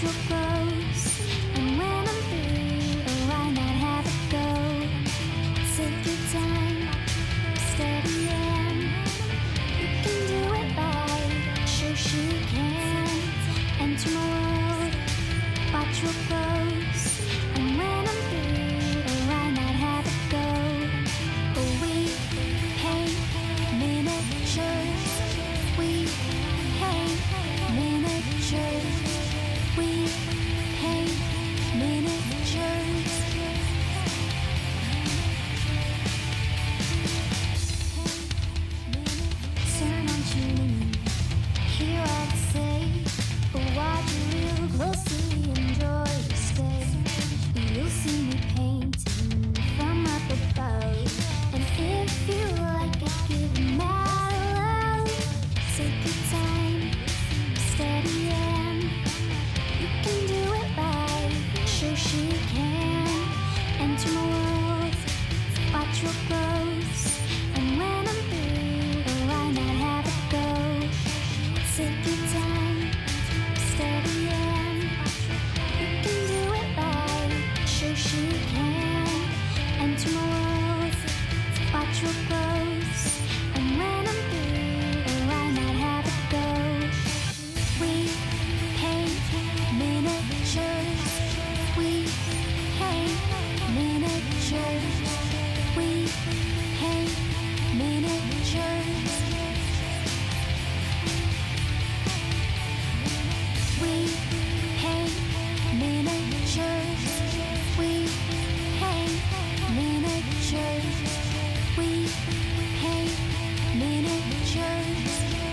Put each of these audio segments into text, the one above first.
watch real close. And when I'm through, oh, why not have a go? Take your time, steady in. You can do it right, Shoshie can. Enter my world, watch real close. And when I'm through, oh, why not have a go? Oh, we paint miniatures. We paint miniatures. We paint miniatures. Turn on tuning, hear what I say, but watch real closely, enjoy the stay. You'll see me painting from up above, and if you like it, give me love. Take your time, steady in. You can do it right, Shoshie can. Enter my world, watch real close. And when I'm through, oh, why not have a go? Take your time, steady in. You can do it right, Shoshie can. Enter my world, watch real close. And when I'm through, oh, why not have a go? We paint miniatures. We paint miniatures. We paint miniatures. We paint miniatures. We paint miniatures. We paint miniatures. We paint miniatures.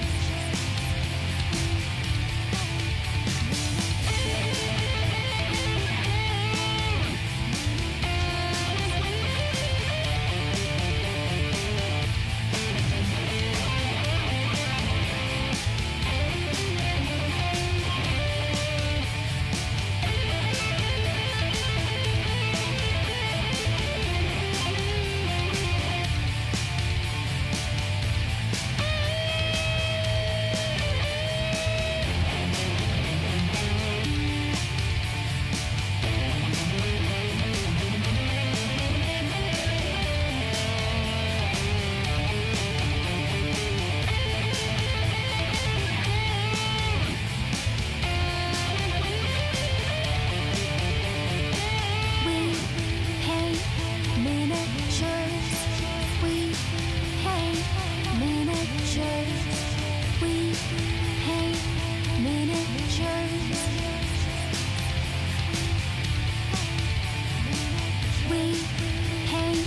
We paint miniatures. We paint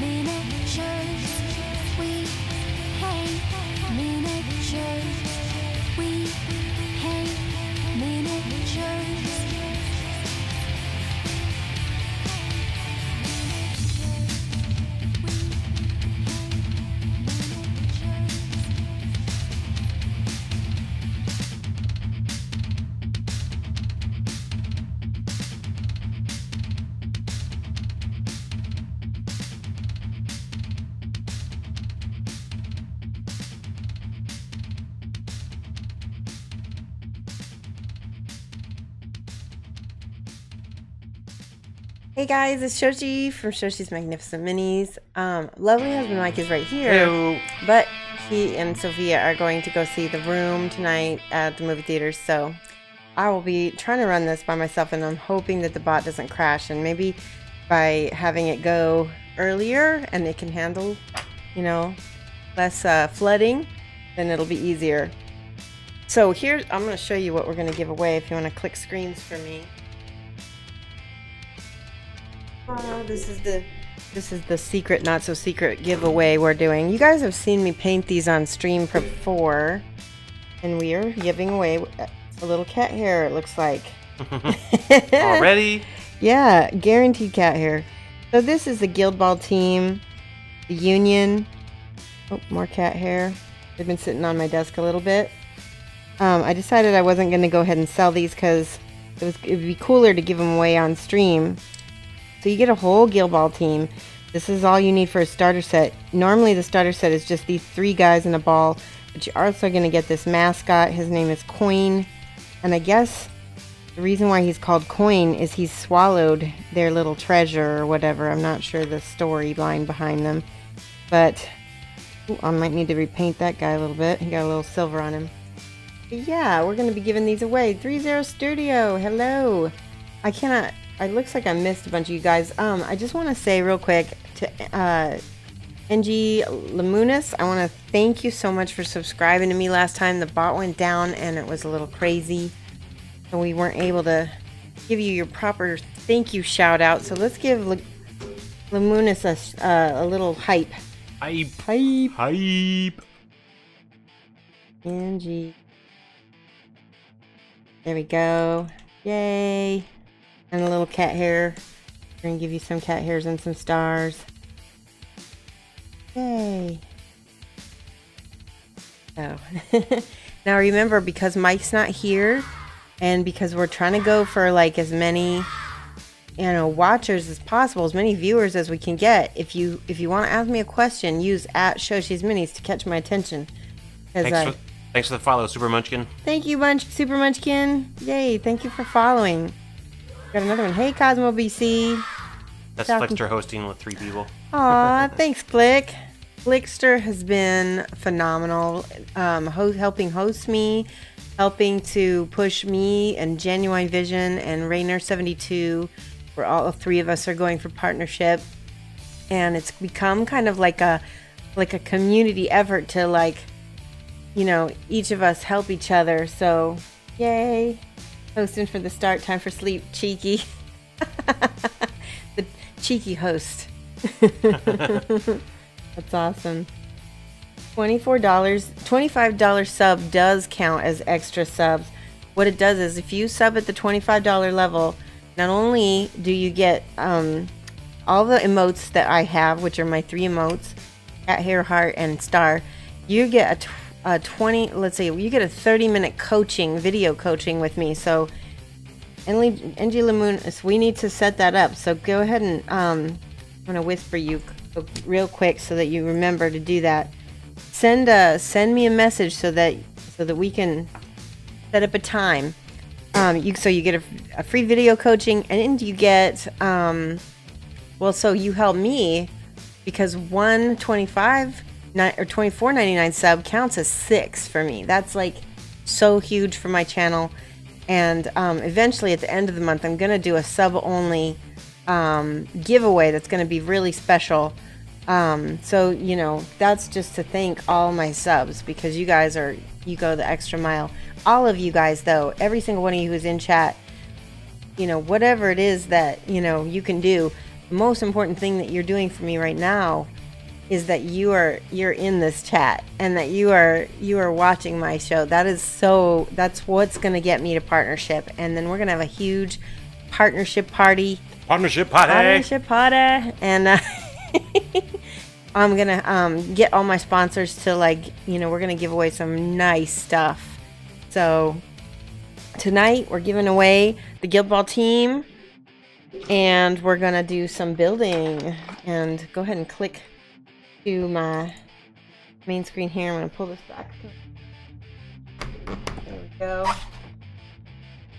miniatures. We paint miniatures. We paint miniatures. We paint miniatures. Hey guys, it's Shoshie from Shoshie's Magnificent Minis. Lovely husband Mike is right here. Hello. But he and Sophia are going to go see The Room tonight at the movie theaters, so I will be trying to run this by myself, and I'm hoping that the bot doesn't crash, and maybe by having it go earlier and it can handle, you know, less flooding, then it'll be easier. So here, I'm going to show you what we're going to give away if you want to click screens for me. This is the secret, not so secret giveaway we're doing. You guys have seen me paint these on stream before, and we are giving away a little cat hair, it looks like. Already? Yeah, guaranteed cat hair. So this is the Guild Ball team, the Union. Oh, more cat hair. They've been sitting on my desk a little bit. I decided I wasn't going to go ahead and sell these because it would be cooler to give them away on stream. So you get a whole Guild Ball team. This is all you need for a starter set. Normally the starter set is just these 3 guys in a ball, but you're also going to get this mascot. His name is Coin, and I guess The reason why he's called Coin is he's swallowed their little treasure or whatever. I'm not sure the storyline behind them. But ooh, I might need to repaint that guy a little bit. He got a little silver on him. But yeah, we're going to be giving these away. 30 Studio, hello. It looks like I missed a bunch of you guys. I just want to say real quick to NG Lamunis, I want to thank you so much for subscribing to me last time. The bot went down and it was a little crazy. So we weren't able to give you your proper thank you shout out. So let's give Lamunis a little hype. Hype. NG. There we go. Yay. And a little cat hair. We're going to give you some cat hairs and some stars. Yay. Oh. Now remember, because Mike's not here, and because we're trying to go for like as many, watchers as possible, as many viewers as we can get. If you want to ask me a question, use @Shoshie's Minis to catch my attention. Thanks for the follow, Super Munchkin. Thank you, Super Munchkin. Yay! Thank you for following. Got another one. Hey, Cosmo BC. That's Flickster hosting with 3 people. Aw, thanks, Flick. Flickster has been phenomenal, helping host me, helping to push me and Genuine Vision and Rainer72, where all 3 of us are going for partnership. And it's become kind of like a community effort to each of us help each other. So, yay. Hosting for the start time for sleep, cheeky. The cheeky host. That's awesome. $25 sub does count as extra subs. What it does is if you sub at the $25 level, not only do you get all the emotes that I have, which are my 3 emotes, cat, hair, heart, and star, you get a 30-minute video coaching with me. So NG Lamoon, we need to set that up. So go ahead and I'm gonna whisper you real quick so that you remember to do that. Send me a message so that we can set up a time. So you get a free video coaching, and you get so you help me, because one $25 or $24.99 sub counts as 6 for me. That's like so huge for my channel. And eventually at the end of the month, I'm gonna do a sub only giveaway that's gonna be really special. So that's just to thank all my subs, because you guys you go the extra mile. All of you guys, though, every single one of you who's in chat, whatever it is that you can do, the most important thing that you're doing for me right now is that you're in this chat, and that you are watching my show. That's what's gonna get me to partnership, and then we're gonna have a huge partnership party. Partnership party. And I'm gonna get all my sponsors to we're gonna give away some nice stuff. So tonight we're giving away the Guild Ball team, and we're gonna do some building. And go ahead and click to my main screen here. I'm gonna pull this back. There we go.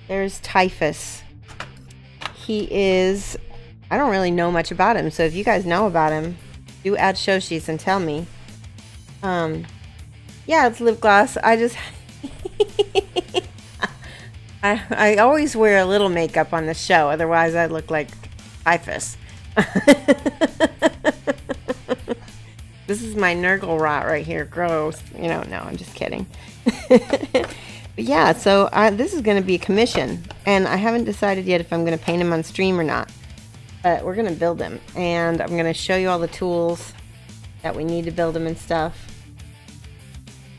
There's Typhus. He is, I don't really know much about him, so if you guys know about him, do add Shoshie's and tell me. Yeah, it's lip gloss. I just I always wear a little makeup on the show, otherwise I'd look like Typhus. This is my Nurgle rot right here. Gross. No, I'm just kidding. But yeah, so this is going to be a commission, and I haven't decided yet if I'm going to paint him on stream or not. But we're going to build him, and I'm going to show you all the tools that we need to build him and stuff.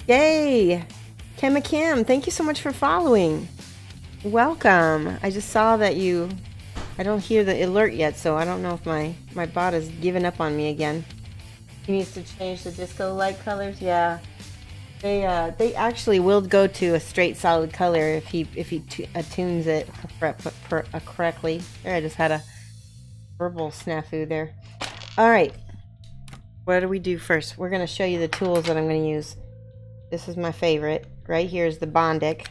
Yay! Kim, thank you so much for following. Welcome. I just saw that I don't hear the alert yet, so I don't know if my bot has given up on me again. He needs to change the disco light colors. Yeah. They actually will go to a straight solid color if he attunes it correctly. There, I just had a verbal snafu there. All right, what do we do first? We're going to show you the tools that I'm going to use. This is my favorite. Right here is the Bondic.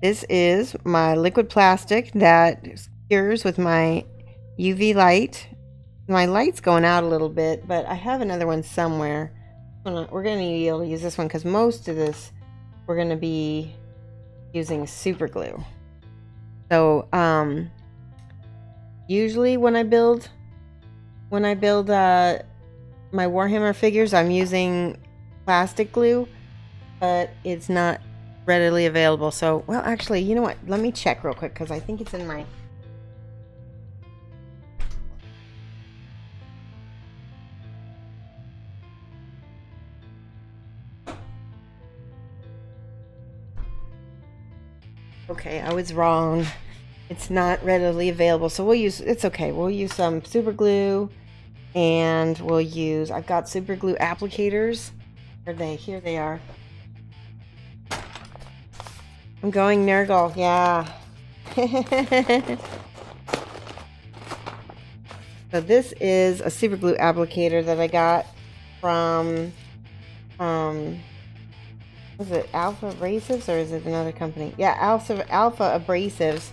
This is my liquid plastic that cures with my UV light. My light's going out a little bit, but I have another one somewhere. We're going to be able to use this one because most of this we're going to be using super glue. So usually when I build my Warhammer figures, I'm using plastic glue, but it's not readily available. So, well, actually, you know what? Let me check real quick because I think it's in my... Okay, I was wrong. It's not readily available, so we'll use... It's okay. We'll use some super glue, and we'll use... I've got super glue applicators. Where are they? Here they are. I'm going Nurgle, yeah. So this is a super glue applicator that I got from, was it Alpha Abrasives or is it another company? Yeah, Alpha Abrasives.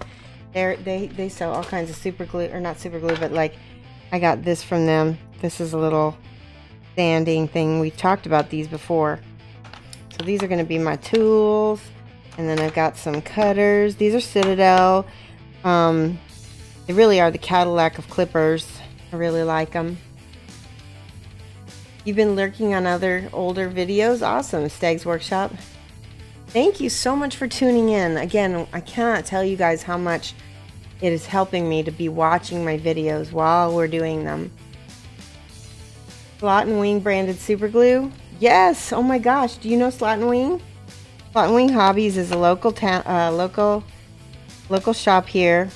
They sell all kinds of super glue, or not super glue, but like I got this from them. This is a little sanding thing. We've talked about these before. So these are going to be my tools. And then I've got some cutters. These are Citadel. They really are the Cadillac of clippers. I really like them. You've been lurking on other older videos. Awesome, Stag's Workshop. Thank you so much for tuning in. Again, I cannot tell you guys how much it is helping me to be watching my videos while we're doing them. Slot and Wing branded super glue. Yes. Oh my gosh. Do you know Slot and Wing? Slot and Wing Hobbies is a local shop here,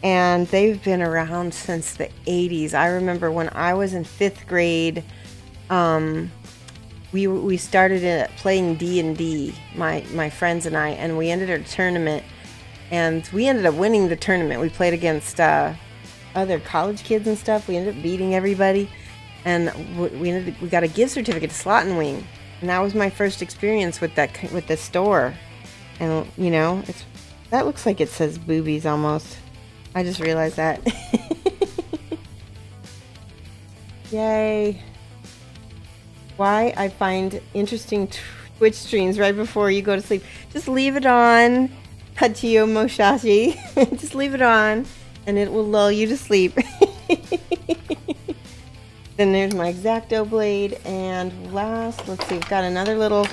and they've been around since the 80s. I remember when I was in 5th grade, we started playing D&D, my friends and I, and we ended a tournament, and we ended up winning the tournament. We played against other college kids and stuff. We ended up beating everybody, and we got a gift certificate to Slot and Wing. And that was my first experience with the store. And you know, that looks like it says boobies almost. I just realized that. Yay. Why I find interesting Twitch streams right before you go to sleep. Just leave it on. Hachiyo Moshashi. Just leave it on and it will lull you to sleep. Then there's my X-Acto blade, and last, let's see, we've got another little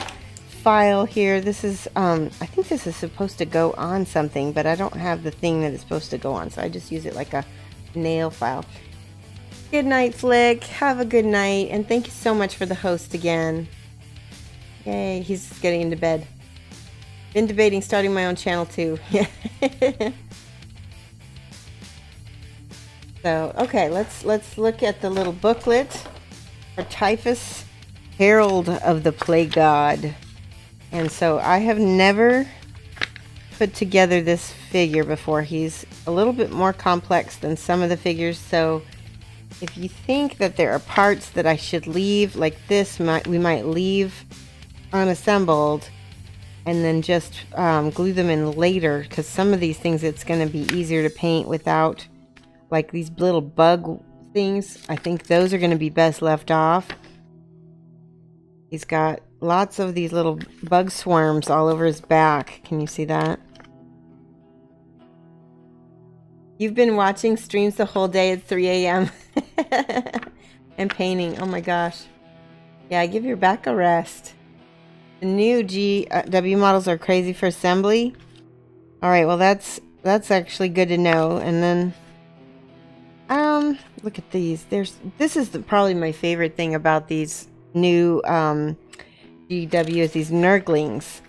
file here. This is, I think this is supposed to go on something, but I don't have the thing that it's supposed to go on, so I just use it like a nail file. Good night, Flick. Have a good night, and thank you so much for the host again. Yay, he's getting into bed. Been debating starting my own channel too. So, okay, let's look at the little booklet for Typhus Herald of the Plague God. And so I have never put together this figure before. He's a little bit more complex than some of the figures, so if you think that there are parts that I should leave, like this, we might leave unassembled and then just glue them in later, because some of these things it's going to be easier to paint without, like these little bug things. I think those are going to be best left off. He's got lots of these little bug swarms all over his back. Can you see that? You've been watching streams the whole day at 3 a.m. and painting. Oh my gosh. Yeah, give your back a rest. The new GW models are crazy for assembly. Alright, well that's actually good to know. And then look at these. This is probably my favorite thing about these new GW is these Nerdlings.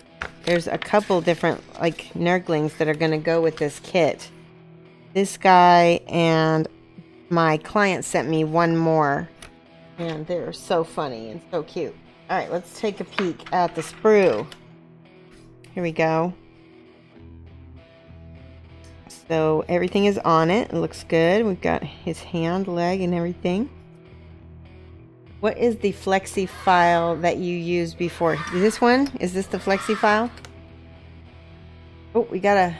There's a couple different like Nerdlings that are going to go with this kit. This guy and my client sent me one more, and they're so funny and so cute. Alright, let's take a peek at the sprue. Here we go. So everything is on it. It looks good. We've got his hand, leg, and everything. What is the flexi file that you used before? This one? Is this the flexi file? Oh, we got a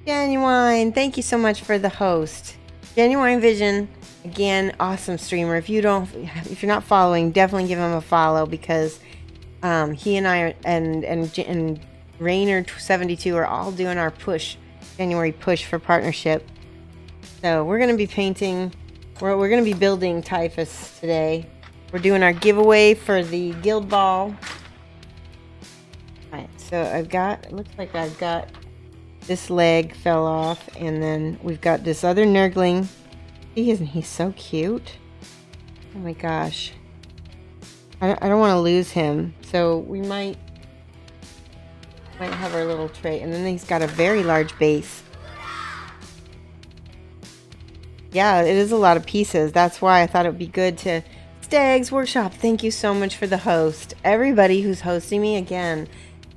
Genuine. Thank you so much for the host. Genuine Vision, again, awesome streamer. If you're not following, definitely give him a follow because he and I and Rainer72 are all doing our January push for partnership. So we're gonna be painting. We're gonna be building Typhus today. We're doing our giveaway for the Guild Ball. Alright, so it looks like I've got this leg fell off, and then we've got this other Nerdling. Isn't he so cute? Oh my gosh. I don't want to lose him, so we might have our little tray. And then he's got a very large base. Yeah, it is a lot of pieces. That's why I thought it would be good to... Gamesworkshop, thank you so much for the host. Everybody who's hosting me, again,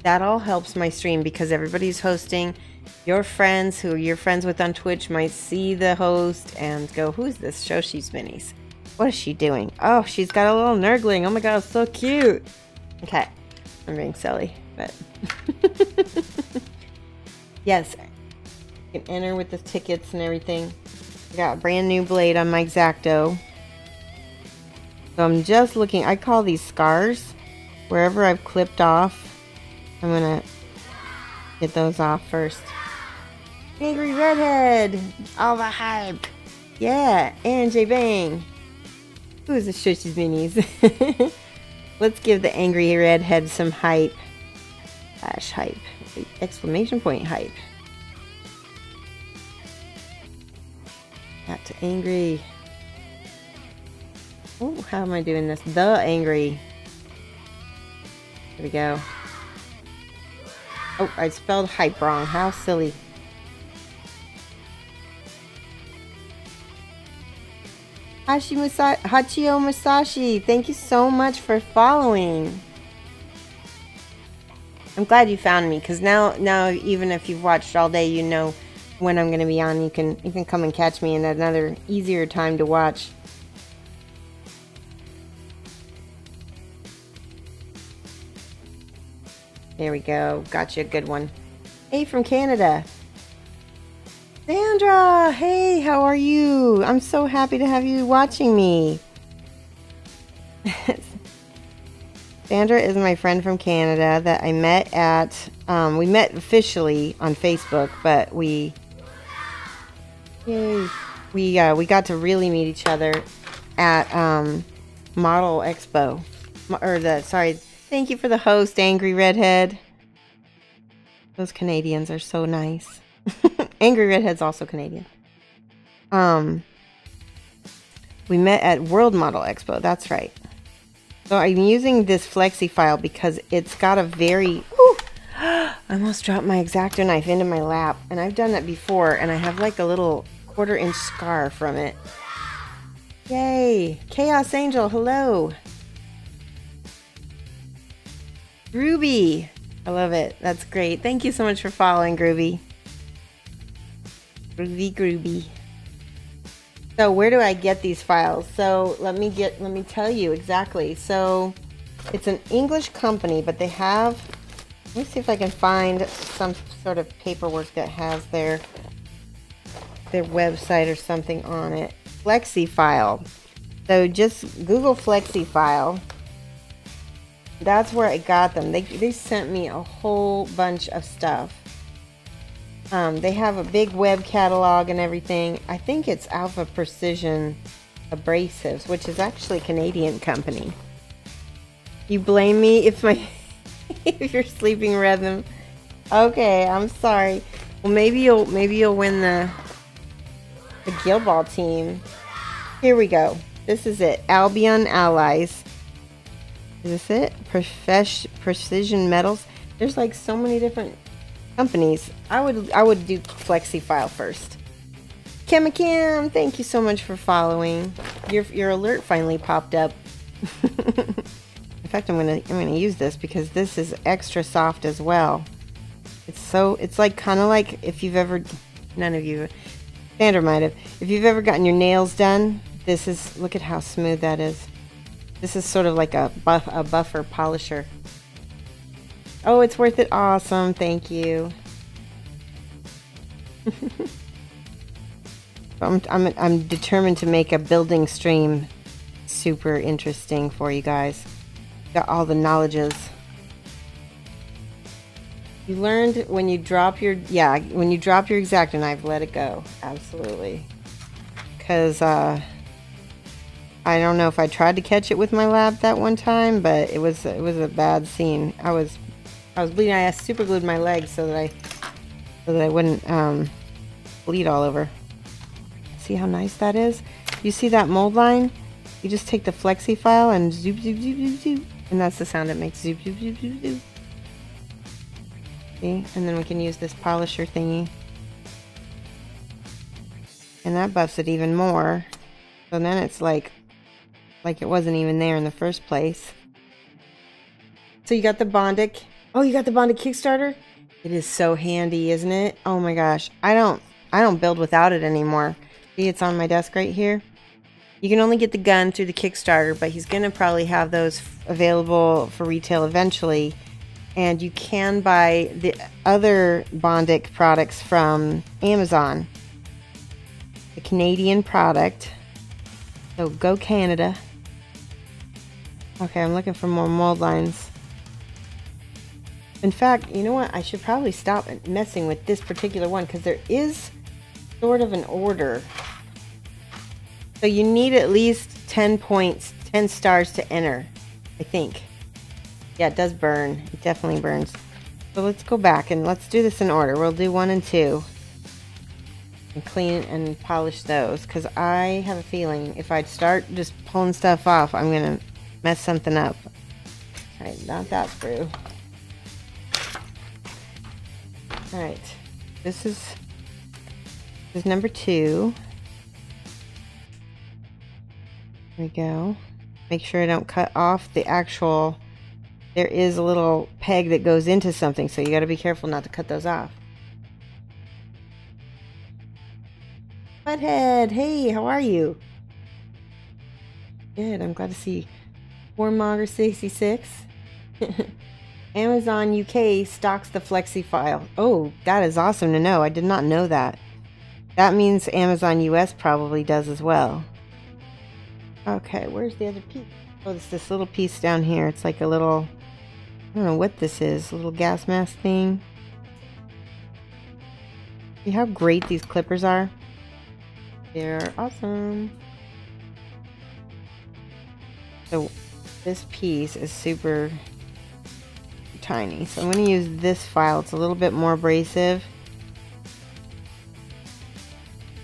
that all helps my stream because everybody's hosting. Your friends who you're friends with on Twitch might see the host and go, who's this Shoshie's Minis? What is she doing? Oh, she's got a little Nerdling. Oh my god, so cute. Okay, I'm being silly, but... Yes, you can enter with the tickets and everything. I got a brand new blade on my X-Acto. So I'm just looking. I call these scars. Wherever I've clipped off, I'm gonna get those off first. Angry Redhead! All the hype! Yeah, and J Bang! Who's the Shoshie's Minis? Let's give the Angry Redhead some hype. Hype. Exclamation point hype. Got to Angry. Oh, how am I doing this? The Angry. There we go. Oh, I spelled hype wrong. How silly. Hachio Musashi, thank you so much for following. I'm glad you found me, because now even if you've watched all day, you know when I'm going to be on. You can come and catch me in another easier time to watch. There we go. Got you a good one. Hey, from Canada. Sandra! Hey, how are you? I'm so happy to have you watching me. Sandra is my friend from Canada that I met at... we met officially on Facebook, but we got to really meet each other at Model Expo. Thank you for the host, Angry Redhead. Those Canadians are so nice. Angry Redhead's also Canadian. We met at World Model Expo, that's right. So I'm using this flexi file because it's got a very... Ooh, I almost dropped my X-Acto knife into my lap. And I've done that before, and I have like a little 1/4-inch scar from it. Yay! Chaos Angel, hello! Groovy! I love it. That's great. Thank you so much for following, Groovy. Groovy. So where do I get these files? So let me tell you exactly. So it's an English company, but they have, let me see if I can find some sort of paperwork that has their website or something on it. Flexi file. So just Google Flexi file. That's where I got them. They sent me a whole bunch of stuff. They have a big web catalog and everything. I think it's Alpha Precision Abrasives, which is actually a Canadian company. You blame me if if you're sleeping rhythm. Okay, I'm sorry. Well, maybe you'll win the Guild Ball team. Here we go. This is it. Albion Allies. Is this it? Precision Metals. There's like so many different companies. I would do Flexi file first. Kim, thank you so much for following. Your alert finally popped up. In fact, I'm gonna use this because this is extra soft as well. It's like kind of like if you've ever, none of you, Sandra might have, if you've ever gotten your nails done. This is, look at how smooth that is. This is sort of like a buffer polisher. Oh, it's worth it. Awesome. Thank you. I'm determined to make a building stream super interesting for you guys. Got all the knowledges. You learned when you drop your X-Acto knife, let it go. Absolutely. Because I don't know if I tried to catch it with my lab that one time, but it was a bad scene. I was bleeding. I super glued my legs so that I wouldn't bleed all over. See how nice that is? You see that mold line? You just take the flexi file and zoop zoop zoop zoop zoop, and that's the sound it makes. Zoop zoop zoop zoop zoop. See? And then we can use this polisher thingy, and that buffs it even more. So then it's like it wasn't even there in the first place. So you got the Bondic. Oh, you got the Bondic Kickstarter? It is so handy, isn't it? Oh my gosh. I don't build without it anymore. See, it's on my desk right here. You can only get the gun through the Kickstarter, but he's gonna probably have those available for retail eventually. And you can buy the other Bondic products from Amazon. The Canadian product. So go Canada. Okay, I'm looking for more mold lines. In fact, you know what? I should probably stop messing with this particular one because there is sort of an order. So you need at least 10 points, 10 stars to enter, I think. Yeah, it does burn. It definitely burns. So let's go back and let's do this in order. We'll do 1 and 2. And clean and polish those. Because I have a feeling if I start just pulling stuff off, I'm going to mess something up. Alright, not that screw. Alright, this is number 2. There we go. Make sure I don't cut off the actual... There is a little peg that goes into something, so you got to be careful not to cut those off. Butthead, hey, how are you? Good, I'm glad to see you. Warmonger 66. Amazon UK stocks the Flexi file. Oh, that is awesome to know. I did not know that. That means Amazon US probably does as well. Okay, where's the other piece? Oh, it's this little piece down here. It's like a little, I don't know what this is, a little gas mask thing. See how great these clippers are? They're awesome. So this piece is super tiny. So I'm going to use this file. It's a little bit more abrasive.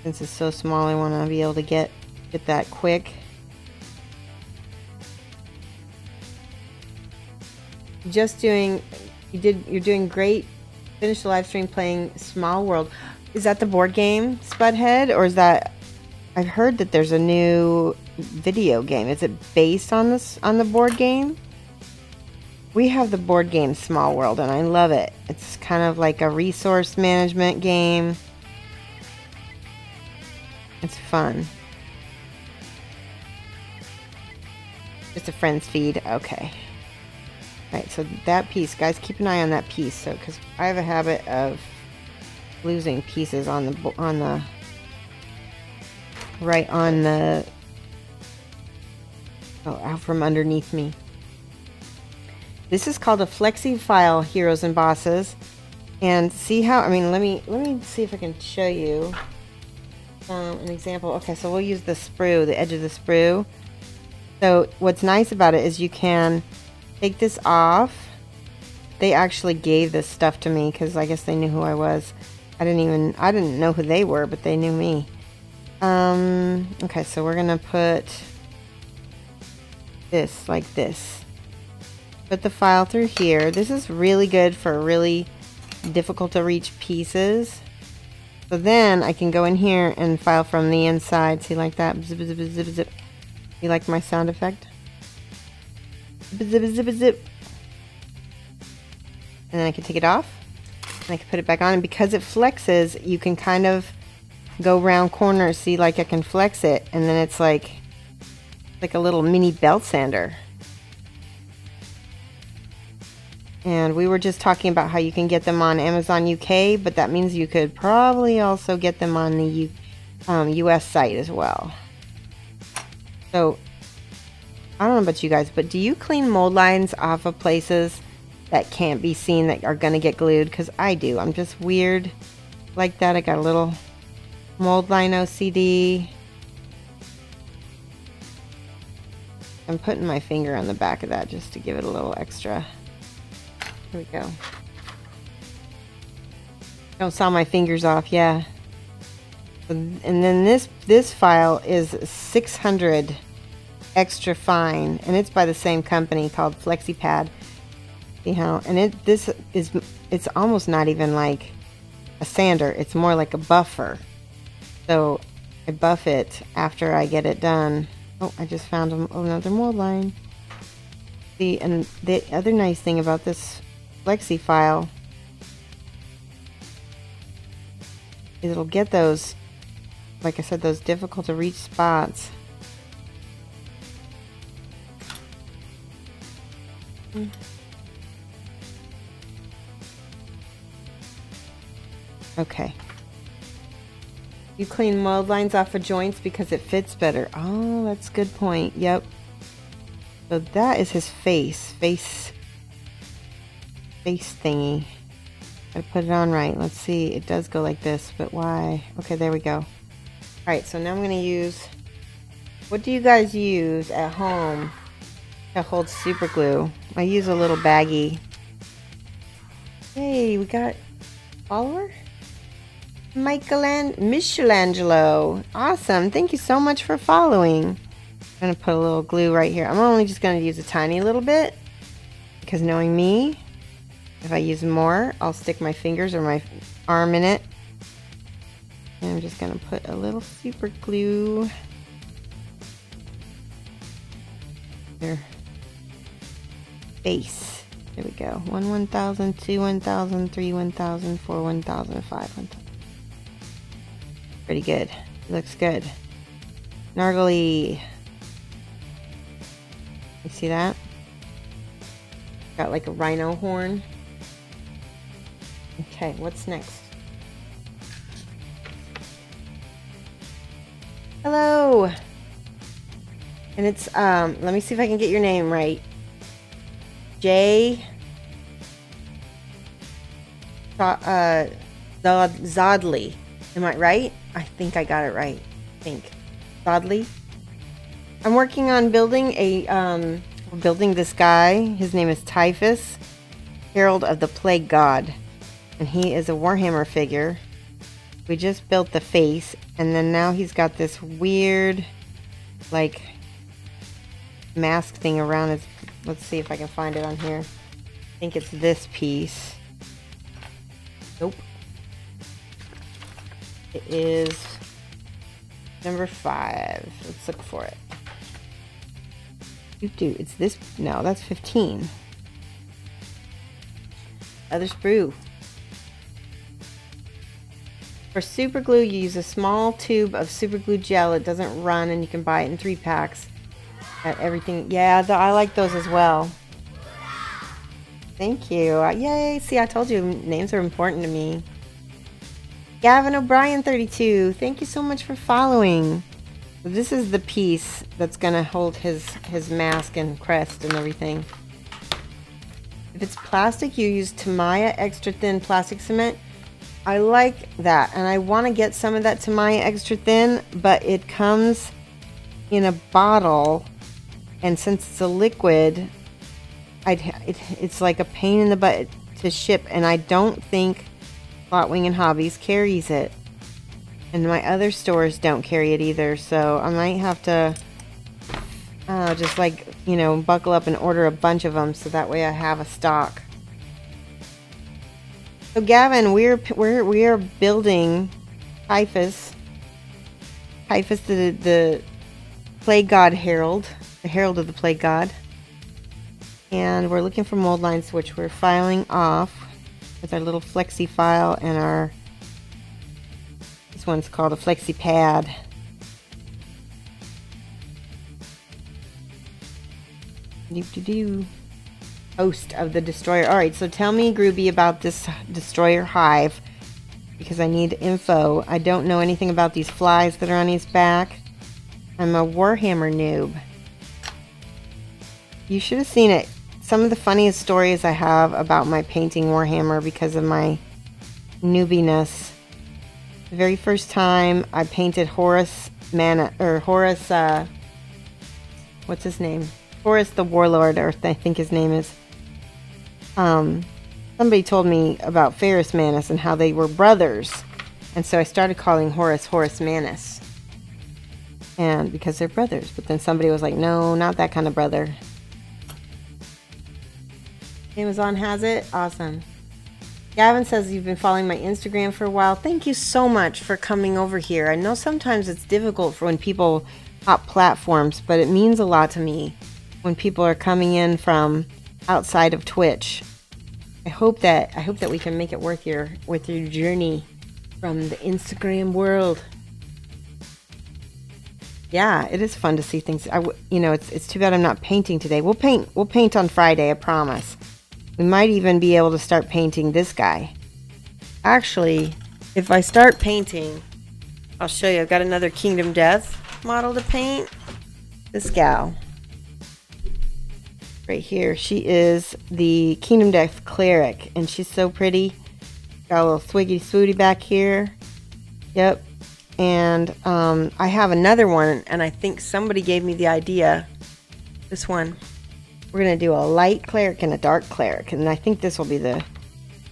Since it's so small, I want to be able to get that quick. You're doing great. Finish the live stream playing Small World. Is that the board game, Spudhead, or is that? I've heard that there's a new video game. Is it based on the board game? We have the board game Small World, and I love it. It's kind of like a resource management game. It's fun. Just a friend's feed. Okay. Alright, so that piece, guys, keep an eye on that piece. So, because I have a habit of losing pieces out from underneath me. This is called a Flexi file, Heroes and Bosses. And see how, let me see if I can show you an example. Okay, so we'll use the sprue, the edge of the sprue. So what's nice about it is you can take this off. They actually gave this stuff to me because I guess they knew who I was. I didn't know who they were, but they knew me. Okay, so we're gonna put this like this. Put the file through here. This is really good for really difficult to reach pieces. So then I can go in here and file from the inside. See, like that. Zip, zip, zip, zip. You like my sound effect? Zip, zip, zip, zip. And then I can take it off. And I can put it back on. And because it flexes, you can kind of go round corners. See, like I can flex it. And then it's like a little mini belt sander. And we were just talking about how you can get them on Amazon UK, but that means you could probably also get them on the US site as well. So, I don't know about you guys, but do you clean mold lines off of places that can't be seen that are going to get glued? Because I do. I'm just weird like that. I got a little mold line OCD. I'm putting my finger on the back of that just to give it a little extra. Here we go. Don't saw my fingers off, yeah. And then this file is 600 extra fine, and it's by the same company called FlexiPad. See how? And it's almost not even like a sander. It's more like a buffer. So I buff it after I get it done. Oh, I just found another mold line. See, and the other nice thing about this Flexi file is it'll get those, like I said, those difficult to reach spots. Okay. You clean mold lines off of joints because it fits better. Oh, that's a good point. Yep. So that is his face thingy. Gotta put it on right. Let's see. It does go like this, but why? Okay, there we go. Alright, so now I'm gonna use, what do you guys use at home to hold super glue? I use a little baggie. Hey, we got a follower? Michelangelo. Awesome. Thank you so much for following. I'm gonna put a little glue right here. I'm only just gonna use a tiny little bit because knowing me, if I use more, I'll stick my fingers or my arm in it. And I'm just gonna put a little super glue there. Face. There we go. 1 1000, 2 1000, 3 1000, 4 1000, 5 1000. Pretty good. Looks good. Gnarly. You see that? Got like a rhino horn. Okay, what's next? Hello. And it's let me see if I can get your name right. Jay Zodley. Am I right? I think I got it right. I think. Zodley. I'm working on building building this guy. His name is Typhus Herald of the Plague God. And he is a Warhammer figure. We just built the face, and then now he's got this weird like mask thing around his. Let's see if I can find it on here. I think it's this piece. Nope. It is number 5. Let's look for it. It's this. No, that's 15. Other sprue. For super glue, you use a small tube of super glue gel. It doesn't run, and you can buy it in 3 packs. At everything. Yeah, I like those as well. Thank you. Yay! See, I told you names are important to me. Gavin O'Brien 32. Thank you so much for following. This is the piece that's gonna hold his mask and crest and everything. If it's plastic, you use Tamiya extra thin plastic cement. I like that, and I want to get some of that Tamiya extra thin, but it comes in a bottle, and since it's a liquid, it's like a pain in the butt to ship, and I don't think Plotwing and Hobbies carries it, and my other stores don't carry it either, so I might have to just like, you know, buckle up and order a bunch of them so that way I have a stock. So Gavin, we are building Typhus the Plague God Herald, the Herald of the Plague God, and we're looking for mold lines which we're filing off with our little flexi file and this one's called a flexi pad. host of the destroyer. Alright, so tell me, Groovy, about this destroyer hive, because I need info. I don't know anything about these flies that are on his back. I'm a Warhammer noob. You should have seen it. Some of the funniest stories I have about my painting Warhammer because of my noobiness. The very first time I painted Horus, what's his name? Horus the Warlord, or I think his name is. Somebody told me about Ferrus Manus and how they were brothers. And so I started calling Horus Manus. And because they're brothers. But then somebody was like, no, not that kind of brother. Amazon has it? Awesome. Gavin says you've been following my Instagram for a while. Thank you so much for coming over here. I know sometimes it's difficult for when people hop platforms, but it means a lot to me when people are coming in from outside of Twitch. I hope that we can make it worth your journey from the Instagram world. Yeah, it is fun to see things. It's too bad I'm not painting today. We'll paint on Friday, I promise. We might even be able to start painting this guy. Actually, if I start painting, I'll show you. I've got another Kingdom Death model to paint. This gal. Right here. She is the Kingdom Death Cleric, and she's so pretty. Got a little swiggy swooty back here. Yep. And I have another one, and I think somebody gave me the idea. This one. We're going to do a light cleric and a dark cleric, and I think this will be the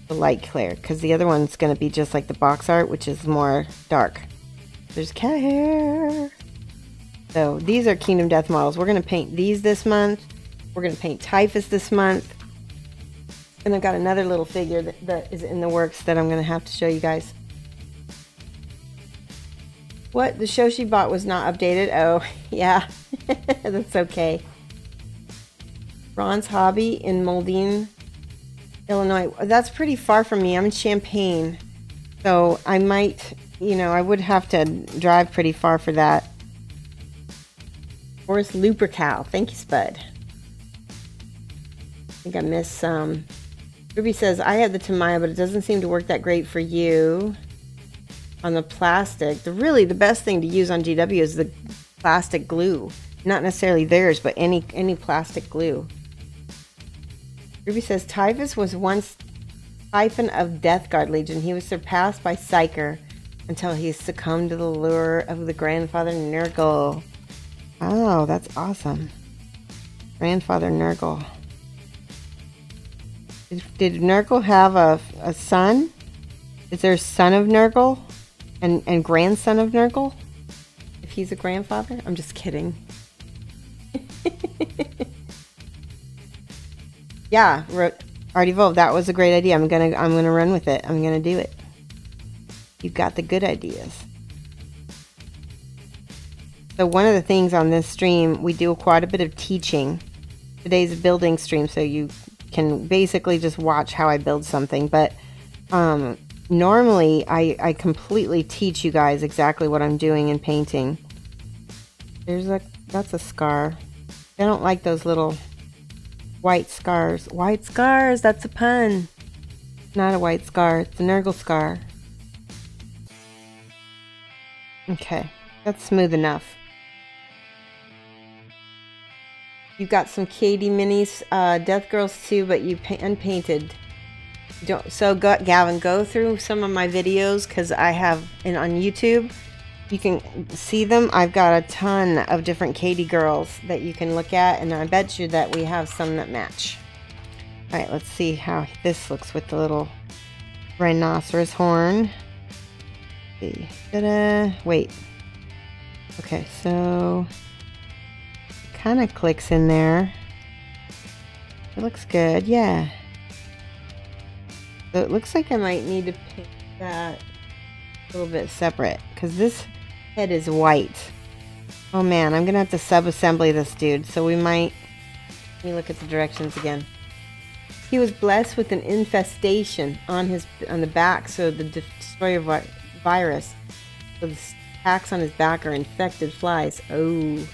light cleric, because the other one's going to be just like the box art, which is more dark. There's cat hair. So these are Kingdom Death models. We're going to paint these this month. We're going to paint Typhus this month. And I've got another little figure that is in the works that I'm going to have to show you guys. What? The Shoshie bot was not updated? Oh, yeah. That's okay. Ron's Hobby in Moldine, Illinois. That's pretty far from me. I'm in Champaign. So I might, I would have to drive pretty far for that. Forrest Lupercal. Thank you, Spud. I think I missed some. Ruby says, I have the Tamaya, but it doesn't seem to work that great for you. On the plastic. The best thing to use on GW is the plastic glue. Not necessarily theirs, but any plastic glue. Ruby says, Typhus was once Typhon of Deathgaurd Legion. He was surpassed by Psyker until he succumbed to the lure of the grandfather Nurgle. Oh, that's awesome. Grandfather Nurgle. Did Nurgle have a son? Is there a son of Nurgle? And grandson of Nurgle? If he's a grandfather? I'm just kidding. Yeah, Art Evolved. That was a great idea. I'm gonna run with it. I'm gonna do it. You've got the good ideas. So one of the things on this stream, we do quite a bit of teaching. Today's a building stream, so you can basically just watch how I build something. But normally, I completely teach you guys exactly what I'm doing in painting. That's a scar. I don't like those little white scars. White scars, that's a pun. Not a white scar, it's a Nurgle scar. Okay, that's smooth enough. You've got some Katie minis, Death Girls too, but you unpainted. Gavin, go through some of my videos, because I have, and on YouTube, you can see them. I've got a ton of different Katie girls that you can look at, and I bet you that we have some that match. Alright, let's see how this looks with the little rhinoceros horn. Let's see. Ta-da! Wait. Okay, so it kind of clicks in there. It looks good, yeah. So it looks like I might need to paint that a little bit separate, because this head is white. Oh man, I'm gonna have to sub-assembly this dude, so we might... Let me look at the directions again. He was blessed with an infestation on the back, so the destroyer virus. So the attacks on his back are infected flies. Oh.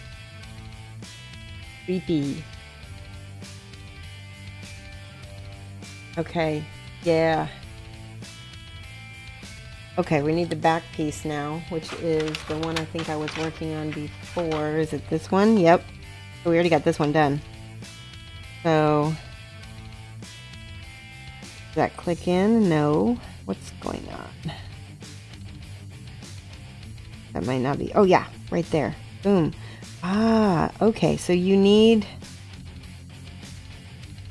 Creepy. Okay, yeah. Okay, we need the back piece now, which is the one I think I was working on before. Is it this one? Yep. So we already got this one done. So, does that click in? No. What's going on? That might not be. Oh yeah, right there. Boom. Ah, okay. So you need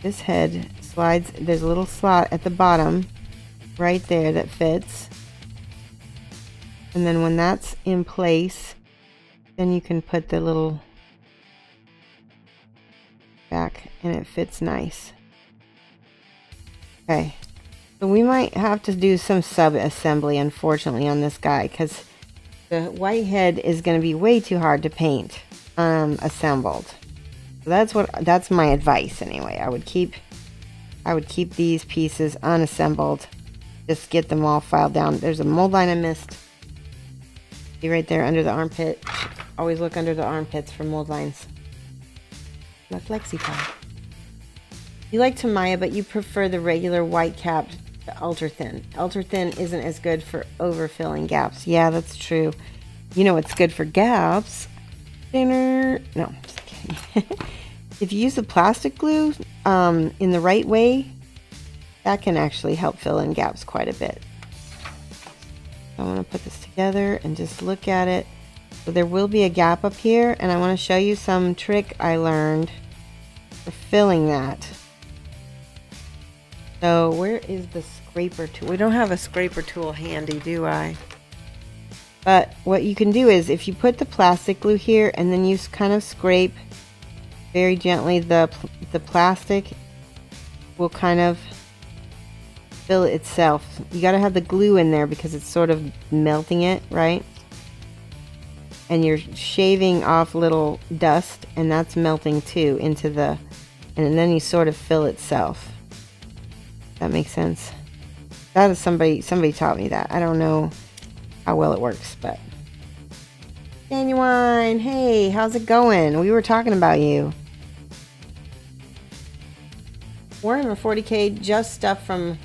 this head slides. There's a little slot at the bottom right there that fits. And then when that's in place, then you can put the little back and it fits nice. Okay. So we might have to do some sub-assembly, unfortunately, on this guy, because the white head is going to be way too hard to paint assembled. So that's my advice anyway. I would keep these pieces unassembled. Just get them all filed down. There's a mold line I missed. See right there under the armpit. Always look under the armpits for mold lines. My flexi pad. You like Tamiya, but you prefer the regular white cap to ultra thin. Ultra thin isn't as good for overfilling gaps. Yeah, that's true. You know what's good for gaps? Thinner. No, just kidding. If you use the plastic glue in the right way, that can actually help fill in gaps quite a bit. I want to put this together and just look at it. So there will be a gap up here, and I want to show you some trick I learned for filling that. So where is the scraper tool? We don't have a scraper tool handy, do I? But what you can do is if you put the plastic glue here and then you kind of scrape very gently, the plastic will kind of fill itself. You got to have the glue in there because it's sort of melting it, right? And you're shaving off little dust, and that's melting too into the, and then you sort of fill itself. That makes sense. That is somebody taught me that. I don't know how well it works, but Genuine, hey, how's it going? We were talking about you. Warhammer 40k, just stuff from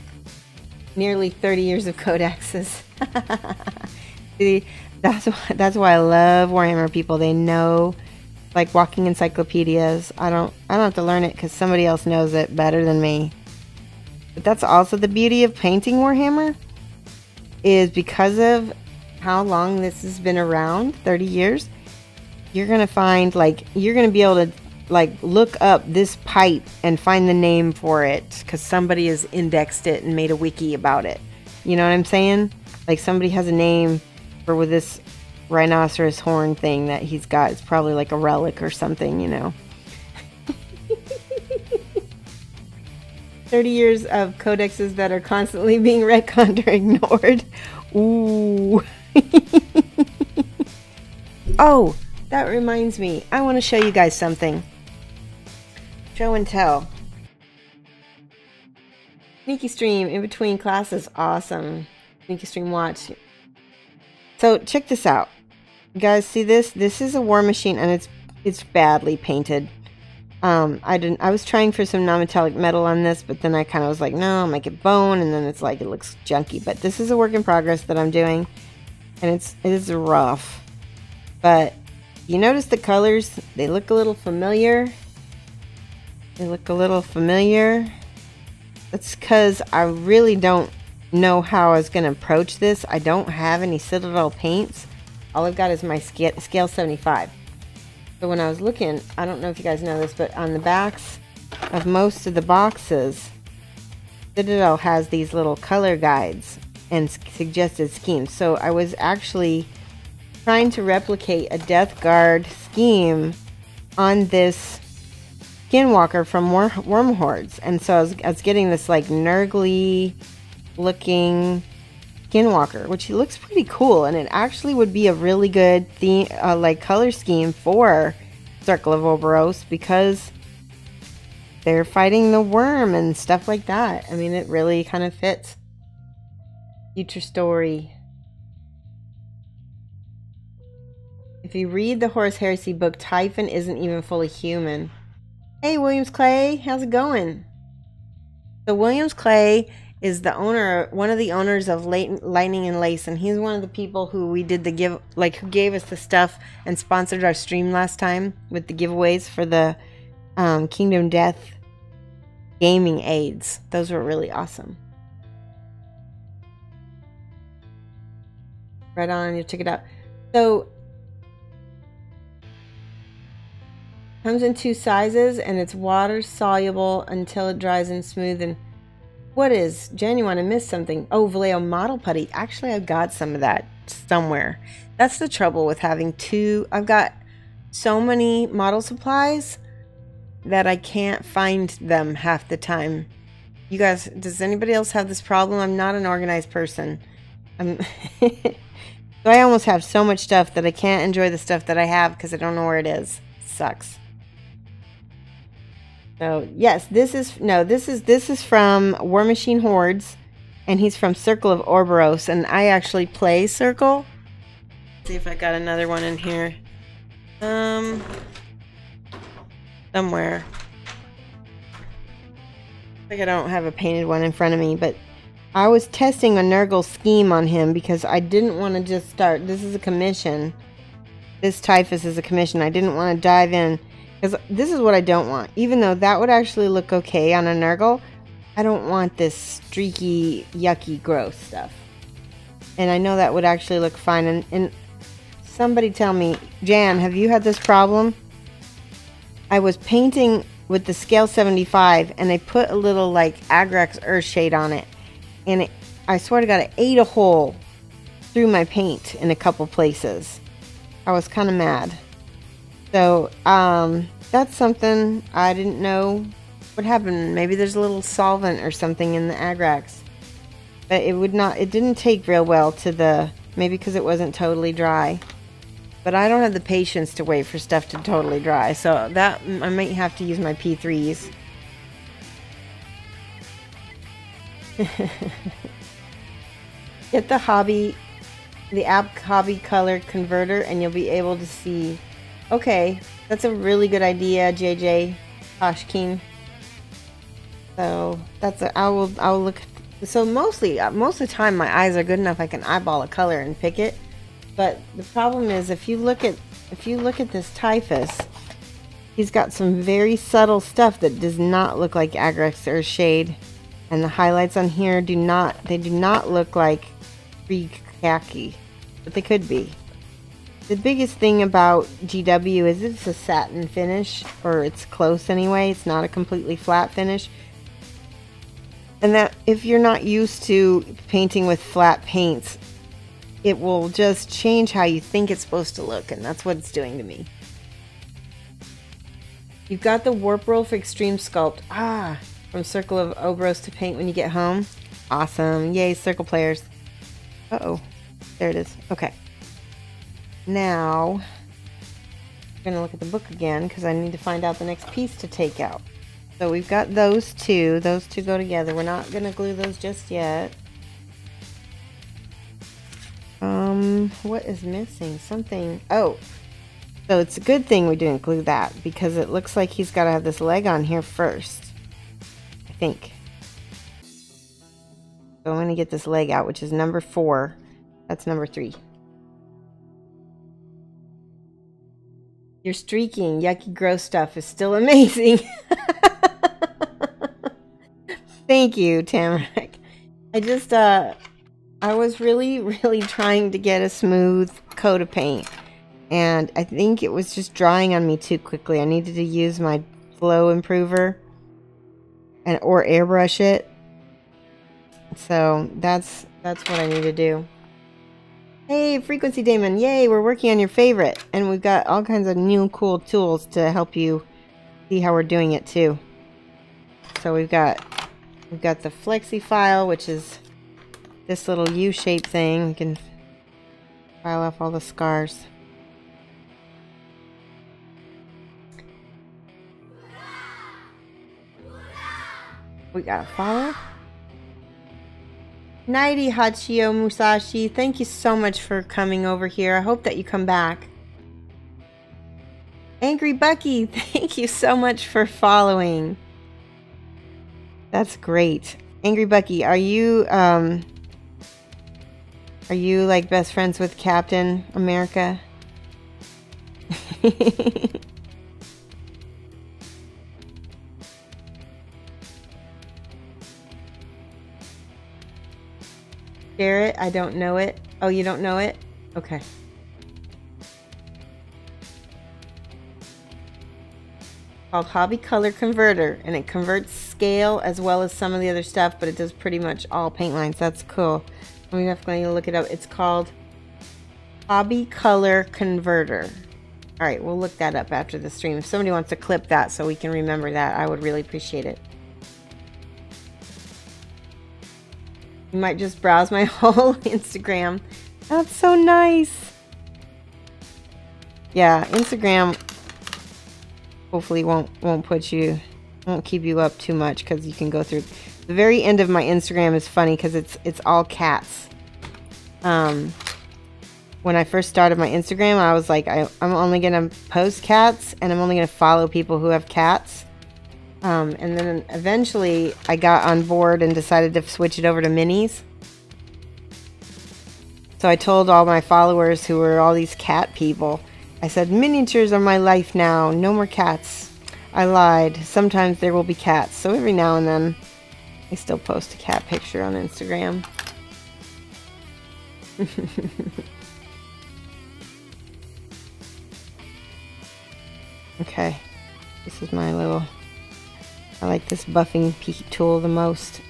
nearly 30 years of codexes. See, that's why I love Warhammer people. They know, like walking encyclopedias. I don't have to learn it because somebody else knows it better than me. But that's also the beauty of painting Warhammer, is because of how long this has been around, 30 years, you're gonna find, like, you're gonna be able to like look up this pipe and find the name for it because somebody has indexed it and made a wiki about it. You know what I'm saying? Like somebody has a name for with this rhinoceros horn thing that he's got. It's probably like a relic or something, you know. 30 years of codexes that are constantly being retconned or ignored. Ooh. Oh, that reminds me. I want to show you guys something. Show and tell. Sneaky stream in between classes. Awesome. Sneaky stream watch. So check this out. You guys see this? This is a war machine and it's badly painted. I was trying for some non-metallic metal on this, but then I kind of was like, no, I'll make it bone, and then it's like, it looks junky. But this is a work in progress that I'm doing, and it is rough. But you notice the colors, they look a little familiar. That's because I really don't know how I was going to approach this. I don't have any Citadel paints. All I've got is my scale 75. So when I was looking, I don't know if you guys know this, but on the backs of most of the boxes, Citadel has these little color guides and suggested schemes. So I was actually trying to replicate a Deathgaurd scheme on this Skinwalker from Wormhordes. And so I was getting this like Nurgly looking Skinwalker, which looks pretty cool, and it actually would be a really good theme, like color scheme for Circle of Oberos, because they're fighting the worm and stuff like that. I mean, it really kind of fits. Future story. If you read the Horus Heresy book, Typhon isn't even fully human. Hey, Williams Clay, how's it going? So Williams Clay is the owner, one of the owners of Lightning and Lace, and he's one of the people who we did the who gave us the stuff and sponsored our stream last time with the giveaways for the Kingdom Death gaming aids. Those were really awesome. Right on, you check it out. So comes in 2 sizes, and it's water soluble until it dries and smooth. And what is Genuine? I missed something. Oh, Vallejo model putty. Actually, I've got some of that somewhere. That's the trouble with having 2. I've got so many model supplies that I can't find them half the time. You guys, does anybody else have this problem? I'm not an organized person. So I almost have so much stuff that I can't enjoy the stuff that I have because I don't know where it is. Sucks. So yes, this is from War Machine Hordes, and he's from Circle of Ouroboros, and I actually play Circle. Let's see if I got another one in here. Somewhere. Like I don't have a painted one in front of me, but I was testing a Nurgle scheme on him because I didn't want to just start. This is a commission. This Typhus is a commission. I didn't want to dive in. Because this is what I don't want. Even though that would actually look okay on a Nurgle, I don't want this streaky, yucky, gross stuff. And I know that would actually look fine. And somebody tell me, Jan, have you had this problem? I was painting with the scale 75, and I put a little like Agrax Earthshade on it. And I swear to God, it ate a hole through my paint in a couple places. I was kind of mad. So, that's something I didn't know what happened. Maybe there's a little solvent or something in the Agrax. But it didn't take real well to the, maybe because it wasn't totally dry. But I don't have the patience to wait for stuff to totally dry. So that, I might have to use my P3s. Get the app hobby color converter, and you'll be able to see. Okay, that's a really good idea, JJ Toshkin. So I'll look. So most of the time my eyes are good enough I can eyeball a color and pick it. But the problem is if you look at this Typhus, he's got some very subtle stuff that does not look like Agrax Earthshade, and the highlights on here do not look like free khaki, but they could be. The biggest thing about GW is it's a satin finish, or it's close anyway. It's not a completely flat finish. And that if you're not used to painting with flat paints, it will just change how you think it's supposed to look, and that's what it's doing to me. You've got the Warp Roll for Extreme Sculpt. From Circle of Ouroboros to paint when you get home. Awesome. Yay, Circle players. Uh-oh. There it is. Okay. Now, I'm going to look at the book again because I need to find out the next piece to take out. So we've got those two. Those two go together. We're not going to glue those just yet. What is missing? Something. Oh, so it's a good thing we didn't glue that because it looks like he's got to have this leg on here first. I think. So I'm going to get this leg out, which is number 4. That's number 3. Your streaking, yucky, gross stuff is still amazing. Thank you, Tamarack. I just, I was really, really trying to get a smooth coat of paint. And I think it was just drying on me too quickly. I needed to use my flow improver or airbrush it. So that's what I need to do. Hey, Frequency Damon. Yay, we're working on your favorite. And we've got all kinds of new cool tools to help you see how we're doing it too. So we've got the Flexi file, which is this little U-shaped thing. We can file off all the scars. We got a follow. Nighty Hachio Musashi, thank you so much for coming over here. I hope that you come back. Angry Bucky, thank you so much for following. That's great. Angry Bucky, are you like best friends with Captain America? Share it? I don't know it. Oh, you don't know it? Okay. Called Hobby Color Converter, and it converts scale as well as some of the other stuff, but it does pretty much all paint lines. That's cool. I'm definitely gonna look it up. It's called Hobby Color Converter. All right, we'll look that up after the stream. If somebody wants to clip that so we can remember that, I would really appreciate it. You might just browse my whole Instagram. That's so nice. Yeah, Instagram hopefully won't keep you up too much, because you can go through. The very end of my Instagram is funny because it's all cats. When I first started my Instagram, I was like, I'm only gonna post cats, and I'm only gonna follow people who have cats. And then eventually I got on board and decided to switch it over to minis. So I told all my followers, who were all these cat people, I said, miniatures are my life now. No more cats. I lied. Sometimes there will be cats. So every now and then I still post a cat picture on Instagram. Okay. This is my little... I like this buffing tool the most.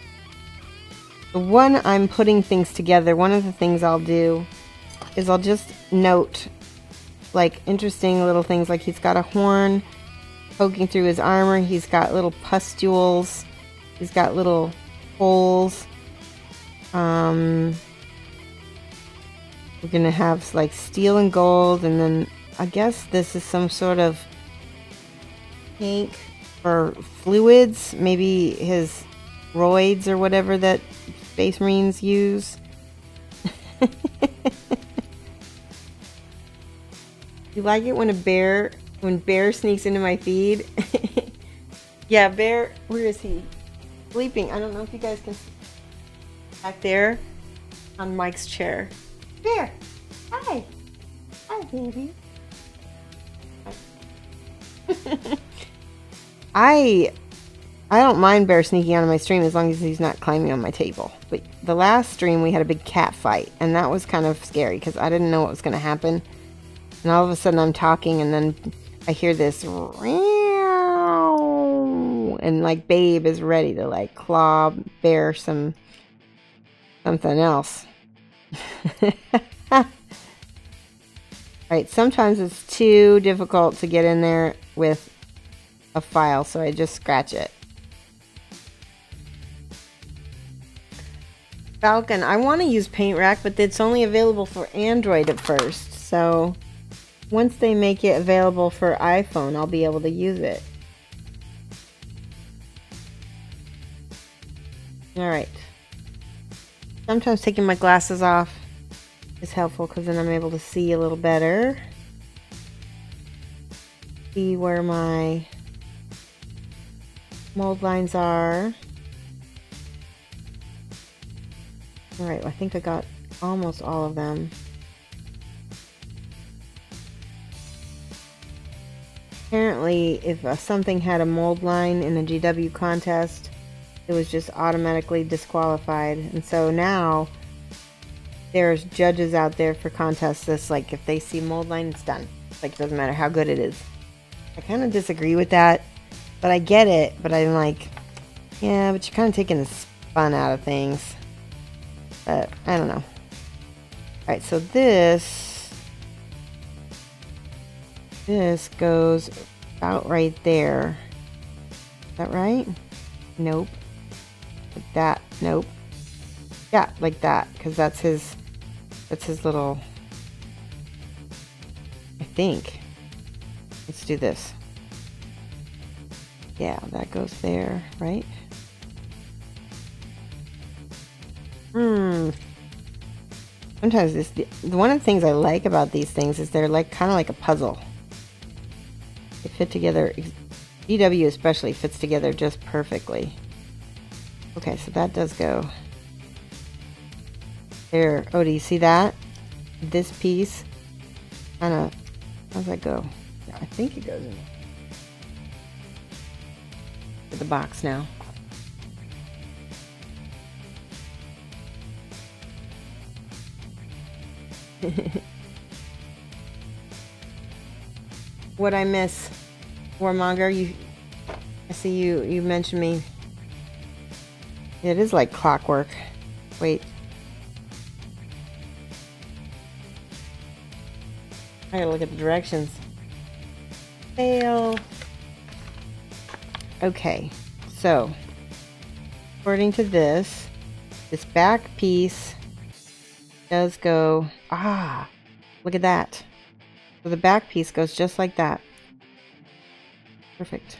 The one I'm putting things together, one of the things I'll do is I'll just note like interesting little things, like he's got a horn poking through his armor, he's got little pustules, he's got little holes. We're gonna have like steel and gold, and then I guess this is some sort of tank for fluids, maybe his roids or whatever that Space Marines use. You like it when Bear sneaks into my feed? Yeah, Bear, where is he? Sleeping. I don't know if you guys can see. Back there on Mike's chair. Bear, hi. Hi, baby. I don't mind Bear sneaking onto my stream as long as he's not climbing on my table. But the last stream we had a big cat fight, and that was kind of scary because I didn't know what was going to happen. And all of a sudden I'm talking, and then I hear this and like Babe is ready to like claw Bear something else. Alright, sometimes it's too difficult to get in there with a file, so I just scratch it. Falcon, I want to use Paint Rack, but it's only available for Android at first, so once they make it available for iPhone, I'll be able to use it. Alright. Sometimes taking my glasses off is helpful because then I'm able to see a little better. See where my mold lines are. Alright, I think I got almost all of them. Apparently, if something had a mold line in a GW contest, it was just automatically disqualified. And so now, there's judges out there for contests that's like, if they see mold line, it's done. Like, it doesn't matter how good it is. I kind of disagree with that, but I get it. But I'm like, yeah, but you're kind of taking the fun out of things. But, I don't know. Alright, so this goes about right there. Is that right? Nope. Like that. Nope. Yeah, like that, because that's his little, I think. Let's do this. Yeah, that goes there, right? Sometimes one of the things I like about these things is they're like kind of like a puzzle. They fit together. GW especially fits together just perfectly. Okay, so that does go there. Oh, do you see that? This piece kind of, how's that go? Yeah, I think it goes in the box now. What I miss, Warmonger, I see you mentioned me. It is like clockwork. Wait. I gotta look at the directions. Fail. Okay, so according to this back piece does go, look at that. So the back piece goes just like that. Perfect.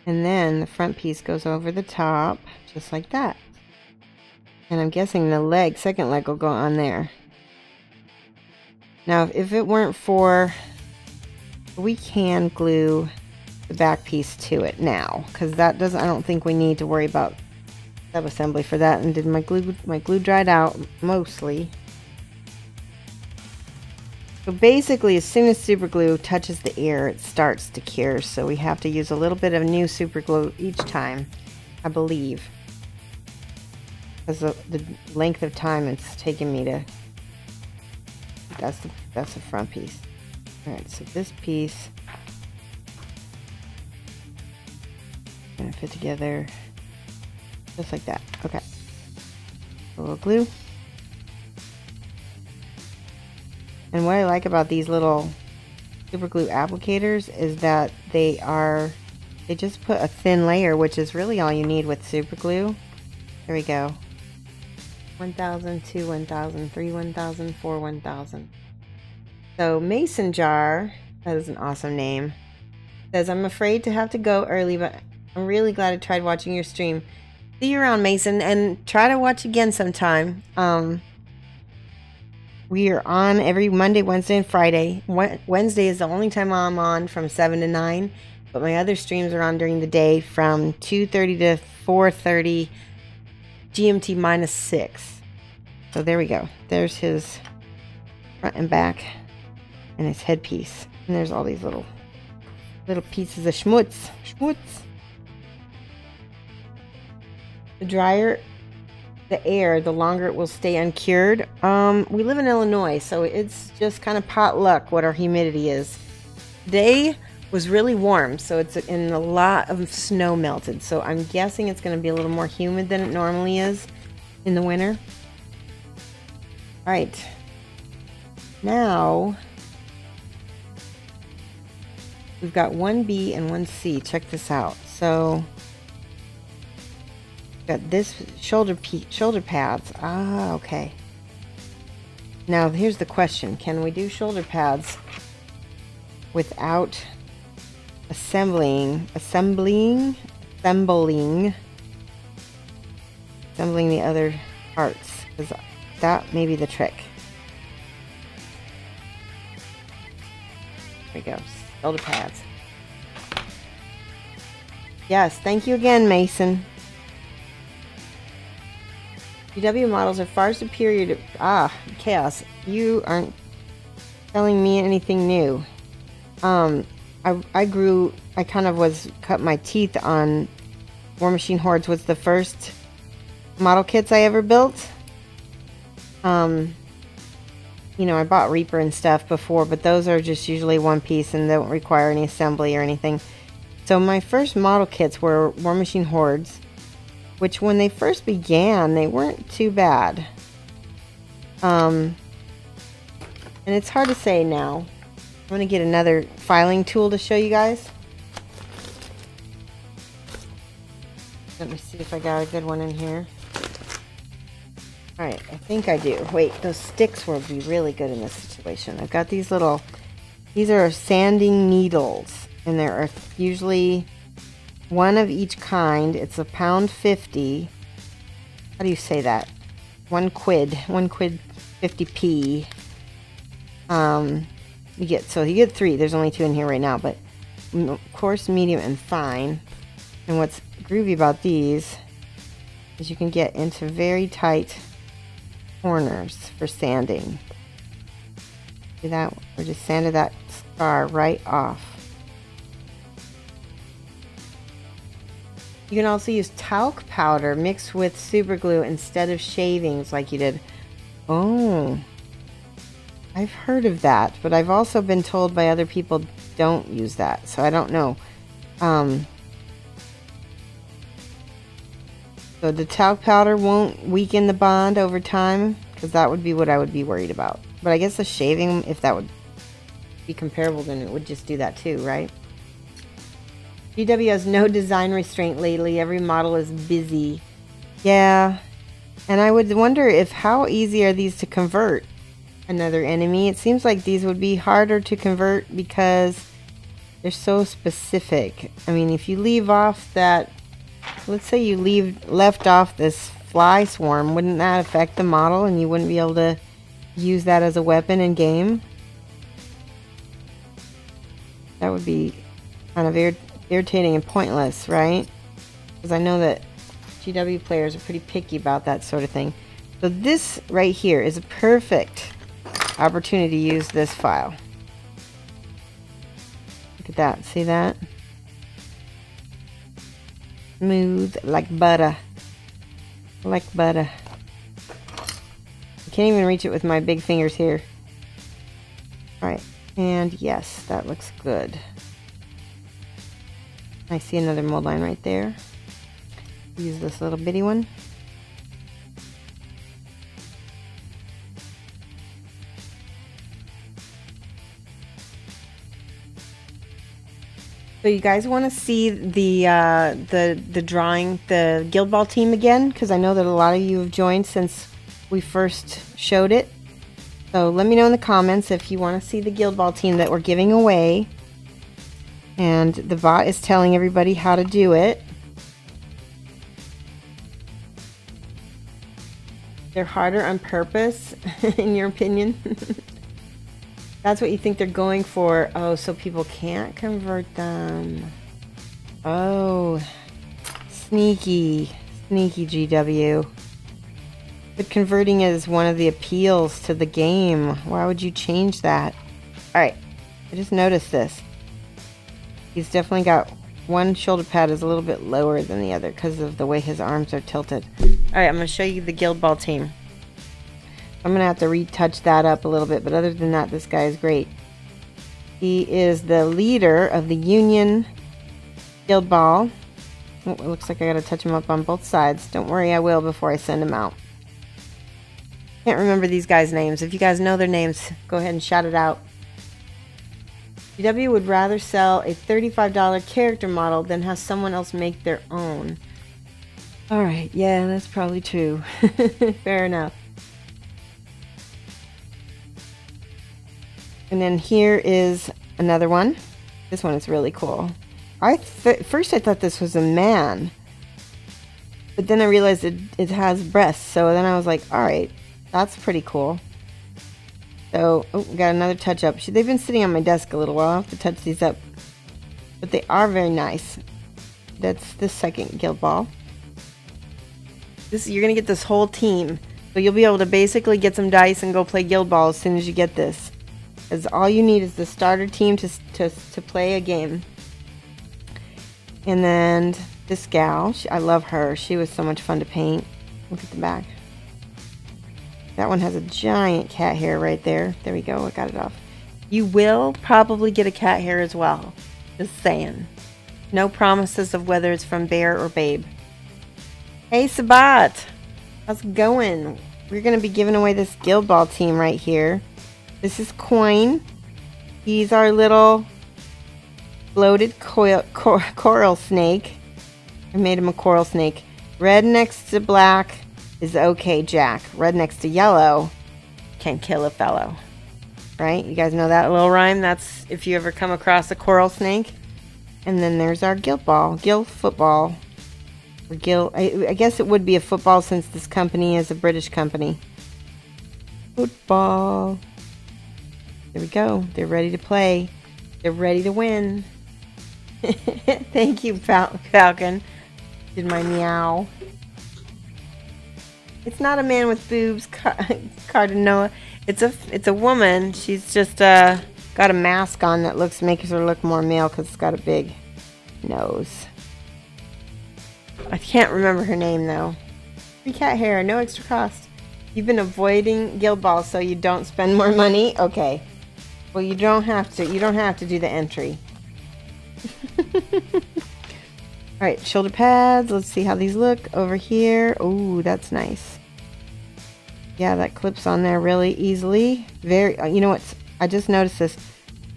And then the front piece goes over the top, just like that. And I'm guessing the second leg will go on there. Now, if it weren't for, we can glue the back piece to it now, because that doesn't, I don't think we need to worry about sub-assembly for that. And did my glue dried out mostly. So basically, as soon as super glue touches the air, it starts to cure. So we have to use a little bit of new super glue each time, I believe, because the length of time it's taken me to. That's the front piece. All right, so this piece gonna fit together just like that. Okay, a little glue. And what I like about these little super glue applicators is that they just put a thin layer, which is really all you need with super glue. There we go. 1,000, 2, 1,000, 3, 1,000, 4, 1,000. So Mason Jar, that is an awesome name, says, I'm afraid to have to go early, but I'm really glad I tried watching your stream. See you around, Mason, and try to watch again sometime. We are on every Monday, Wednesday, and Friday. Wednesday is the only time I'm on from 7 to 9, but my other streams are on during the day from 2:30 to 4:30 GMT minus 6. So there we go. There's his front and back and his headpiece. And there's all these little pieces of schmutz. The drier the air, the longer it will stay uncured. We live in Illinois, so it's just kind of pot luck what our humidity is. Today was really warm, so it's in a lot of snow melted. So I'm guessing it's going to be a little more humid than it normally is in the winter. All right. Now we've got one B and one C. Check this out. So got this shoulder pads. Okay. Now here's the question: can we do shoulder pads without assembling the other parts? Because that may be the trick. There we go. Shoulder pads. Yes, thank you again, Mason. GW models are far superior to... Chaos. You aren't telling me anything new. I kind of cut my teeth on War Machine Hordes. Was the first model kits I ever built. You know, I bought Reaper and stuff before, but those are just usually one piece and don't require any assembly or anything. So my first model kits were War Machine Hordes, which when they first began, they weren't too bad. And it's hard to say now. I'm going to get another filing tool to show you guys. Let me see if I got a good one in here. Alright, I think I do. Wait, those sticks will be really good in this situation. I've got these little... These are sanding needles. And there are usually... one of each kind. It's £1.50. How do you say that? 1 quid 50p. You get 3. There's only 2 in here right now, but coarse, medium, and fine. And what's groovy about these Because you can get into very tight corners for sanding. See that? We just sanded that scar right off. You can also use talc powder mixed with super glue instead of shavings like you did. Oh, I've heard of that, but I've also been told by other people don't use that, so I don't know. So the talc powder won't weaken the bond over time, because that would be what I would be worried about. But I guess the shaving, if that would be comparable, then it would just do that too, right? GW has no design restraint lately. Every model is busy. Yeah. And I would wonder if how easy are these to convert another enemy. It seems like these would be harder to convert because they're so specific. I mean, if you leave off that, let's say you left off this fly swarm, wouldn't that affect the model and you wouldn't be able to use that as a weapon in game? That would be kind of irritating and pointless, right? Because I know that GW players are pretty picky about that sort of thing. So this right here is a perfect opportunity to use this file. Look at that. See that? Smooth like butter. Like butter. I can't even reach it with my big fingers here. Alright. And yes, that looks good. I see another mold line right there. Use this little bitty one. So you guys want to see the drawing, the Guild Ball team again? Because I know that a lot of you have joined since we first showed it. So let me know in the comments if you want to see the Guild Ball team that we're giving away. And the bot is telling everybody how to do it. They're harder on purpose, in your opinion? That's what you think they're going for. Oh, so people can't convert them. Oh, sneaky. Sneaky GW. But converting is one of the appeals to the game. Why would you change that? Alright, I just noticed this. He's definitely got one shoulder pad is a little bit lower than the other because of the way his arms are tilted. Alright, I'm going to show you the Guild Ball team. I'm going to have to retouch that up a little bit, but other than that, this guy is great. He is the leader of the Union Guild Ball. Oh, it looks like I got to touch him up on both sides. Don't worry, I will before I send him out. Can't remember these guys' names. If you guys know their names, go ahead and shout it out. GW would rather sell a $35 character model than have someone else make their own. Alright, yeah, that's probably true. Fair enough. And then here is another one. This one is really cool. First I thought this was a man. But then I realized it has breasts. So then I was like, alright, that's pretty cool. So, oh, we got another touch up. They've been sitting on my desk a little while. I'll have to touch these up. But they are very nice. That's the second Guild Ball. You're going to get this whole team. So you'll be able to basically get some dice and go play Guild Ball as soon as you get this. Because all you need is the starter team to play a game. And then this gal, I love her. She was so much fun to paint. Look at the back. That one has a giant cat hair right there. There we go, I got it off. You will probably get a cat hair as well. Just saying. No promises of whether it's from Bear or Babe. Hey Sabat! How's it going? We're going to be giving away this Guild Ball team right here. This is Coin. He's our little bloated coral snake. I made him a coral snake. Red next to black is okay, Jack. Red next to yellow can kill a fellow. Right? You guys know that little rhyme? That's if you ever come across a coral snake. And then there's our Guild Ball. Guild football. Or Guild, I guess it would be a football since this company is a British company. Football. There we go. They're ready to play. They're ready to win. Thank you, Falcon. Did my meow. It's not a man with boobs, Cardanoa. It's a woman. She's just got a mask on that makes her look more male because it's got a big nose. I can't remember her name though. Free cat hair, no extra cost. You've been avoiding guild balls so you don't spend more money. Okay. Well, you don't have to. You don't have to do the entry. All right, shoulder pads. Let's see how these look over here. Oh, that's nice. Yeah, that clips on there really easily. You know what? I just noticed this.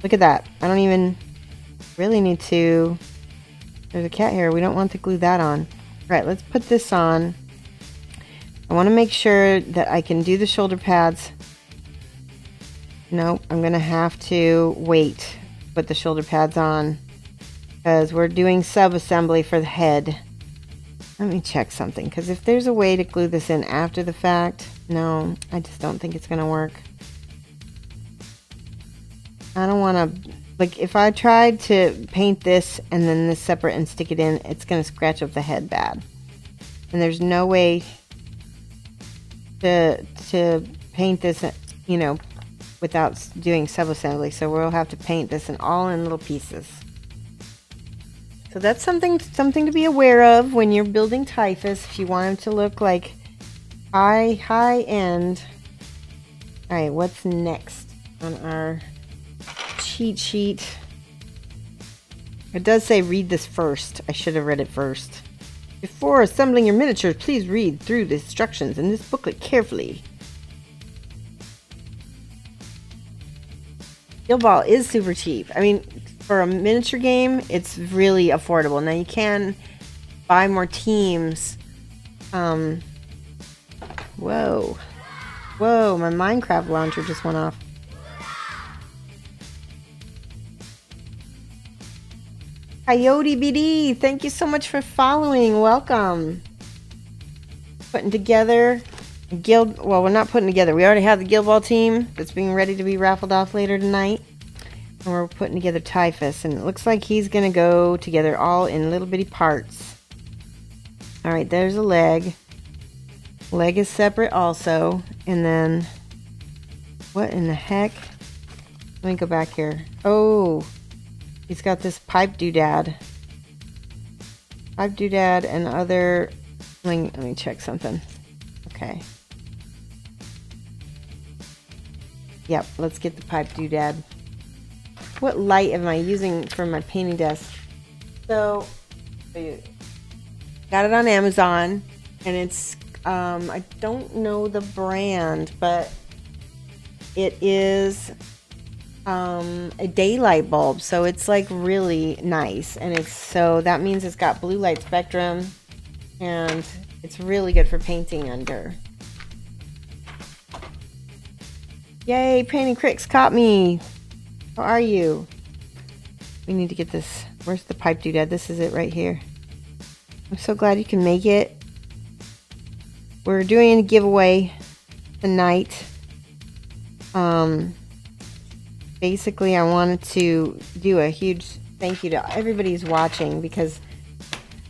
Look at that. I don't even really need to. There's a cat hair. We don't want to glue that on. All right, let's put this on. I want to make sure that I can do the shoulder pads. Nope, I'm going to have to wait to put the shoulder pads on because we're doing sub-assembly for the head. Let me check something, because if there's a way to glue this in after the fact, no, I just don't think it's going to work. I don't want to, like, if I tried to paint this and then this separate and stick it in, it's going to scratch up the head bad. And there's no way to paint this, you know, without doing sub-assembly. So we'll have to paint this all in little pieces. So that's something to be aware of when you're building Typhus. If you want him to look like high end. All right, what's next on our cheat sheet? It does say read this first. I should have read it first. Before assembling your miniatures, please read through the instructions in this booklet carefully. Guild Ball is super cheap. I mean, for a miniature game, it's really affordable. Now you can buy more teams. Whoa. Whoa, my Minecraft launcher just went off. Coyote BD, thank you so much for following. Welcome. Putting together a guild. Well, we're not putting together. We already have the Guild Ball team that's being ready to be raffled off later tonight. And we're putting together Typhus. And it looks like he's going to go together all in little bitty parts. Alright, there's a leg. Leg is separate also. And then, what in the heck? Let me go back here. Oh, he's got this pipe doodad. Pipe doodad and other... Let me check something. Okay. Yep, let's get the pipe doodad. What light am I using for my painting desk? So, got it on Amazon, and it's, I don't know the brand, but it is a daylight bulb, so it's like really nice, and so that means it's got blue light spectrum, and it's really good for painting under. Yay, Painting Cricks caught me. How are you? We need to get this. Where's the pipe doodad? This is it right here. I'm so glad you can make it. We're doing a giveaway tonight. Basically, I wanted to do a huge thank you to everybody who's watching, because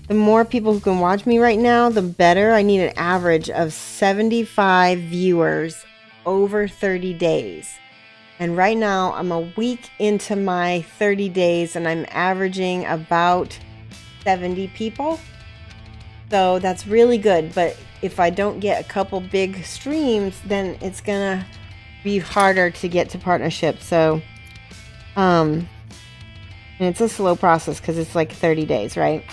the more people who can watch me right now, the better. I need an average of 75 viewers over 30 days. And right now, I'm a week into my 30 days, and I'm averaging about 70 people. So that's really good. But if I don't get a couple big streams, then it's gonna be harder to get to partnership. So, and it's a slow process because it's like 30 days, right?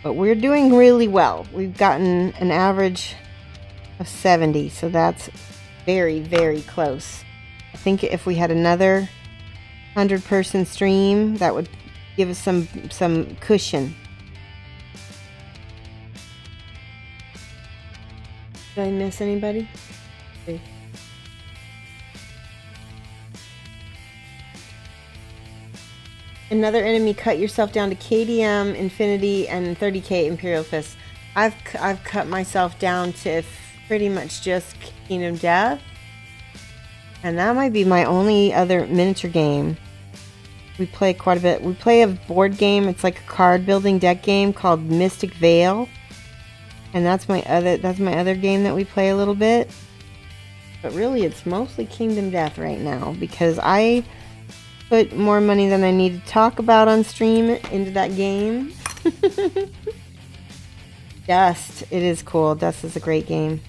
But we're doing really well. We've gotten an average of 70, so that's very, very close. I think if we had another 100-person stream, that would give us some cushion. Did I miss anybody? Okay. Another enemy, cut yourself down to KDM, Infinity, and 30k Imperial Fist. I've cut myself down to pretty much just Kingdom Death. And that might be my only other miniature game. We play quite a bit. We play a board game. It's like a card building deck game called Mystic Vale. And that's my other game that we play a little bit. But really, it's mostly Kingdom Death right now because I put more money than I need to talk about on stream into that game. Dust. It is cool. Dust is a great game.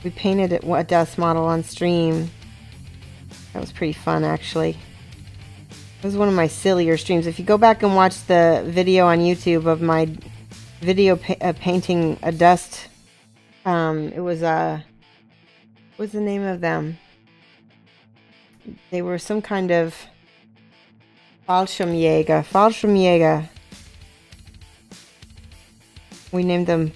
We painted a Dust model on stream. That was pretty fun, actually. It was one of my sillier streams. If you go back and watch the video on YouTube of my video painting a Dust, it was what's the name of them? They were some kind of Fallschirmjäger. We named them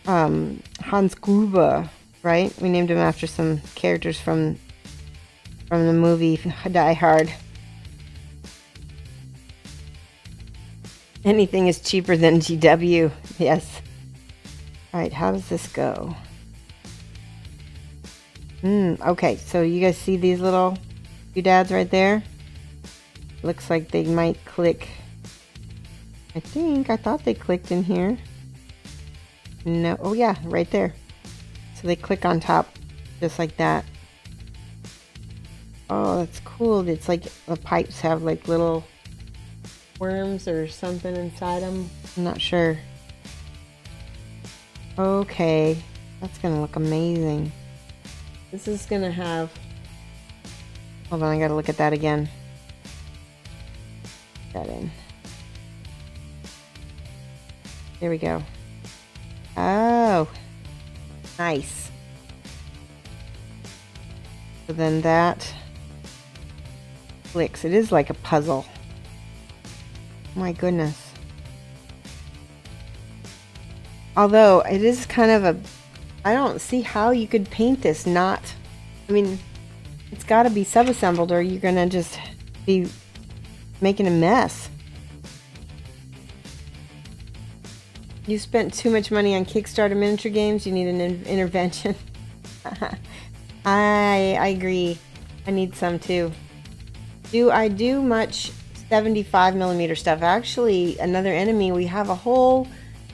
Hans Gruber, right? We named him after some characters from the movie Die Hard. Anything is cheaper than GW. Yes. Alright, how does this go? Okay, so you guys see these little doodads right there? Looks like they might click. I thought they clicked in here. No, oh yeah, right there. So they click on top, just like that. Oh, that's cool. It's like the pipes have like little worms or something inside them. I'm not sure. Okay, that's gonna look amazing. This is gonna have... Hold on, I gotta look at that again. Put that in. There we go. Oh, nice. So then that clicks. It is like a puzzle. My goodness. Although it is kind of a... I don't see how you could paint this not... I mean, it's got to be sub-assembled or you're going to just be making a mess. You spent too much money on Kickstarter miniature games. You need an intervention. I agree. I need some too. Do I do much 75mm stuff? Actually, another enemy. We have a whole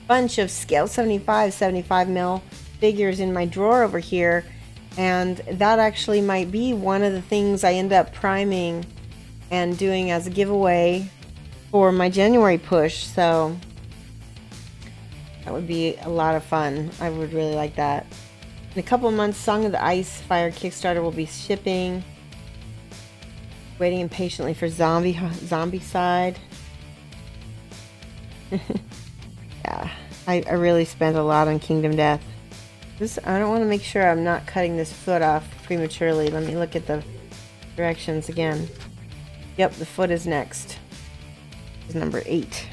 bunch of scale 75mm figures in my drawer over here, and that actually might be one of the things I end up priming and doing as a giveaway for my January push. So that would be a lot of fun. I would really like that. In a couple of months, Song of the Ice Fire Kickstarter will be shipping. Waiting impatiently for zombie side. Yeah, I really spent a lot on Kingdom Death. I don't want to make sure I'm not cutting this foot off prematurely. Let me look at the directions again. Yep, the foot is next. It's number 8.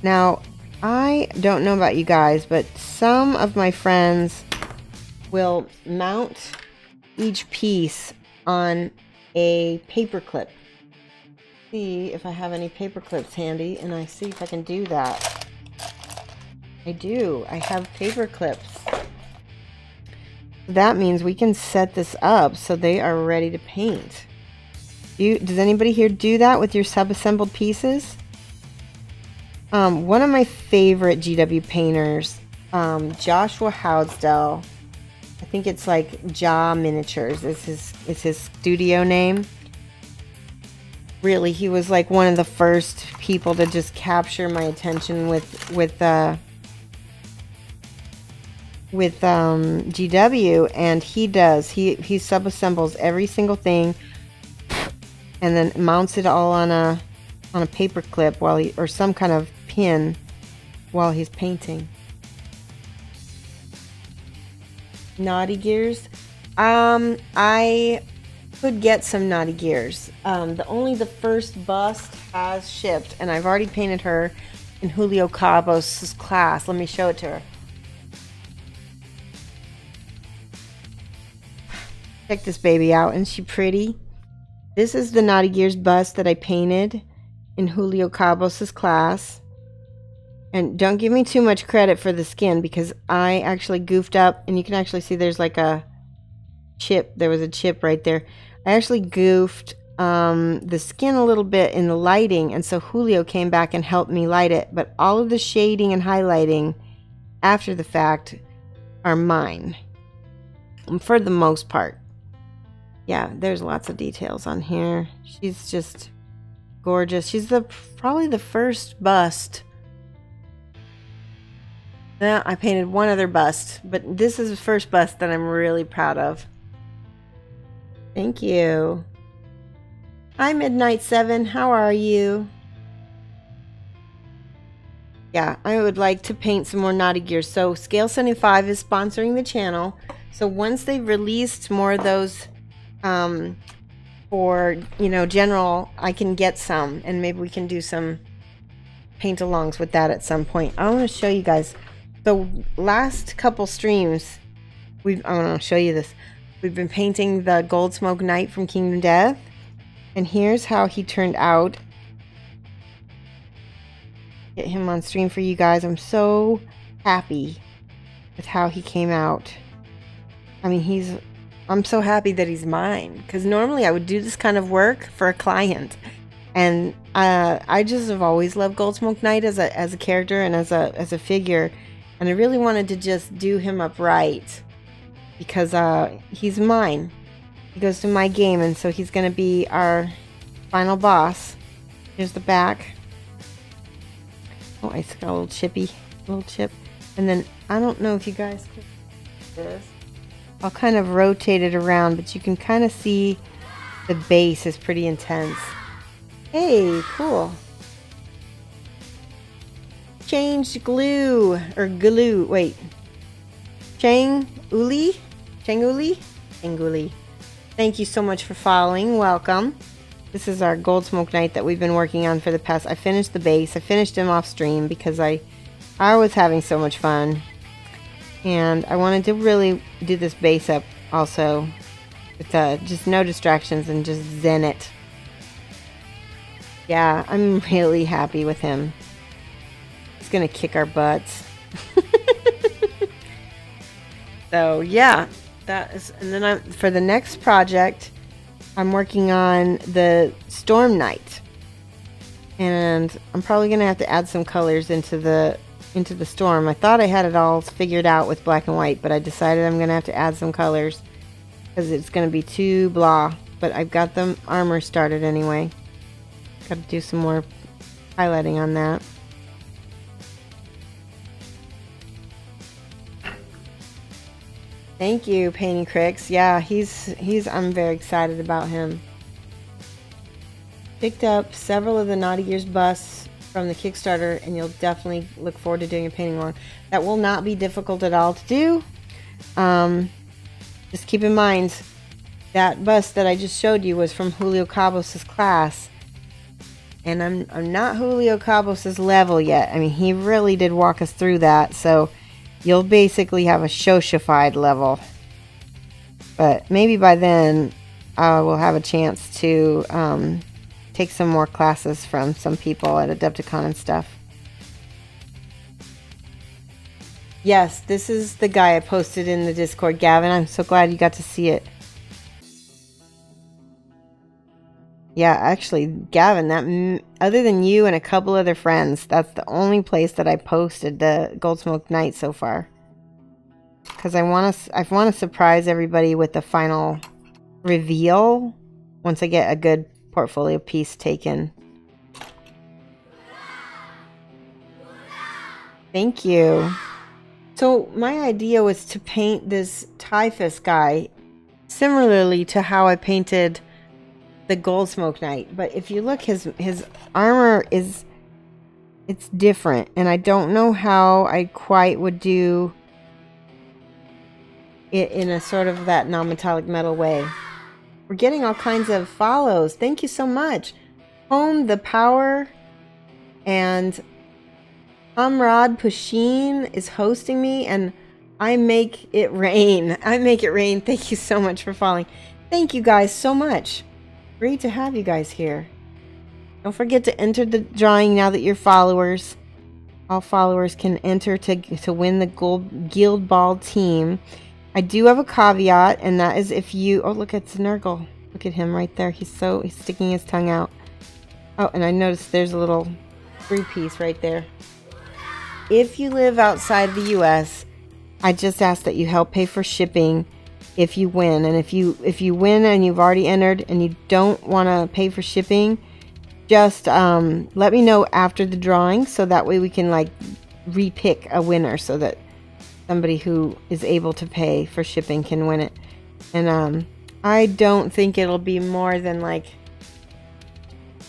Now, I don't know about you guys, but some of my friends will mount each piece on a paper clip. See if I have any paper clips handy, and I see if I can do that. I do. I have paper clips. That means we can set this up so they are ready to paint. Does anybody here do that with your sub-assembled pieces? One of my favorite GW painters, Joshua Houdsdell, I think it's like Jaw Miniatures is his studio name. Really, he was like one of the first people to just capture my attention with GW, and he sub-assembles every single thing and then mounts it all on a paper clip or some kind of pin while he's painting. Naughty Gears. I could get some Naughty Gears. Only the first bust has shipped, and I've already painted her in Julio Cabos' class. Let me show it to her. Check this baby out. Isn't she pretty? This is the Naughty Gears bust that I painted in Julio Cabos' class. And don't give me too much credit for the skin, because I actually goofed up, and you can actually see there's like a chip. There was a chip right there. I actually goofed the skin a little bit in the lighting, and so Julio came back and helped me light it, but all of the shading and highlighting after the fact are mine for the most part. Yeah, there's lots of details on here. She's just gorgeous. She's probably the first bust. Yeah, I painted one other bust, but this is the first bust that I'm really proud of. Thank you. Hi, Midnight7. How are you? Yeah, I would like to paint some more Naughty Gears. So Scale 75 is sponsoring the channel. So once they've released more of those for, you know, general, I can get some. And maybe we can do some paint-alongs with that at some point. I want to show you guys. The last couple streams, I want to show you this. We've been painting the Gold Smoke Knight from Kingdom Death. And here's how he turned out. Get him on stream for you guys. I'm so happy with how he came out. I mean, I'm so happy that he's mine. Because normally I would do this kind of work for a client. And I just have always loved Gold Smoke Knight as a character and as a figure. And I really wanted to just do him up right. Because he's mine. He goes to my game, and so he's going to be our final boss. Here's the back. Oh, I got a little chip. And then, I don't know if you guys can see this. I'll kind of rotate it around, but you can kind of see the base is pretty intense. Hey, cool. Changed glue, or glue, wait. Changuli? Thank you so much for following. Welcome. This is our Gold Smoke Knight that we've been working on for the past. I finished the base. I finished him off stream because I was having so much fun. And I wanted to really do this base up also with just no distractions and just zen it. Yeah, I'm really happy with him. He's gonna kick our butts. So yeah. That is, and then for the next project, I'm working on the Storm Knight, and I'm probably gonna have to add some colors into the storm. I thought I had it all figured out with black and white, but I decided I'm gonna have to add some colors because it's gonna be too blah. But I've got the armor started anyway. Got to do some more highlighting on that. Thank you, Painting Cricks. Yeah, I'm very excited about him. Picked up several of the Naughty Gears busts from the Kickstarter, and you'll definitely look forward to doing a painting along. That will not be difficult at all to do. Just keep in mind, that bust that I just showed you was from Julio Cabos' class. And I'm not Julio Cabos' level yet. I mean, he really did walk us through that, so you'll basically have a Shoshie level. But maybe by then we'll have a chance to take some more classes from some people at Adepticon and stuff. Yes, this is the guy I posted in the Discord, Gavin. I'm so glad you got to see it. Yeah, actually, Gavin, that other than you and a couple other friends, that's the only place that I posted the Gold Smoke Knight so far. Because I want to surprise everybody with the final reveal once I get a good portfolio piece taken. Thank you. So my idea was to paint this Typhus guy similarly to how I painted the Gold Smoke Knight, but if you look, his armor it's different, and I don't know how I quite would do it in a sort of that non-metallic metal way. We're getting all kinds of follows. Thank you so much. Home the Power and Amrad Pushin is hosting me, and I make it rain. I make it rain. Thank you so much for following. Thank you guys so much. Great to have you guys here. Don't forget to enter the drawing now that you're followers. All followers can enter to win the Gold Guild Ball team. I do have a caveat, and that is if you... Oh, look, it's Nurgle. Look at him right there. He's sticking his tongue out. Oh, and I noticed there's a little free piece right there. If you live outside the US, I just ask that you help pay for shipping if you win. And if you win and you've already entered and you don't want to pay for shipping, just let me know after the drawing, so that way we can like repick a winner, so that somebody who is able to pay for shipping can win it. And I don't think it'll be more than like,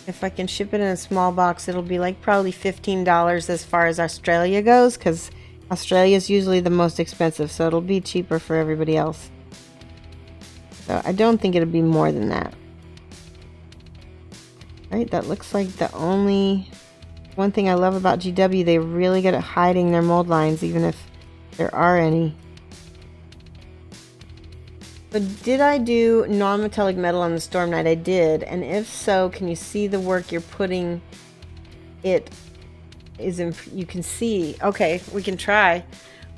if I can ship it in a small box, it'll be like probably $15 as far as Australia goes, because Australia is usually the most expensive, so it'll be cheaper for everybody else. So I don't think it'll be more than that. Right, that looks like the only one thing I love about GW. They're really good at hiding their mold lines, even if there are any. But did I do non-metallic metal on the Storm Knight? I did, and if so, can you see the work you're putting? It is you can see. Okay, we can try.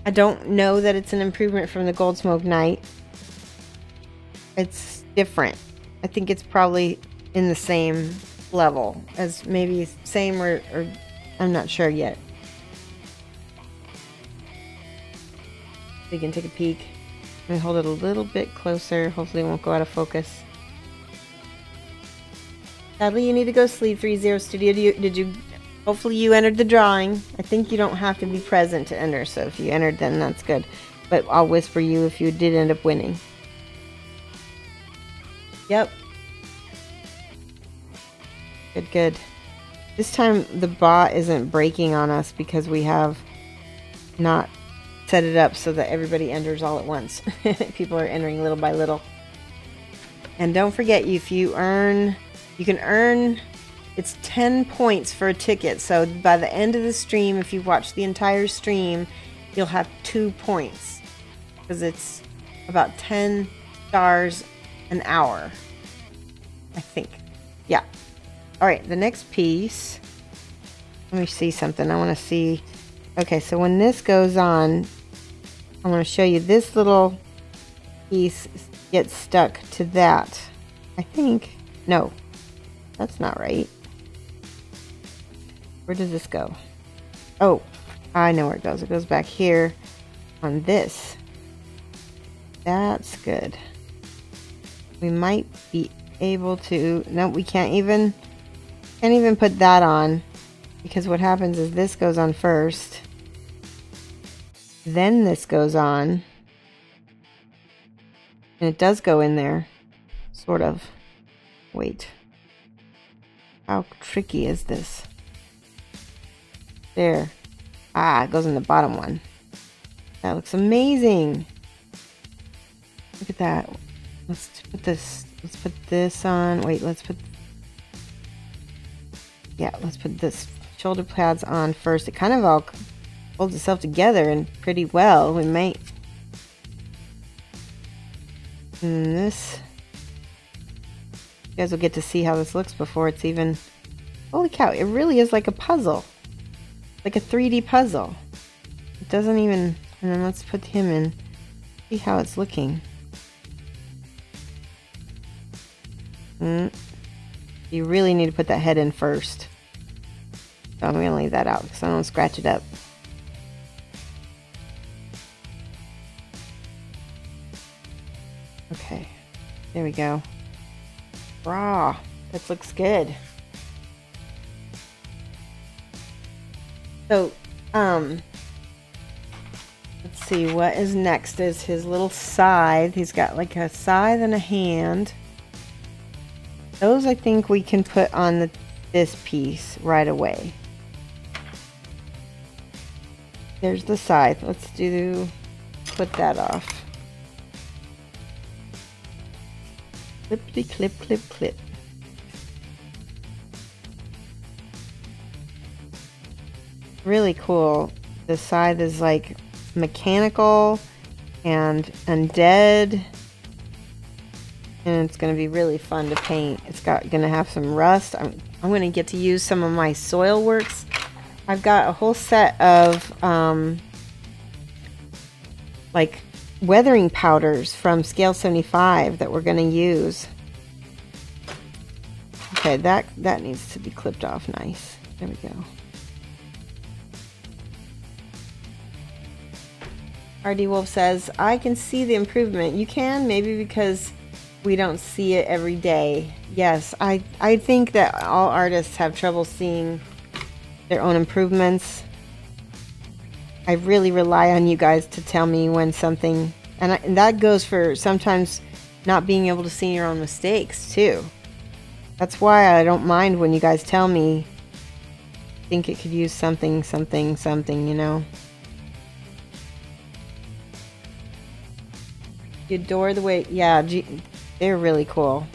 I don't know that it's an improvement from the Gold Smoke Knight. It's different. I think it's probably in the same level as, maybe same or I'm not sure yet. We can take a peek. Let me hold it a little bit closer. Hopefully it won't go out of focus. Sadly, you need to go sleep, 30 Studio. Did you hopefully you entered the drawing. I think you don't have to be present to enter, so if you entered, then that's good. But I'll whisper you if you did end up winning. Yep. Good, good. This time the bot isn't breaking on us because we have not set it up so that everybody enters all at once. People are entering little by little. And don't forget, if you earn, you can earn, it's 10 points for a ticket. So by the end of the stream, if you watch the entire stream, you'll have 2 points. Because it's about 10 stars an hour, I think. Yeah. Alright, the next piece. Let me see something. I want to see. Okay, so when this goes on, I want to show you this little piece gets stuck to that. I think. No, that's not right. Where does this go? Oh, I know where it goes. It goes back here on this. That's good. We might be able to. No, we can't even put that on, because what happens is this goes on first, then this goes on, and it does go in there, sort of. Wait, how tricky is this? There. Ah, it goes in the bottom one. That looks amazing. Look at that. Let's put this on. Wait, let's put this shoulder pads on first. It kind of all holds itself together and pretty well. We might. And this. You guys will get to see how this looks before it's even. Holy cow! It really is like a puzzle, like a 3D puzzle. It doesn't even. And then let's put him in. See how it's looking. You really need to put that head in first. So I'm going to leave that out because I don't scratch it up. Okay, there we go. Raw, that looks good. So, let's see, what is next is his little scythe. He's got like a scythe and a hand. Those I think we can put on this piece right away. There's the scythe. Let's put that off. Clippity clip, clip, clip. Really cool. The scythe is like mechanical and undead. And it's going to be really fun to paint. It's going to have some rust. I'm going to get to use some of my soil works. I've got a whole set of like weathering powders from Scale 75 that we're going to use. Okay, that needs to be clipped off nice. There we go. RD Wolf says, I can see the improvement. You can, maybe because we don't see it every day. Yes, I think that all artists have trouble seeing their own improvements. I really rely on you guys to tell me when something, and that goes for sometimes not being able to see your own mistakes too. That's why I don't mind when you guys tell me, think it could use something, you know. You adore the way, yeah, they're really cool.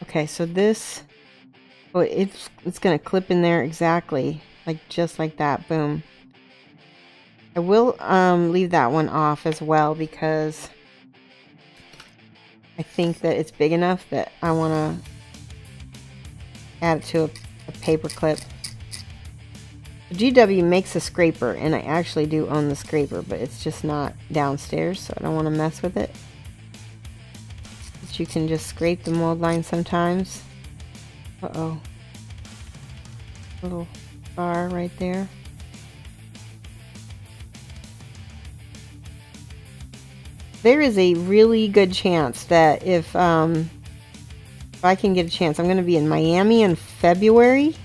Okay, so this, oh, it's gonna clip in there exactly, like just like that, boom. I will leave that one off as well because I think that it's big enough that I want to add it to a paper clip. The GW makes a scraper, and I actually do own the scraper, but it's just not downstairs, so I don't want to mess with it. But you can just scrape the mold line sometimes. Uh-oh. Little bar right there. There is a really good chance that if I can get a chance, I'm going to be in Miami in February.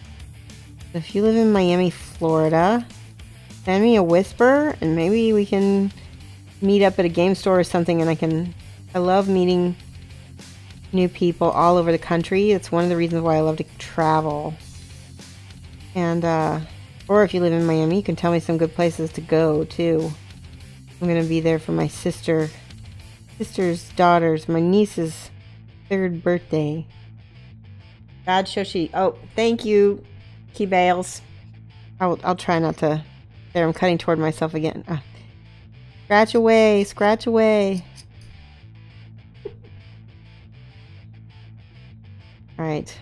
If you live in Miami, Florida, send me a whisper and maybe we can meet up at a game store or something, and I love meeting new people all over the country. It's one of the reasons why I love to travel. And or if you live in Miami, you can tell me some good places to go too. I'm going to be there for my sister's daughter's, my niece's 3rd birthday. God, Shoshie. Oh, thank you, Key Bales. I'll try not to. There, I'm cutting toward myself again. Scratch away, scratch away. Alright.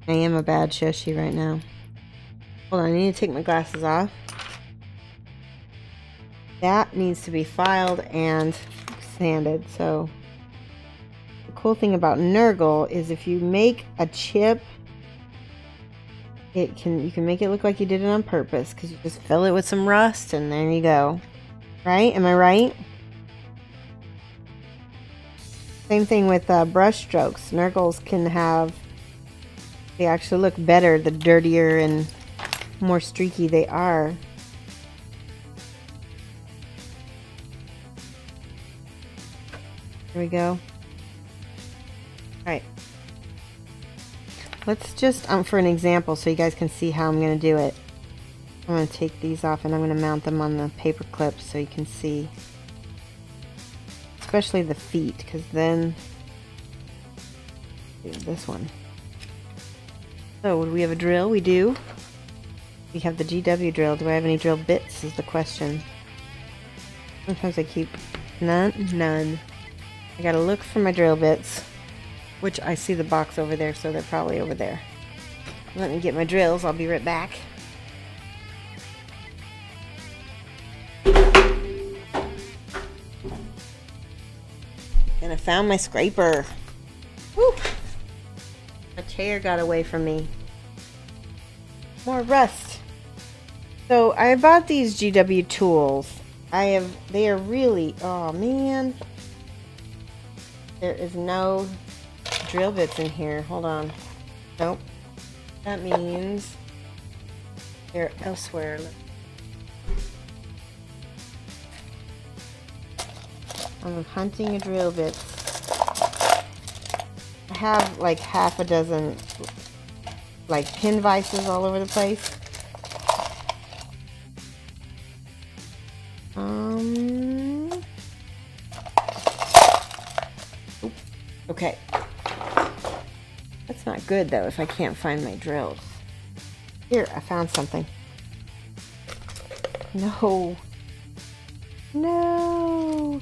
I am a bad Shoshie right now. Hold on, I need to take my glasses off. That needs to be filed and sanded. So the cool thing about Nurgle is if you make a chip, you can make it look like you did it on purpose, because you just fill it with some rust and there you go. Right? Am I right? Same thing with brush strokes. Nurgles can have, they actually look better the dirtier and more streaky they are. There we go. Alright. Let's just, for an example, so you guys can see how I'm going to do it. I'm going to take these off and I'm going to mount them on the paper clips so you can see. Especially the feet, because then... this one. So, do we have a drill? We do. We have the GW drill. Do I have any drill bits is the question. Sometimes I keep... None. I gotta look for my drill bits, which I see the box over there, so they're probably over there. Let me get my drills. I'll be right back. And I found my scraper. Woo! My chair got away from me. More rust. So I bought these GW tools. They are really, oh man. There is no drill bits in here. Hold on. Nope. That means they're elsewhere. I'm hunting a drill bit. I have like half a dozen like pin vices all over the place. Okay. That's not good though if I can't find my drills. Here, I found something. No. No.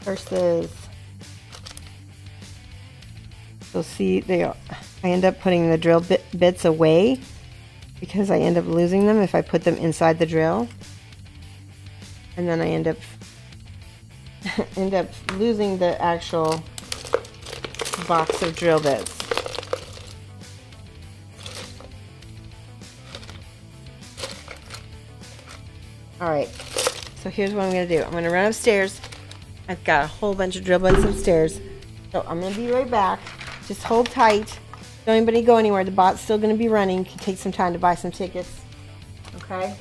Curses. So see, I end up putting the drill bits away because I end up losing them if I put them inside the drill. and then I end up losing the actual box of drill bits. Alright, so here's what I'm going to do. I'm going to run upstairs. I've got a whole bunch of drill bits upstairs. So I'm going to be right back. Just hold tight. Don't anybody go anywhere. The bot's still going to be running. You can take some time to buy some tickets. Okay?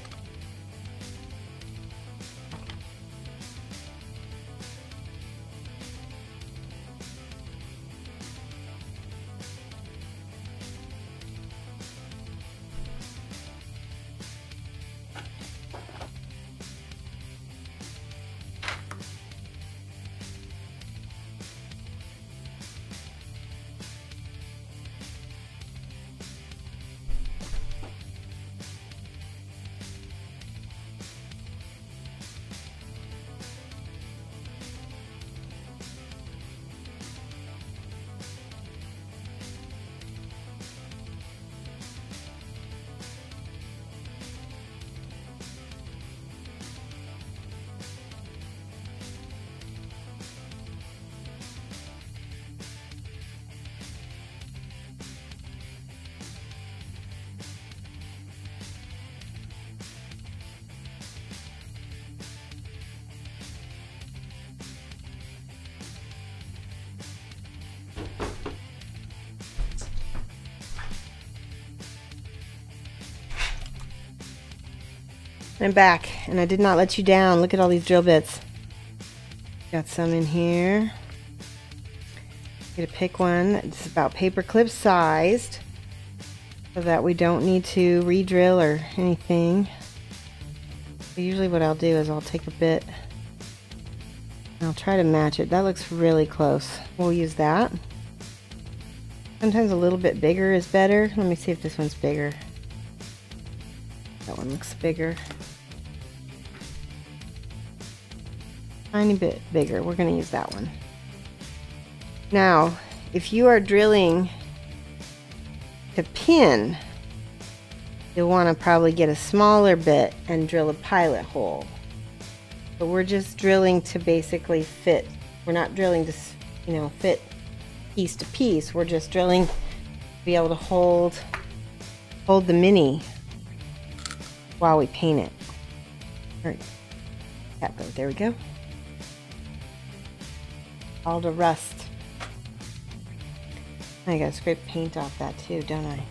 I'm back, and I did not let you down. Look at all these drill bits. Got some in here. I'm going to pick one that's about paperclip sized, so that we don't need to re-drill or anything. So usually what I'll do is I'll take a bit and I'll try to match it. That looks really close. We'll use that. Sometimes a little bit bigger is better. Let me see if this one's bigger. That one looks bigger. Tiny bit bigger. We're going to use that one. Now, if you are drilling to pin, you'll want to probably get a smaller bit and drill a pilot hole. But we're just drilling to basically fit. We're not drilling to, fit piece to piece. We're just drilling to be able to hold the mini while we paint it. All right, that goes. There we go. All the rust. I gotta scrape paint off that too, don't I?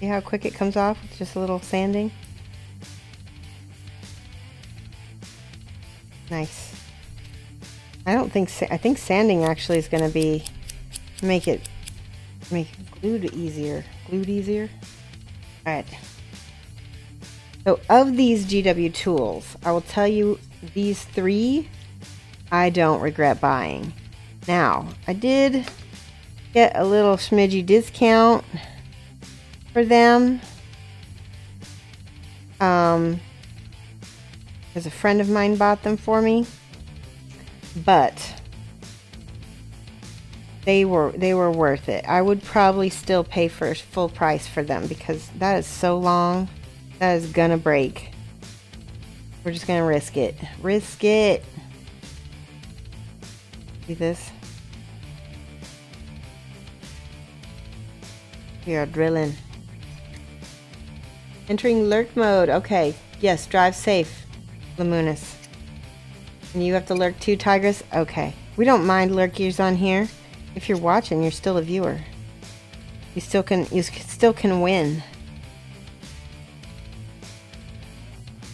See how quick it comes off with just a little sanding? Nice. I think sanding actually is gonna be make it glued easier. Alright. So of these GW tools, I will tell you these three I don't regret buying. Now, I did get a little smidgy discount for them. Because a friend of mine bought them for me. But they were worth it. I would probably still pay for full price for them because that is so long. That is gonna break. We're just gonna risk it. Risk it. See this? We are drilling. Entering lurk mode. Okay. Yes, drive safe, Lamunis. And you have to lurk too, Tigress? Okay. We don't mind lurkies on here. If you're watching, you're still a viewer. You still can win.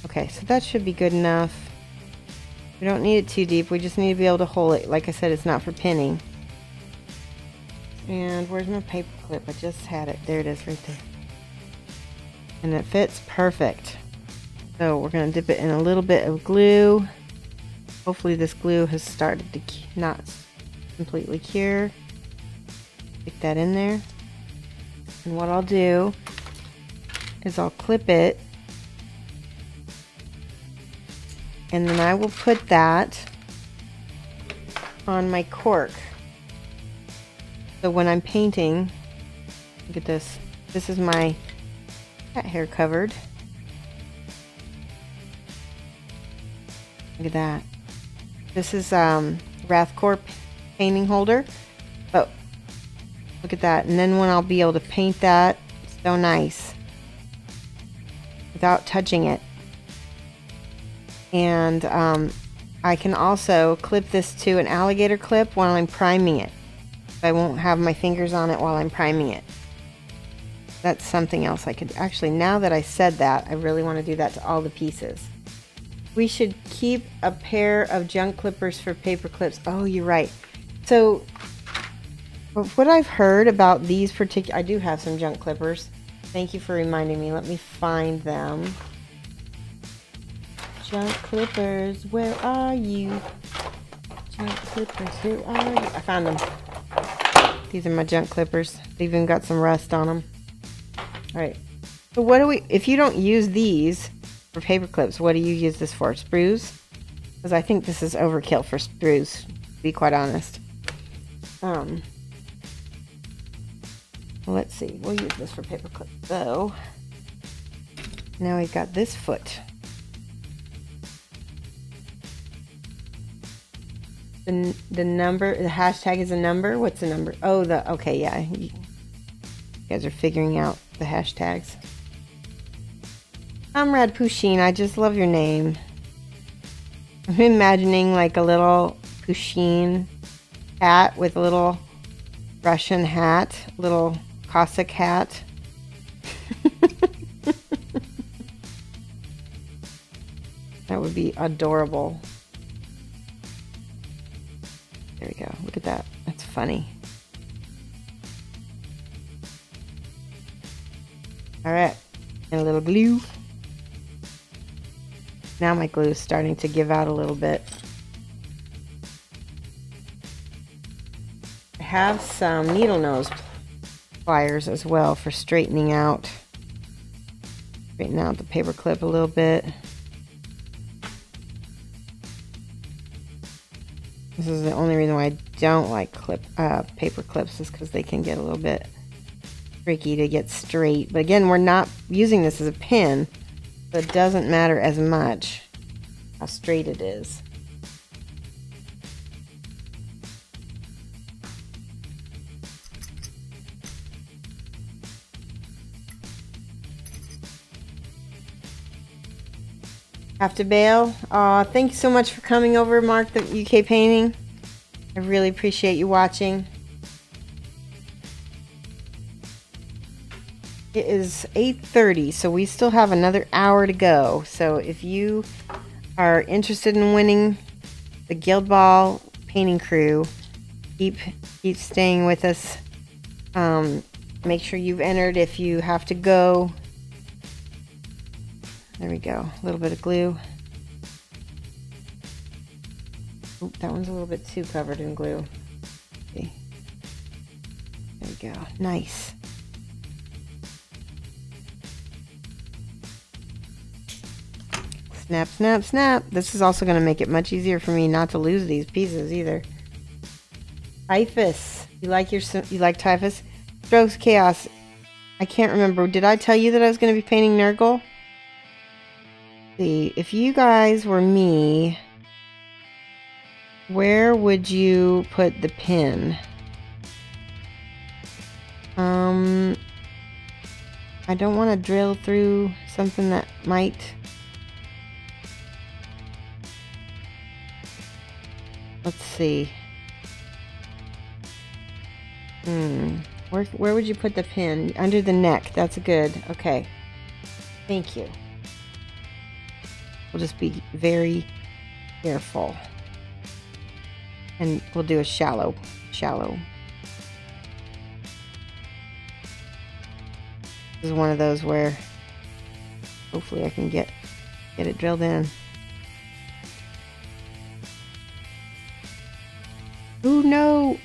Okay, so that should be good enough. We don't need it too deep. We just need to be able to hold it. Like I said, it's not for pinning. And where's my paper clip? I just had it. There it is right there. And it fits perfect. So we're going to dip it in a little bit of glue. Hopefully this glue has started to not completely cure. Stick that in there. And what I'll do is I'll clip it. And then I will put that on my cork. So when I'm painting, look at this. This is my cat hair covered. Look at that. This is Wrathcore painting holder. But look at that. And then when I'll be able to paint that, so nice. Without touching it. And I can also clip this to an alligator clip while I'm priming it. I won't have my fingers on it while I'm priming it. That's something else I could... Actually, now that I said that, I really want to do that to all the pieces. We should keep a pair of junk clippers for paper clips. Oh, you're right. So, what I've heard about these particular... I do have some junk clippers. Thank you for reminding me. Let me find them. Junk clippers, where are you? Junk clippers, where are you? I found them. These are my junk clippers. They've even got some rust on them. Alright. So what do we... If you don't use these for paper clips, what do you use this for? Sprues? Because I think this is overkill for sprues, to be quite honest. Let's see. We'll use this for paper clips. So, now we've got this foot. The number, the hashtag is a number. What's the number? Oh, okay, yeah. You guys are figuring out the hashtags. Comrade Pusheen, I just love your name. I'm imagining like a little Pusheen hat with a little Russian hat, little Cossack hat. That would be adorable. There we go. Look at that. That's funny. Alright. And a little glue. Now my glue is starting to give out a little bit. I have some needle nose pliers as well for straightening out. Straighten out the paper clip a little bit. This is the only reason why I don't like paper clips, is because they can get a little bit tricky to get straight. But again, we're not using this as a pin, so it doesn't matter as much how straight it is. Have to bail? Aw, thank you so much for coming over, Mark, the UK Painting. I really appreciate you watching. It is 8:30, so we still have another hour to go. So if you are interested in winning the Guild Ball painting crew, keep staying with us. Make sure you've entered if you have to go. There we go. A little bit of glue. Oop, that one's a little bit too covered in glue. Okay. There we go. Nice. Snap, snap, snap. This is also going to make it much easier for me not to lose these pieces either. Typhus. You like Typhus? Strokes Chaos. I can't remember. Did I tell you that I was going to be painting Nurgle? See, if you guys were me, where would you put the pin? I don't want to drill through something that might... Let's see. Where would you put the pin? Under the neck. That's good. Okay. Thank you. We'll just be very careful. And we'll do a shallow. This is one of those where hopefully I can get it drilled in. Oh no!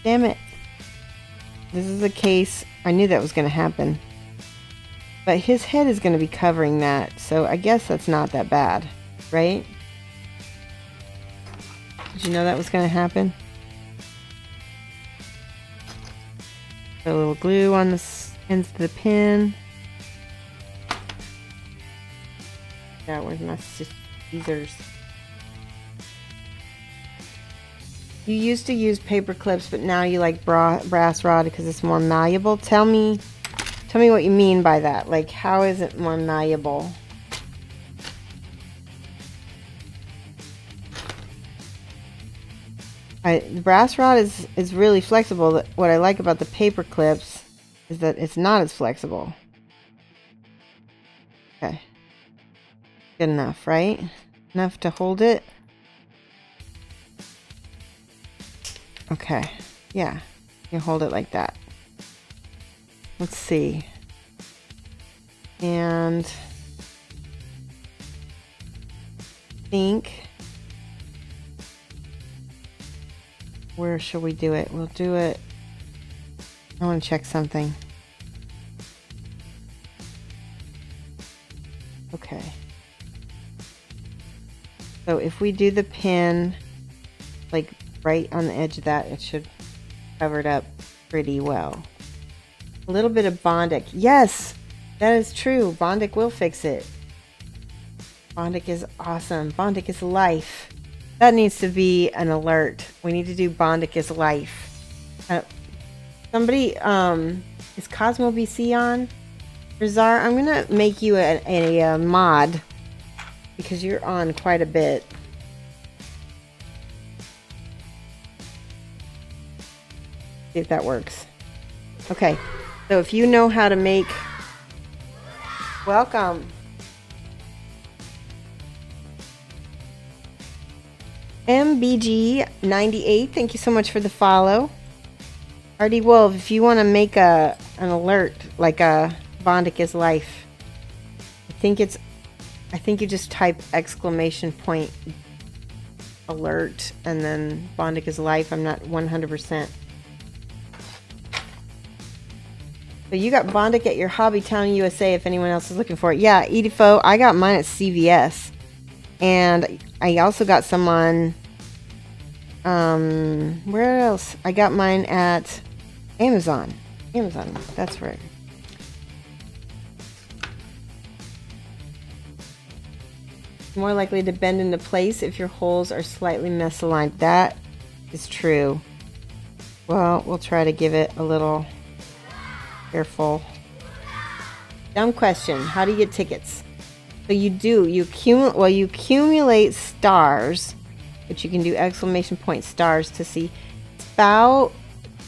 Damn it. This is a case. I knew that was going to happen. But his head is going to be covering that, so I guess that's not that bad, right? Did you know that was going to happen? Put a little glue on the ends of the pin. Yeah, where's my Teasers. You used to use paper clips, but now you like brass rod because it's more malleable. Tell me what you mean by that. Like, how is it more malleable? The brass rod is really flexible. What I like about the paper clips is that it's not as flexible. Okay. Good enough, right? Enough to hold it? Okay. Yeah. You hold it like that. Let's see. And think, where should we do it? We'll do it. I want to check something. Okay. So if we do the pin like right on the edge of that, it should cover it up pretty well. A little bit of Bondic. Yes, that is true. Bondic will fix it. Bondic is awesome. Bondic is life. That needs to be an alert. We need to do Bondic is life. Somebody, is Cosmo BC on? Rizar, I'm gonna make you a mod because you're on quite a bit. See if that works. Okay, so if you know how to make... Welcome. MBG98, thank you so much for the follow. RD Wolf, if you want to make an alert like a Bondic is life, I think you just type exclamation point alert and then Bondic is life. I'm not 100%. So you got Bondic at your Hobby Town USA if anyone else is looking for it. Yeah, Edifo, I got mine at CVS. And I also got some on, where else? I got mine at Amazon. Amazon, that's right. More likely to bend into place if your holes are slightly misaligned. That is true. Well, we'll try to give it a little careful. Dumb question. How do you get tickets? So you accumulate stars, which you can do exclamation point stars to see. Bow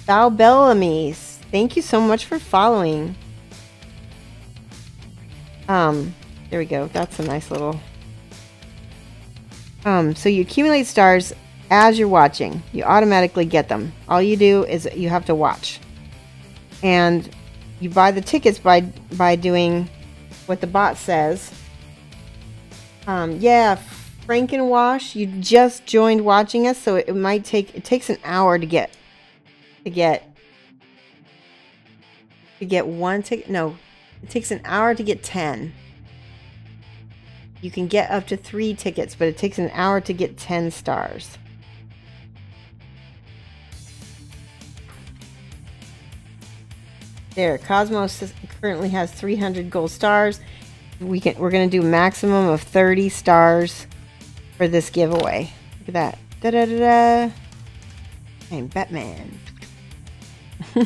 Bellamy's. Thank you so much for following. There we go. That's a nice little. So you accumulate stars as you're watching. You automatically get them. All you do is you have to watch. And you buy the tickets by doing what the bot says. Yeah, Frankenwash, you just joined watching us, so it takes an hour to get one ticket. No, it takes an hour to get 10. You can get up to 3 tickets, but it takes an hour to get 10 stars. There, Cosmos currently has 300 gold stars. We're going to do a maximum of 30 stars for this giveaway. Look at that. Da-da-da-da. I'm Batman. I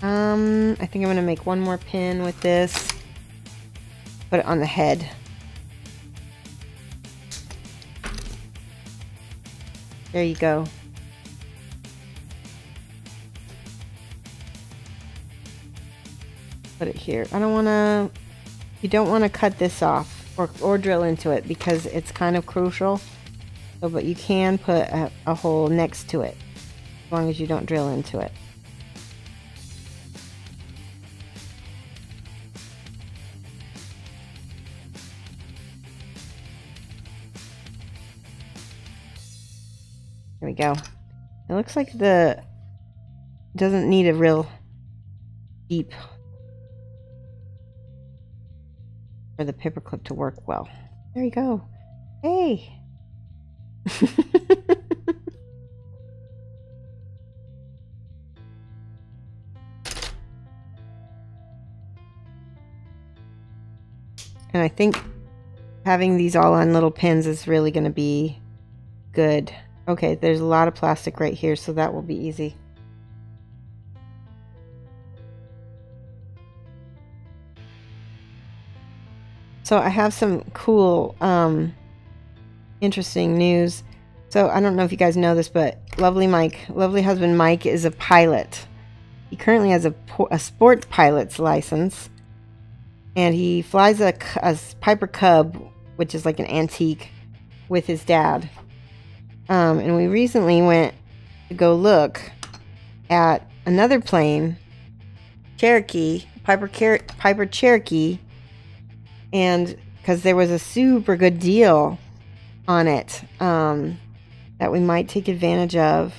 think I'm going to make one more pin with this. Put it on the head. There you go. Put it here. I don't want to... You don't want to cut this off or drill into it because it's kind of crucial. So, but you can put a hole next to it as long as you don't drill into it. There we go. It looks like it doesn't need a real deep for the paperclip to work well. There you go. Hey! And I think having these all on little pins is really going to be good. Okay, there's a lot of plastic right here, so that will be easy. So I have some cool, interesting news. So I don't know if you guys know this, but lovely husband Mike is a pilot. He currently has a sport pilot's license, and he flies a Piper Cub, which is like an antique, with his dad. And we recently went to go look at another plane, Piper Cherokee, and because there was a super good deal on it that we might take advantage of.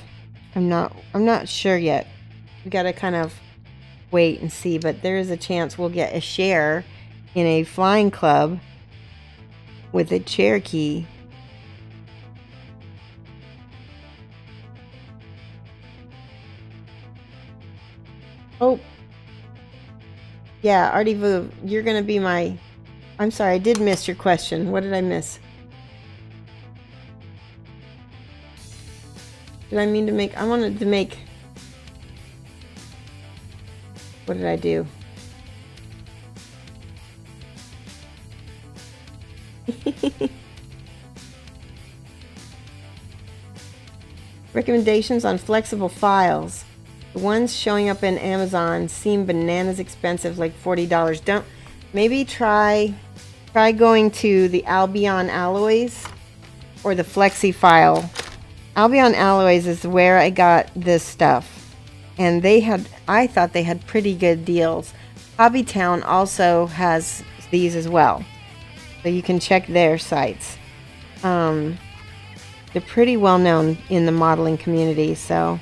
I'm not sure yet. We got to kind of wait and see, but there is a chance we'll get a share in a flying club with a Cherokee. Oh, yeah, Artie Vuv, you're gonna be my... I'm sorry, I did miss your question. What did I miss? Did I mean to make... I wanted to make... What did I do? Recommendations on flexible files. The ones showing up in Amazon seem bananas expensive, like $40. Don't... Maybe try going to the Albion Alloys or the Flexi File. Albion Alloys is where I got this stuff, and I thought they had pretty good deals. Hobbytown also has these as well, so you can check their sites. They're pretty well known in the modeling community, so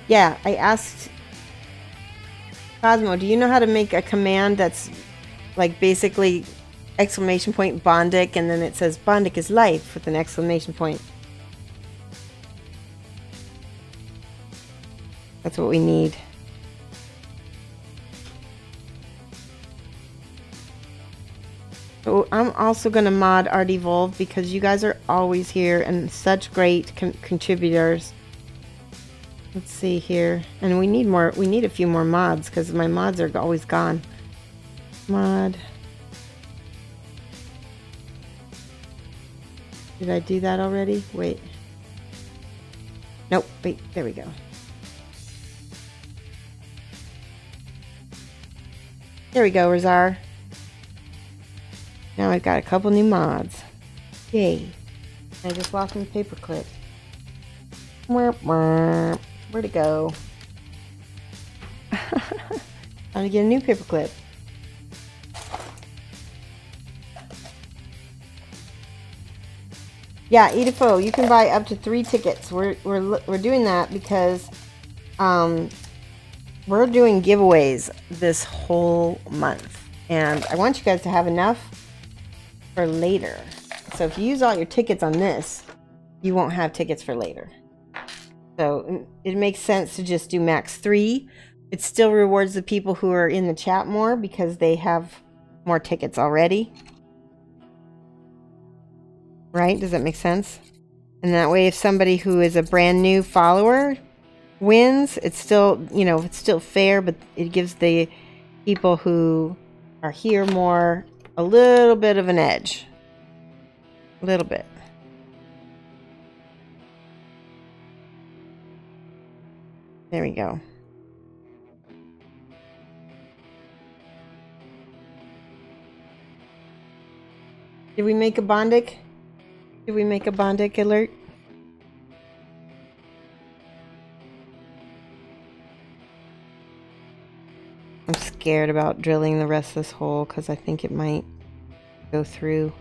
yeah. I asked Cosmo, do you know how to make a command that's like basically exclamation point Bondic, and then it says Bondic is life with an exclamation point? That's what we need. So I'm also going to mod Artie Volv because you guys are always here and such great contributors. Let's see here. And we need more. We need a few more mods because my mods are always gone. Mod. Did I do that already? Wait. Nope. Wait. There we go. There we go, Razar. Now I've got a couple new mods. Yay. I just lost my paperclip. Where'd it go? Time to get a new paperclip. Yeah, Edifo, you can buy up to 3 tickets. We're doing that because we're doing giveaways this whole month, and I want you guys to have enough for later. So if you use all your tickets on this, you won't have tickets for later. So it makes sense to just do max 3. It still rewards the people who are in the chat more because they have more tickets already. Right? Does that make sense? And that way, if somebody who is a brand new follower wins, it's still, you know, it's still fair, but it gives the people who are here more, a little bit of an edge. A little bit. There we go. Did we make a Bondic? Did we make a Bondic alert? I'm scared about drilling the rest of this hole because I think it might go through.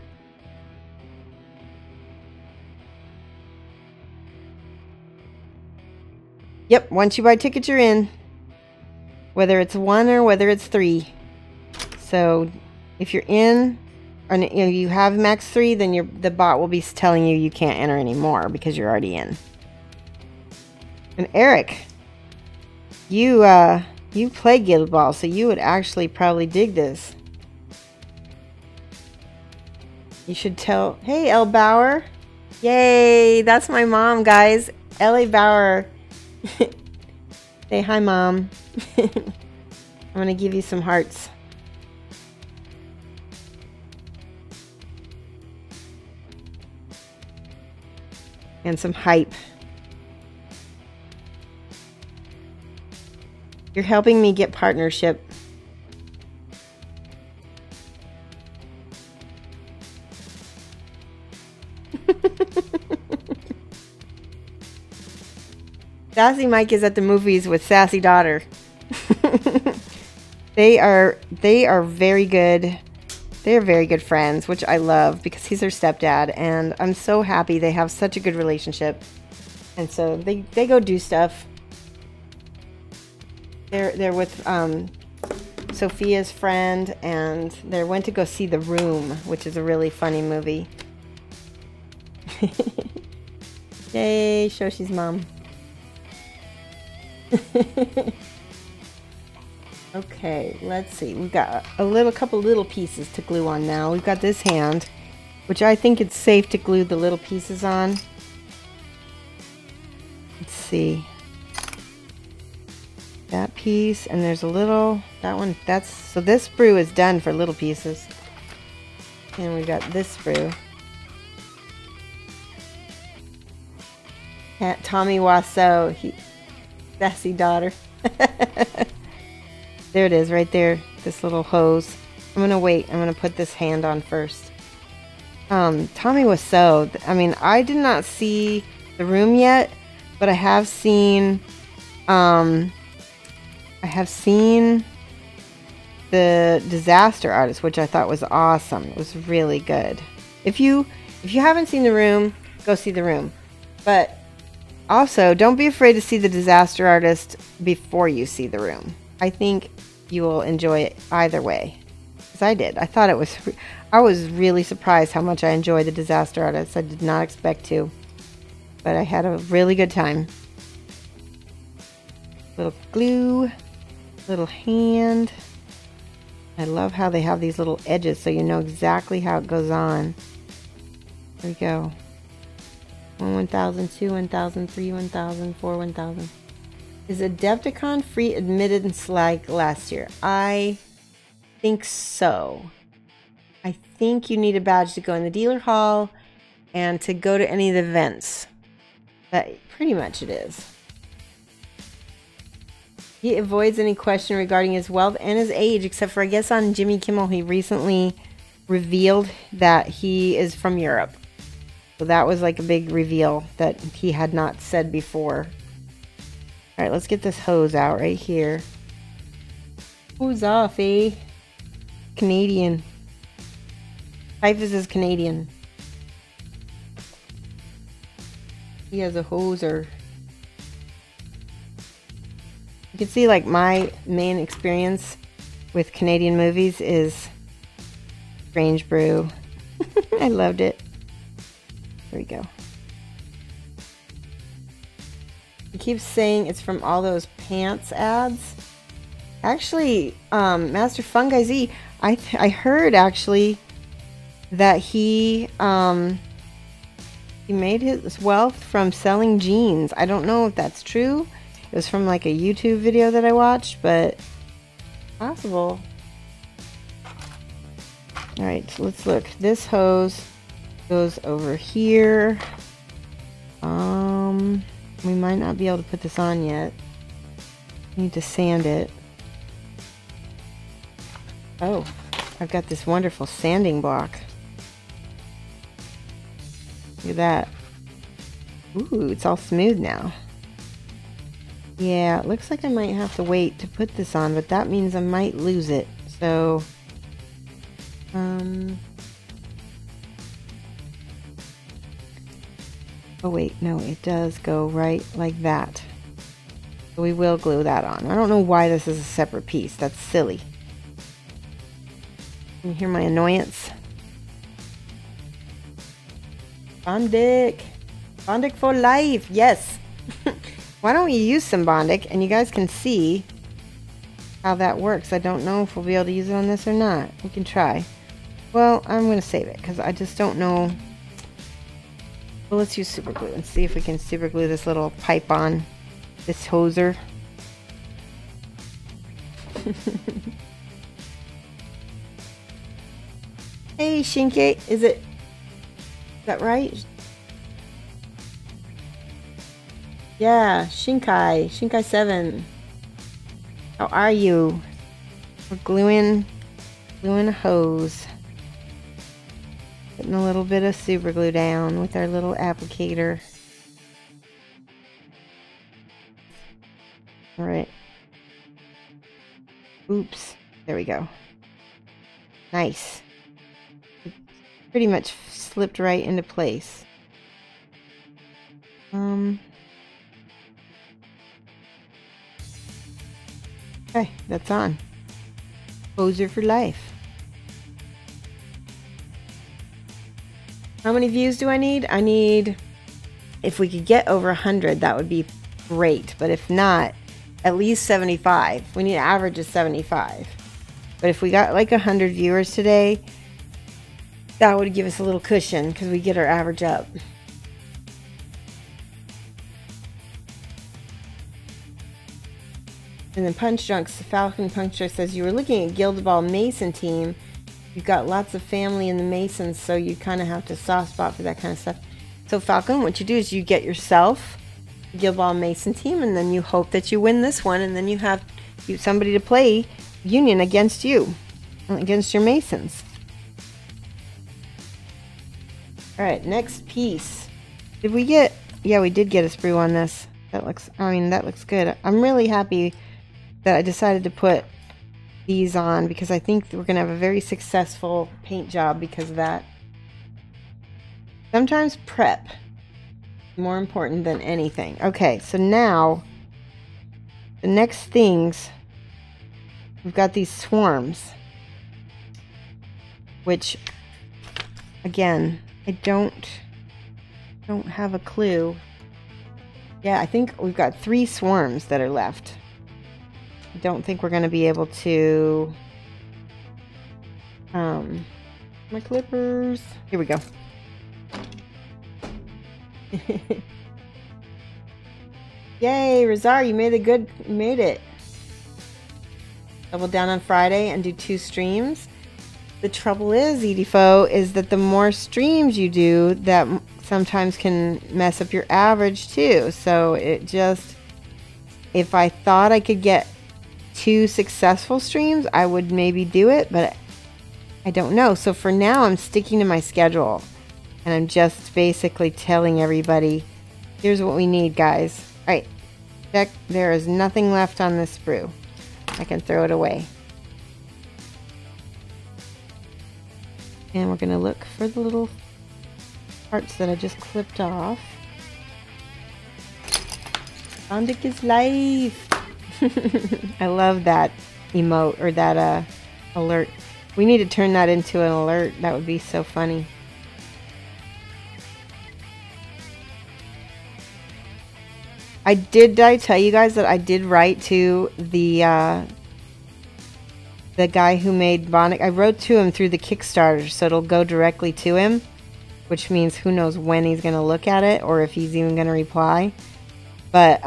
Yep, once you buy tickets, you're in. Whether it's 1 or whether it's 3. So if you're in, or you have max 3, then the bot will be telling you can't enter anymore because you're already in. And Eric, you play Guild Ball, so you would actually probably dig this. You should tell... Hey, Elle Bauer. Yay, that's my mom, guys. Ellie Bauer. Say hi, Mom. I'm going to give you some hearts. And some hype. You're helping me get partnership. Sassy Mike is at the movies with Sassy Daughter. They are very good. They are very good friends, which I love because he's her stepdad, and I'm so happy they have such a good relationship. And so they go do stuff. They're with Sophia's friend, and they went to go see The Room, which is a really funny movie. Yay, Shoshie's mom. Okay, let's see. We've got a couple little pieces to glue on now. We've got this hand, which I think it's safe to glue the little pieces on. Let's see. That piece, and there's a little, that one, so this sprue is done for little pieces. And we got this sprue. Tommy Wiseau, Sassy Daughter. There it is, right there, this little hose. I'm gonna wait, I'm gonna put this hand on first. Tommy Wiseau, I mean, I did not see The Room yet, but I have seen, The Disaster Artist, which I thought was awesome. It was really good. If you haven't seen The Room, go see The Room. But also, don't be afraid to see The Disaster Artist before you see The Room. I think you will enjoy it either way. Because I did. I was really surprised how much I enjoyed The Disaster Artist. I did not expect to. But I had a really good time. Little glue. Little hand. I love how they have these little edges so you know exactly how it goes on. There we go. 1 1000, 2 1000, 3 1000, 4 1000. Is Adepticon free admittance like last year? I think so. I think you need a badge to go in the dealer hall and to go to any of the events. But pretty much it is. He avoids any question regarding his wealth and his age, except for, I guess, on Jimmy Kimmel, he recently revealed that he is from Europe. So that was like a big reveal that he had not said before. All right, let's get this hose out right here. Hose off, eh? Canadian. Typhus is Canadian. He has a hoser. You can see, like, my main experience with Canadian movies is Strange Brew. I loved it. There we go. He keeps saying it's from all those pants ads. Actually, Master Fungi Z, I heard actually that he made his wealth from selling jeans. I don't know if that's true. It was from like a YouTube video that I watched, but possible. All right, so let's look. This hose goes over here. We might not be able to put this on yet. Need to sand it. Oh, I've got this wonderful sanding block. Look at that. Ooh, it's all smooth now. Yeah, it looks like I might have to wait to put this on, but that means I might lose it. So, oh wait, no, it does go right like that. So we will glue that on. I don't know why this is a separate piece. That's silly. Can you hear my annoyance? Bondic! Bondic for life! Yes! Why don't we use some Bondic and you guys can see how that works. I don't know if we'll be able to use it on this or not. We can try. Well, I'm going to save it because I just don't know. Well, let's use super glue and see if we can super glue this little pipe on this hoser. Hey, Shinkai, is that right? Yeah, Shinkai 7. How are you? We're gluing a hose. Putting a little bit of super glue down with our little applicator. All right. Oops. There we go. Nice. It pretty much slipped right into place. Okay, that's on. Poser for life. How many views do I need? I need, if we could get over 100, that would be great. But if not, at least 75. We need an average of 75. But if we got like 100 viewers today, that would give us a little cushion because we get our average up. And then Punch Drunks, the Falcon Punch Drunk says, you were looking at Guild Ball Mason team. You've got lots of family in the Masons, so you kind of have to soft spot for that kind of stuff. So Falcon, what you do is you get yourself a Guild Ball Mason team, and then you hope that you win this one, and then you have somebody to play Union against you, against your Masons. Alright, next piece. Did we get... Yeah, we did get a sprue on this. That looks... I mean, that looks good. I'm really happy that I decided to put these on because I think we're going to have a very successful paint job because of that. Sometimes prep is more important than anything. Okay, so now the next things, we've got these swarms, which again, I don't have a clue. Yeah, I think we've got 3 swarms that are left. I don't think we're going to be able to... my clippers. Here we go. Yay, Razar, you made it. Double down on Friday and do 2 streams. The trouble is, Edifo, is that the more streams you do, that sometimes can mess up your average too. So it just... If I thought I could get 2 successful streams, I would maybe do it, but I don't know. So for now, I'm sticking to my schedule. And I'm just basically telling everybody, here's what we need, guys. Alright, check. There is nothing left on this sprue. I can throw it away. And we're going to look for the little parts that I just clipped off. Sondic is life! I love that emote, or that alert. We need to turn that into an alert. That would be so funny. Did I tell you guys that I did write to the guy who made Bonic? I wrote to him through the Kickstarter, so it'll go directly to him, which means who knows when he's going to look at it or if he's even going to reply. But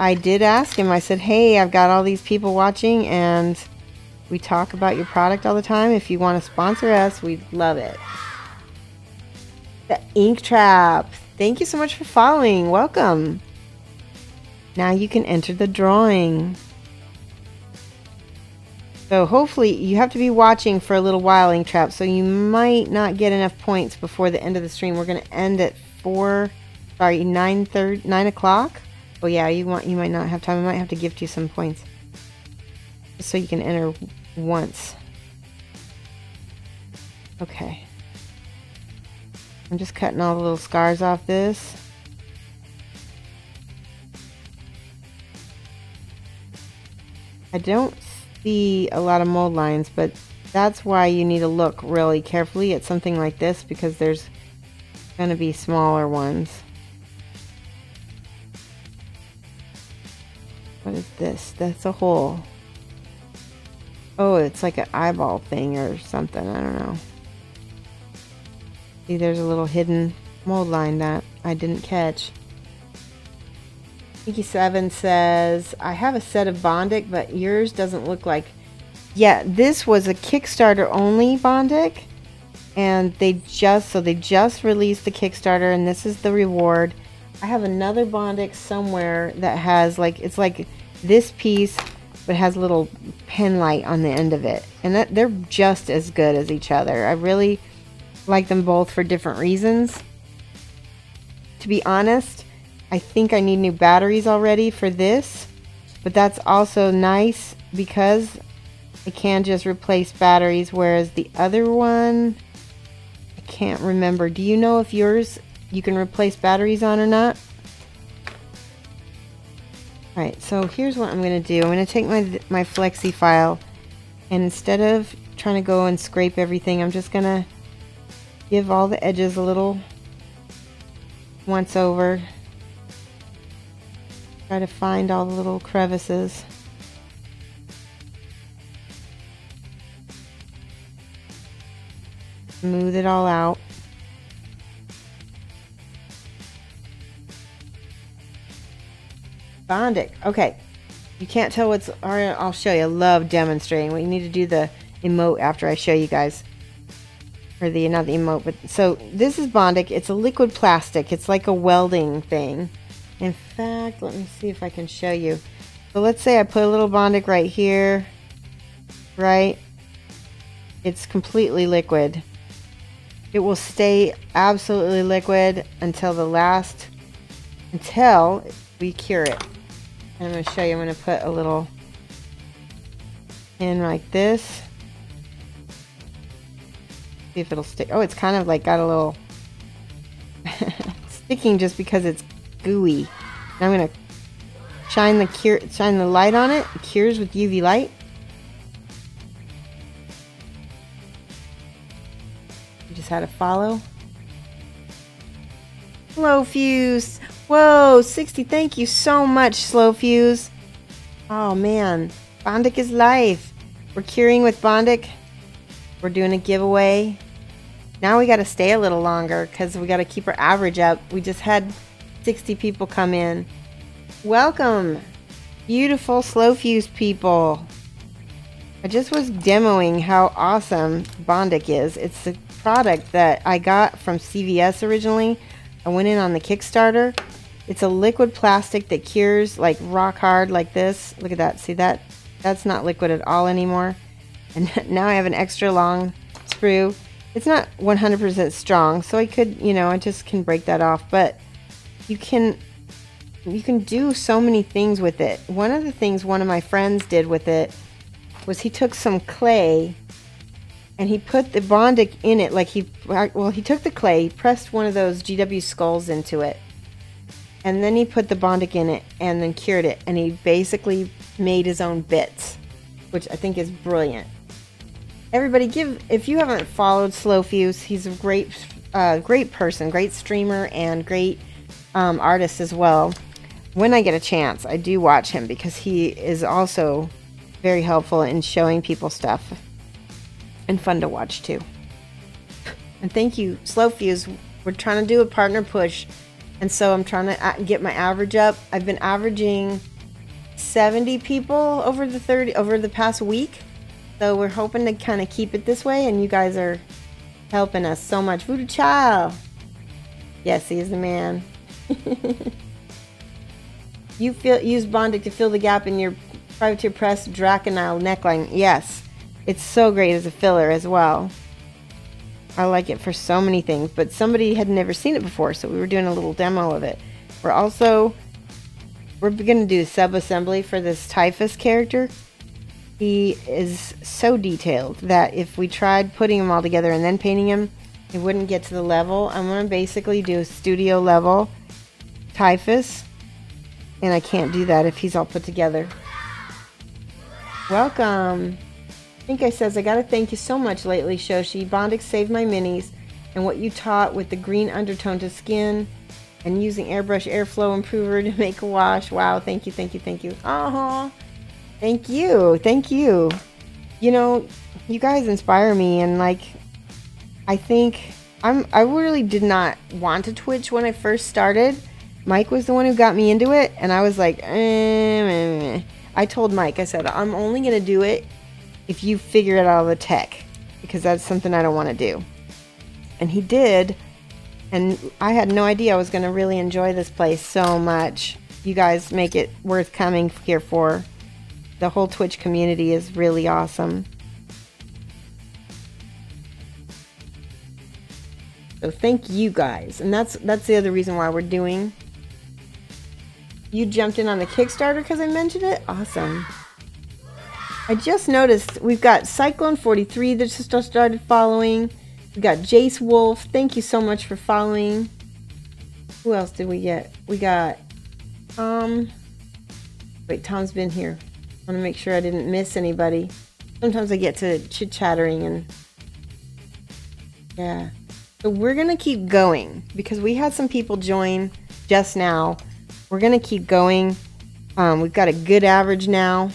I did ask him. I said, hey, I've got all these people watching and we talk about your product all the time. If you want to sponsor us, we'd love it. The Ink Trap. Thank you so much for following. Welcome. Now you can enter the drawing. So hopefully you have to be watching for a little while, Ink Trap, so you might not get enough points before the end of the stream. We're going to end at 9 o'clock. Oh yeah, you might not have time. I might have to gift you some points just so you can enter once. Okay. I'm just cutting all the little scars off this. I don't see a lot of mold lines, but that's why you need to look really carefully at something like this, because there's going to be smaller ones. What is this? That's a hole. Oh, it's like an eyeball thing or something. I don't know. See, there's a little hidden mold line that I didn't catch. Pinky7 says, I have a set of Bondic, but yours doesn't look like... Yeah, this was a Kickstarter only Bondic. And they just released the Kickstarter, and this is the reward. I have another Bondic somewhere that has like, it's like this piece, but has a little pen light on the end of it. And that they're just as good as each other. I really like them both for different reasons. To be honest, I think I need new batteries already for this, but that's also nice because I can just replace batteries, whereas the other one, I can't remember. Do you know if yours you can replace batteries on or not? Alright, so here's what I'm going to do. I'm going to take my Flexi file, and instead of trying to go and scrape everything, I'm just going to give all the edges a little once over. Try to find all the little crevices. Smooth it all out. Bondic. Okay. You can't tell what's... I'll show you. I love demonstrating. We need to do the emote after I show you guys. Or the, not the emote, but... So, this is Bondic. It's a liquid plastic. It's like a welding thing. In fact, let me see if I can show you. So, let's say I put a little Bondic right here. Right? It's completely liquid. It will stay absolutely liquid until we cure it. And I'm going to show you. I'm going to put a little in like this. See if it'll stick. Oh, it's kind of like got a little sticking just because it's gooey. Now I'm going to shine the light on it. It cures with UV light. You just had to follow. Slow Fuse. Whoa, 60. Thank you so much, Slow Fuse. Oh man, Bondic is life. We're curing with Bondic. We're doing a giveaway. Now we got to stay a little longer because we got to keep our average up. We just had 60 people come in. Welcome, beautiful Slow Fuse people. I just was demoing how awesome Bondic is. It's a product that I got from CVS originally. I went in on the Kickstarter. It's a liquid plastic that cures like rock hard like this. Look at that. See that? That's not liquid at all anymore. And now I have an extra long sprue. It's not 100% strong, so I could, you know, I just can break that off. But you can do so many things with it. One of the things one of my friends did with it was he took some clay and he put the Bondic in it. Like he took the clay, he pressed one of those GW skulls into it, and then he put the Bondic in it and then cured it. And he basically made his own bits, which I think is brilliant. Everybody if you haven't followed Slow Fuse, he's a great person, great streamer, and great artist as well. When I get a chance, I do watch him because he is also very helpful in showing people stuff. And fun to watch too. And thank you, Slow Fuse. We're trying to do a partner push, and so I'm trying to get my average up. I've been averaging 70 people over the past week, so we're hoping to kind of keep it this way. And you guys are helping us so much. Voodoo Child. Yes, he is the man. Use Bondic to fill the gap in your privateer press Draconile neckline. Yes. It's so great as a filler as well. I like it for so many things, but somebody had never seen it before, so we were doing a little demo of it. We're going to do sub-assembly for this Typhus character. He is so detailed that if we tried putting them all together and then painting him, it wouldn't get to the level. I'm going to basically do a studio level Typhus, and I can't do that if he's all put together. Welcome. Pinko says, I gotta thank you so much lately, Shoshie. Bondic saved my minis, and what you taught with the green undertone to skin and using airbrush airflow improver to make a wash. Wow, thank you, thank you, thank you. Thank you, thank you. you know, you guys inspire me, and like, I think I really did not want to Twitch when I first started. Mike was the one who got me into it, and I was like, I told Mike, I said, I'm only going to do it if you figure it out of the tech, because that's something I don't want to do. And he did, and I had no idea I was going to really enjoy this place so much. You guys make it worth coming here for. The whole Twitch community is really awesome. So thank you guys. And that's the other reason why we're doing. You jumped in on the Kickstarter because I mentioned it? Awesome. I just noticed we've got Cyclone 43 that just started following. We got Jace Wolf. Thank you so much for following. Who else did we get? We got Tom. Wait, Tom's been here. I want to make sure I didn't miss anybody. Sometimes I get to chit-chattering and yeah. So we're going to keep going because we had some people join just now. We're going to keep going. We've got a good average now.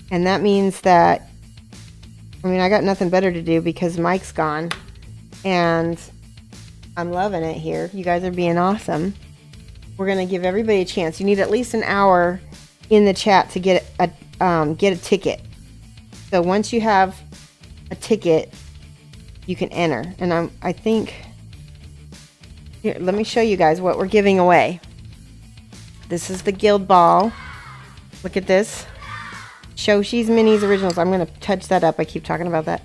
And that means that, I mean, I got nothing better to do because Mike's gone. And I'm loving it here. You guys are being awesome. We're going to give everybody a chance. You need at least an hour in the chat to get a ticket. So once you have a ticket, you can enter. And I think, here, let me show you guys what we're giving away. This is the Guild Ball. Look at this. Shoshie's Minis Originals. I'm going to touch that up. I keep talking about that.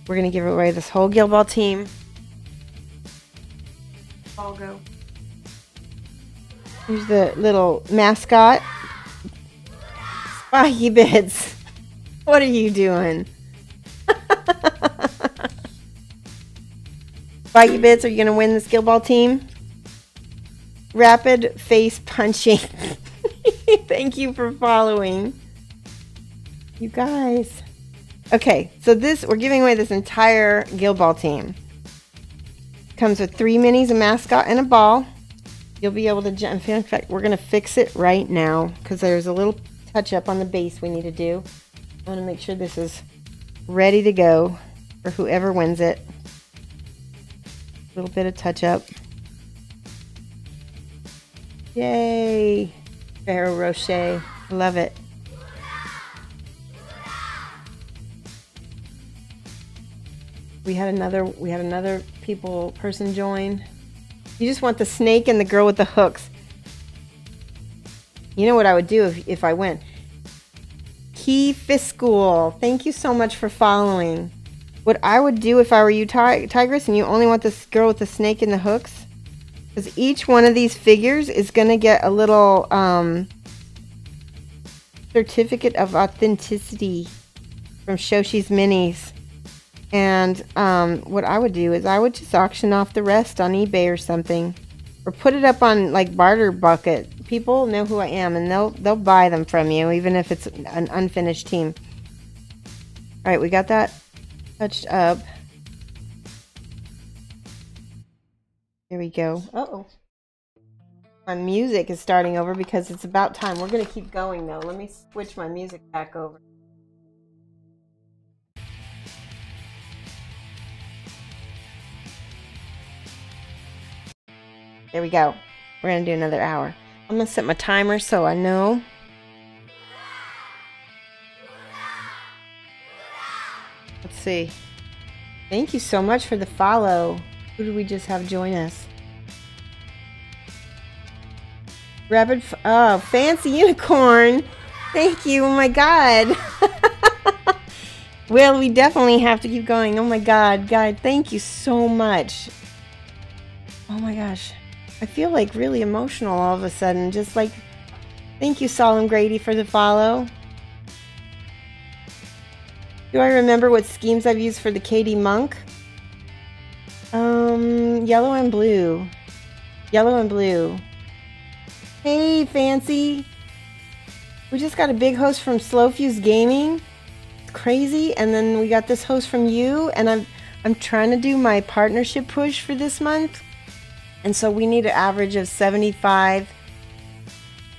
We're going to give away this whole Guild Ball team. Ball go. Here's the little mascot. Spiky Bits. What are you doing? Spiky Bits, are you going to win this Guild Ball team? Rapid face punching. Thank you for following. You guys. Okay, so we're giving away this entire Guild Ball team. Comes with 3 minis, a mascot, and a ball. You'll be able to jump. In fact, we're going to fix it right now because there's a little touch up on the base we need to do. I want to make sure this is ready to go for whoever wins it. A little bit of touch up. Yay! Ferrero Rocher. Love it. We had another person join. You just want the snake and the girl with the hooks. You know what I would do if I went? Key Fiscal. Thank you so much for following. What I would do if I were you, Tigress, and you only want this girl with the snake and the hooks, because each one of these figures is going to get a little certificate of authenticity from Shoshie's Minis. And what I would do is I would just auction off the rest on eBay or something, or put it up on like Barter Bucket. People know who I am, and they'll buy them from you, even if it's an unfinished team. All right, we got that touched up. Here we go. Uh-oh. My music is starting over because it's about time. We're going to keep going, though. Let me switch my music back over. There we go. We're going to do another hour. I'm going to set my timer so I know. Let's see. Thank you so much for the follow. Who did we just have join us? Oh, Fancy Unicorn. Thank you. Oh my God. Well, we definitely have to keep going. Oh my God. God, thank you so much. Oh my gosh. I feel like really emotional all of a sudden. Just like, thank you, Solemn Grady, for the follow. Do I remember what schemes I've used for the KD Monk? Yellow and blue. Yellow and blue. Hey, Fancy. We just got a big host from Slow Fuse Gaming. It's crazy. And then we got this host from you. And I'm trying to do my partnership push for this month. And so we need an average of 75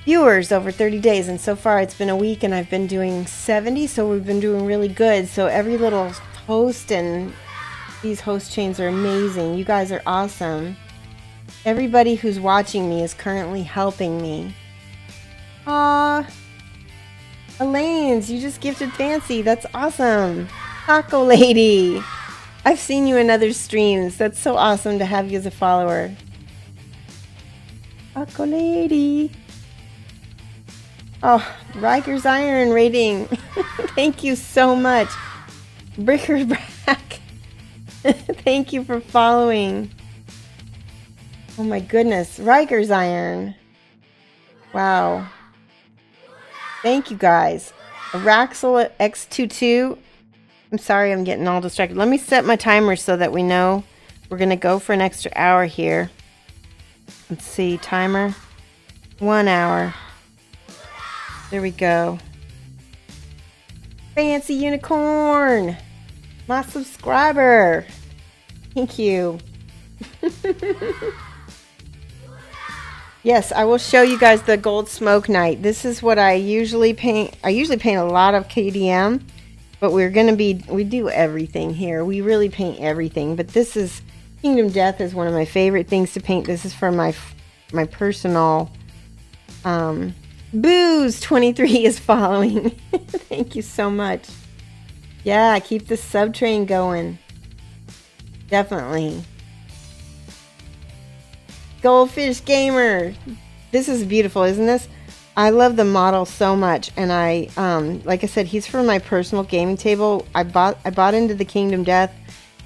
viewers over 30 days, and so far it's been a week and I've been doing 70, so we've been doing really good. So every little host, and these host chains are amazing. You guys are awesome. Everybody who's watching me is currently helping me. Aww. Elaine's, you just gifted Fancy. That's awesome. Taco Lady. I've seen you in other streams. That's so awesome to have you as a follower. Taco Lady. Oh, Riker's Iron rating. Thank you so much. Bricker's back. Thank you for following. Oh my goodness. Riker's Iron. Wow. Thank you guys. Araxel X22. I'm sorry I'm getting all distracted. Let me set my timer so that we know we're going to go for an extra hour here. Let's see. Timer. 1 hour. There we go. Fancy Unicorn. My subscriber. Thank you. Yes, I will show you guys the Gold Smoke Night. This is what I usually paint. I usually paint a lot of KDM, but we do everything here. We really paint everything, but this is Kingdom Death is one of my favorite things to paint. This is for my personal Booze 23 is following. Thank you so much. Yeah, keep the sub train going. Definitely. Goldfish Gamer. This is beautiful, isn't this? I love the model so much, and I like I said, he's for my personal gaming table. I bought into the Kingdom Death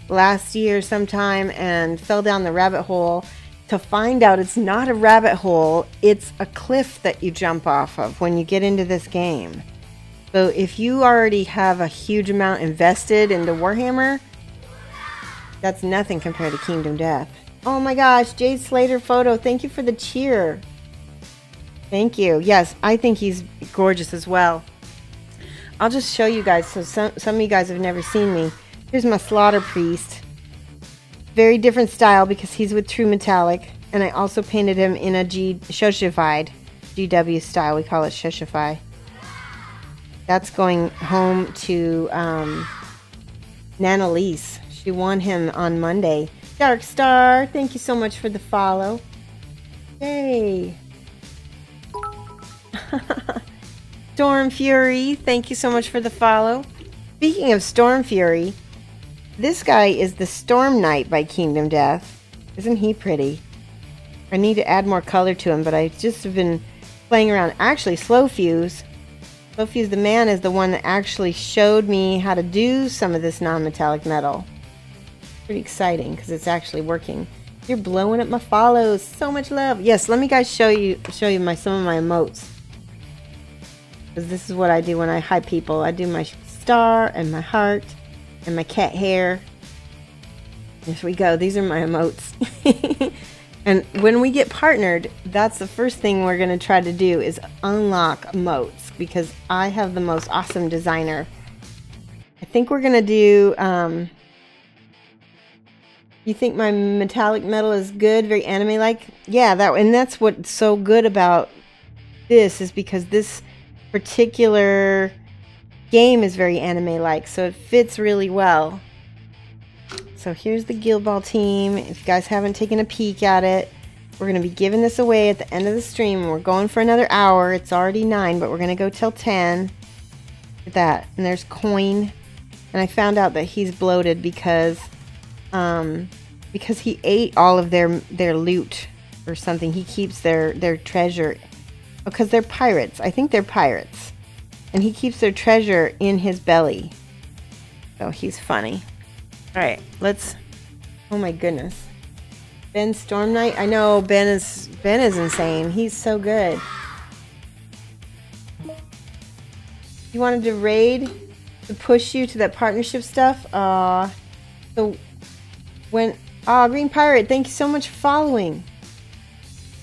last year sometime and fell down the rabbit hole to find out it's not a rabbit hole, it's a cliff that you jump off of when you get into this game. So if you already have a huge amount invested into Warhammer, that's nothing compared to Kingdom Death. Oh my gosh, Jade Slater photo. Thank you for the cheer. Thank you. Yes, I think he's gorgeous as well. I'll just show you guys, so some of you guys have never seen me. Here's my Slaughter Priest. Very different style because he's with True Metallic. And I also painted him in a Shoshified GW style. We call it Shoshify. That's going home to Nanalise. She won him on Monday. Dark Star, thank you so much for the follow. Yay. Storm Fury, thank you so much for the follow. Speaking of Storm Fury, this guy is the Storm Knight by Kingdom Death. Isn't he pretty? I need to add more color to him, but I just have been playing around. Actually, Slow Fuse the man is the one that actually showed me how to do some of this non-metallic metal. Pretty exciting because it's actually working. You're blowing up my follows. So much love. Yes, let me guys show you some of my emotes. Because this is what I do when I hype people. I do my star and my heart and my cat hair. Here we go. These are my emotes. And when we get partnered, that's the first thing we're going to try to do is unlock emotes. Because I have the most awesome designer. I think we're going to do... You think my metallic metal is good, very anime-like? Yeah, and that's what's so good about this is because this particular game is very anime-like, so it fits really well. So here's the Guild Ball team. If you guys haven't taken a peek at it, we're going to be giving this away at the end of the stream. We're going for another hour. It's already 9, but we're going to go till 10. Look at that. And there's Coin. And I found out that he's bloated because he ate all of their loot or something. He keeps their treasure because they're pirates. I think they're pirates, and he keeps their treasure in his belly. So he's funny. All right, let's. Oh my goodness, Ben Storm Knight. I know Ben is insane. He's so good. You wanted to raid to push you to that partnership stuff. So when Green Pirate, thank you so much for following.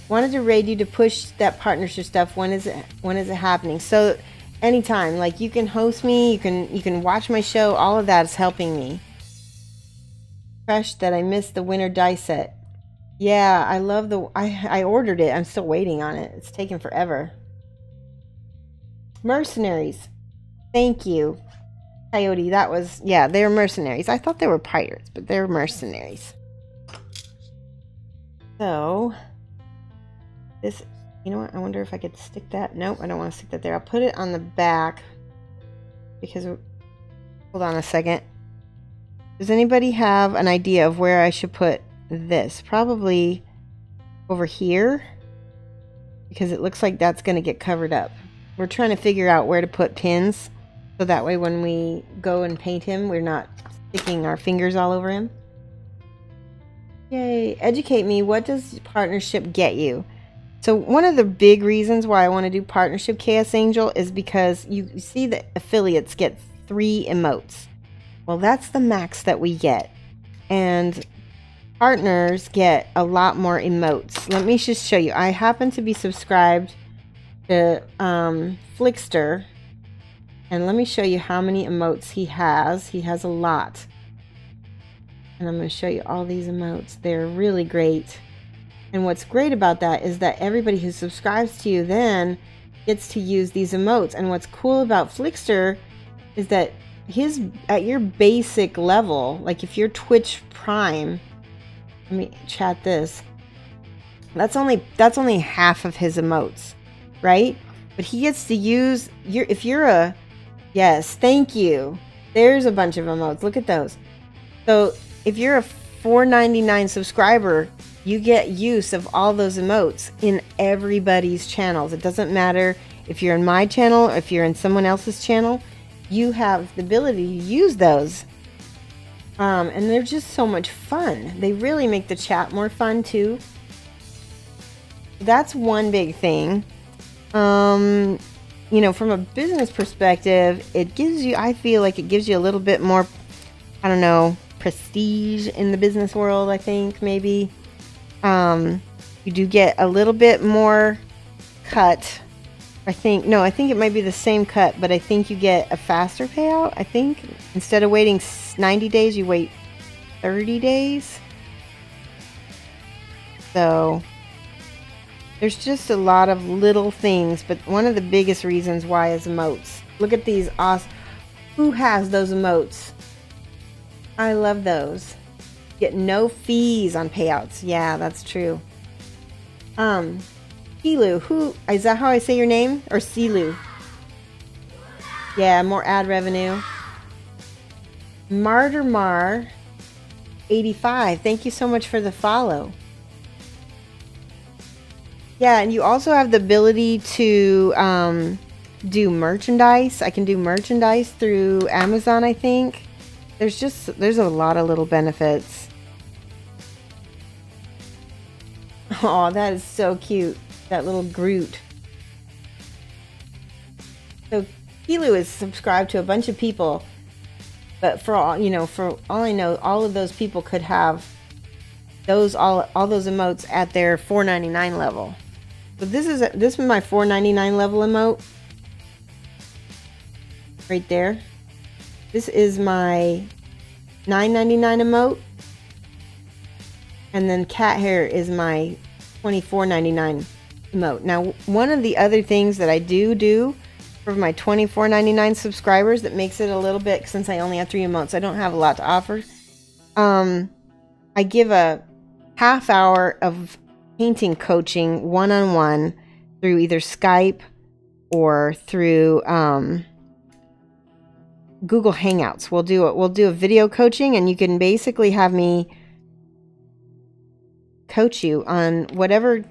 Wanted to raid you to push that partnership stuff. When is it happening? So anytime, like you can host me, you can watch my show. All of that is helping me. Fresh that I missed the winter die set. Yeah, I love I ordered it. I'm still waiting on it. It's taken forever. mercenaries. Thank you, Coyote. That was, yeah, they're mercenaries. I thought they were pirates, but they're mercenaries. So, this, you know what? I wonder if I could stick that. Nope, I don't want to stick that there. I'll put it on the back because, hold on a second. Does anybody have an idea of where I should put this? Probably over here, because it looks like that's going to get covered up. We're trying to figure out where to put pins, so that way when we go and paint him, we're not sticking our fingers all over him. Yay! Educate me. What does partnership get you? So one of the big reasons why I want to do partnership Chaos Angel is because you see that affiliates get 3 emotes. Well, that's the max that we get. And partners get a lot more emotes. Let me just show you. I happen to be subscribed to Flickster. And let me show you how many emotes he has. He has a lot. And I'm going to show you all these emotes. They're really great. And what's great about that is that everybody who subscribes to you then gets to use these emotes. And what's cool about Flickster is that his, at your basic level, like if you're Twitch Prime, let me chat this. That's only half of his emotes, right? But he gets to use if you're a, yes, thank you. There's a bunch of emotes. Look at those. So if you're a $4.99 subscriber, you get use of all those emotes in everybody's channels. It doesn't matter if you're in my channel or if you're in someone else's channel. You have the ability to use those. And they're just so much fun. They really make the chat more fun too. That's one big thing. You know, from a business perspective, it gives you, I feel like it gives you a little bit more, I don't know, prestige in the business world, I think, maybe. You do get a little bit more cut. I think it might be the same cut, but I think you get a faster payout. I think instead of waiting 90 days, you wait 30 days. So there's just a lot of little things, but one of the biggest reasons why is emotes. Look at these awesome. Who has those emotes? I love those. Get no fees on payouts. Yeah, that's true. Silu, who is that? How I say your name? Or Silu? Yeah, more ad revenue. Martyrmar 85. Thank you so much for the follow. Yeah, and you also have the ability to do merchandise. I can do merchandise through Amazon, I think. There's a lot of little benefits. Oh, that is so cute. That little Groot. So Kilu is subscribed to a bunch of people, but for all I know, all of those people could have those all those emotes at their $4.99 level. So this is my $4.99 level emote right there. This is my $9.99 emote, and then cat hair is my $24.99 emote. Now, one of the other things that I do for my $24.99 subscribers that makes it a little bit, since I only have 3 emotes, I don't have a lot to offer. I give a half hour of painting coaching one-on-one through either Skype or through Google Hangouts. We'll do a video coaching, and you can basically have me coach you on whatever,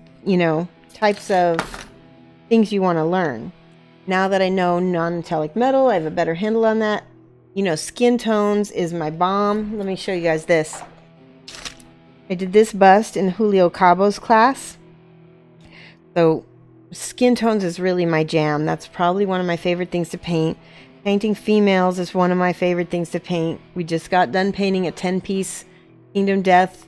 types of things you want to learn. Now that I know non-metallic metal, I have a better handle on that. Skin tones is my bomb. Let me show you guys this. I did this bust in Julio Cabo's class. So skin tones is really my jam. That's probably one of my favorite things to paint. Painting females is one of my favorite things to paint. We just got done painting a 10-piece Kingdom Death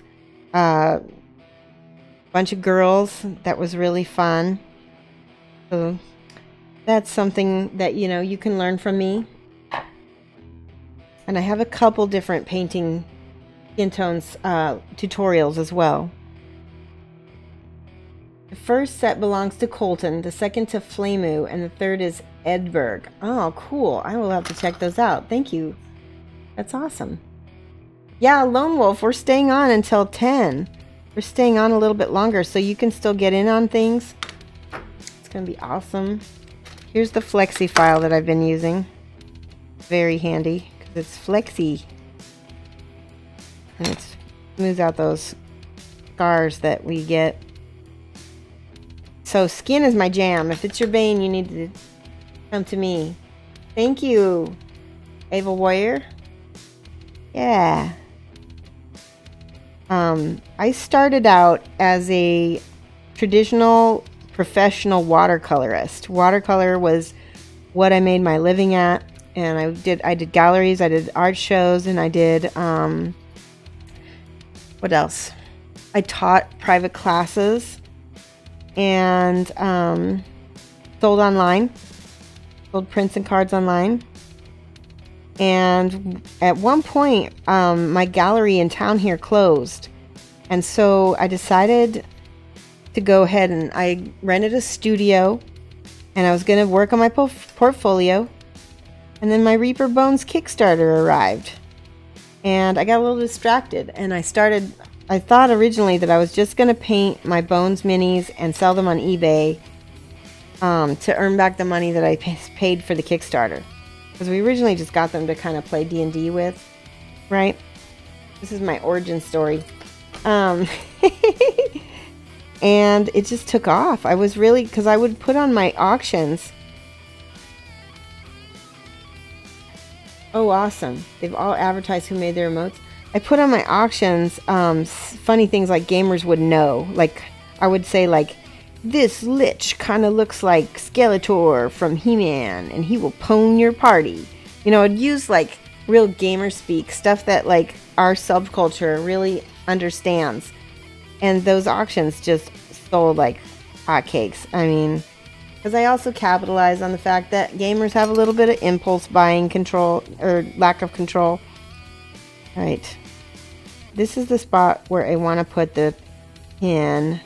bunch of girls. That was really fun. So that's something that you can learn from me. And I have a couple different painting skin tones tutorials as well. The first set belongs to Colton, the second to Flamu, and the third is Edberg. Oh, cool. I will have to check those out. Thank you. That's awesome. Yeah, Lone Wolf, we're staying on until 10. We're staying on a little bit longer, so you can still get in on things. It's going to be awesome. Here's the Flexi file that I've been using. Very handy, because it's Flexi. And it smooths out those scars that we get. So skin is my jam. If it's your bane, you need to come to me. Thank you, Ava Warrior. Yeah. I started out as a traditional professional watercolorist. Watercolor was what I made my living at, and I did galleries, I did art shows, and I did what else? I taught private classes and sold online, sold prints and cards online. And at one point, my gallery in town here closed. And so I decided to go ahead and I rented a studio. And I was going to work on my portfolio. And then my Reaper Bones Kickstarter arrived. And I got a little distracted. And I thought originally that I was just going to paint my Bones minis and sell them on eBay to earn back the money that I paid for the Kickstarter. Because we originally just got them to kind of play D&D with, right? This is my origin story. And it just took off. I was really, because I would put on my auctions. Oh, awesome. They've all advertised who made their emotes. I put on my auctions funny things like gamers would know. Like, I would say, like, this lich kind of looks like Skeletor from He-Man, and he will pwn your party. You know, I'd use like real gamer speak, stuff that like our subculture really understands. And those auctions just sold like hotcakes. I mean, because I also capitalize on the fact that gamers have a little bit of impulse buying control, or lack of control. All right. This is the spot where I want to put the pin.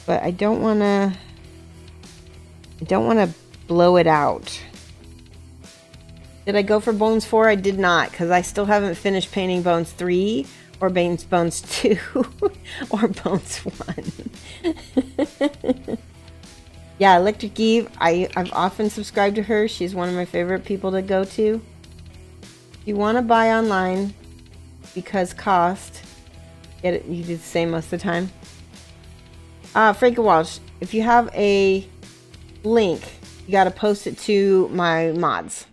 But I don't want to blow it out. Did I go for Bones 4? I did not, because I still haven't finished painting Bones 3 or Bones 2 or Bones 1. Yeah, Electric Eve, I've often subscribed to her. She's one of my favorite people to go to. If you want to buy online, because cost, get it, you do the same most of the time. Frankie Walsh, if you have a link, you got to post it to my mods.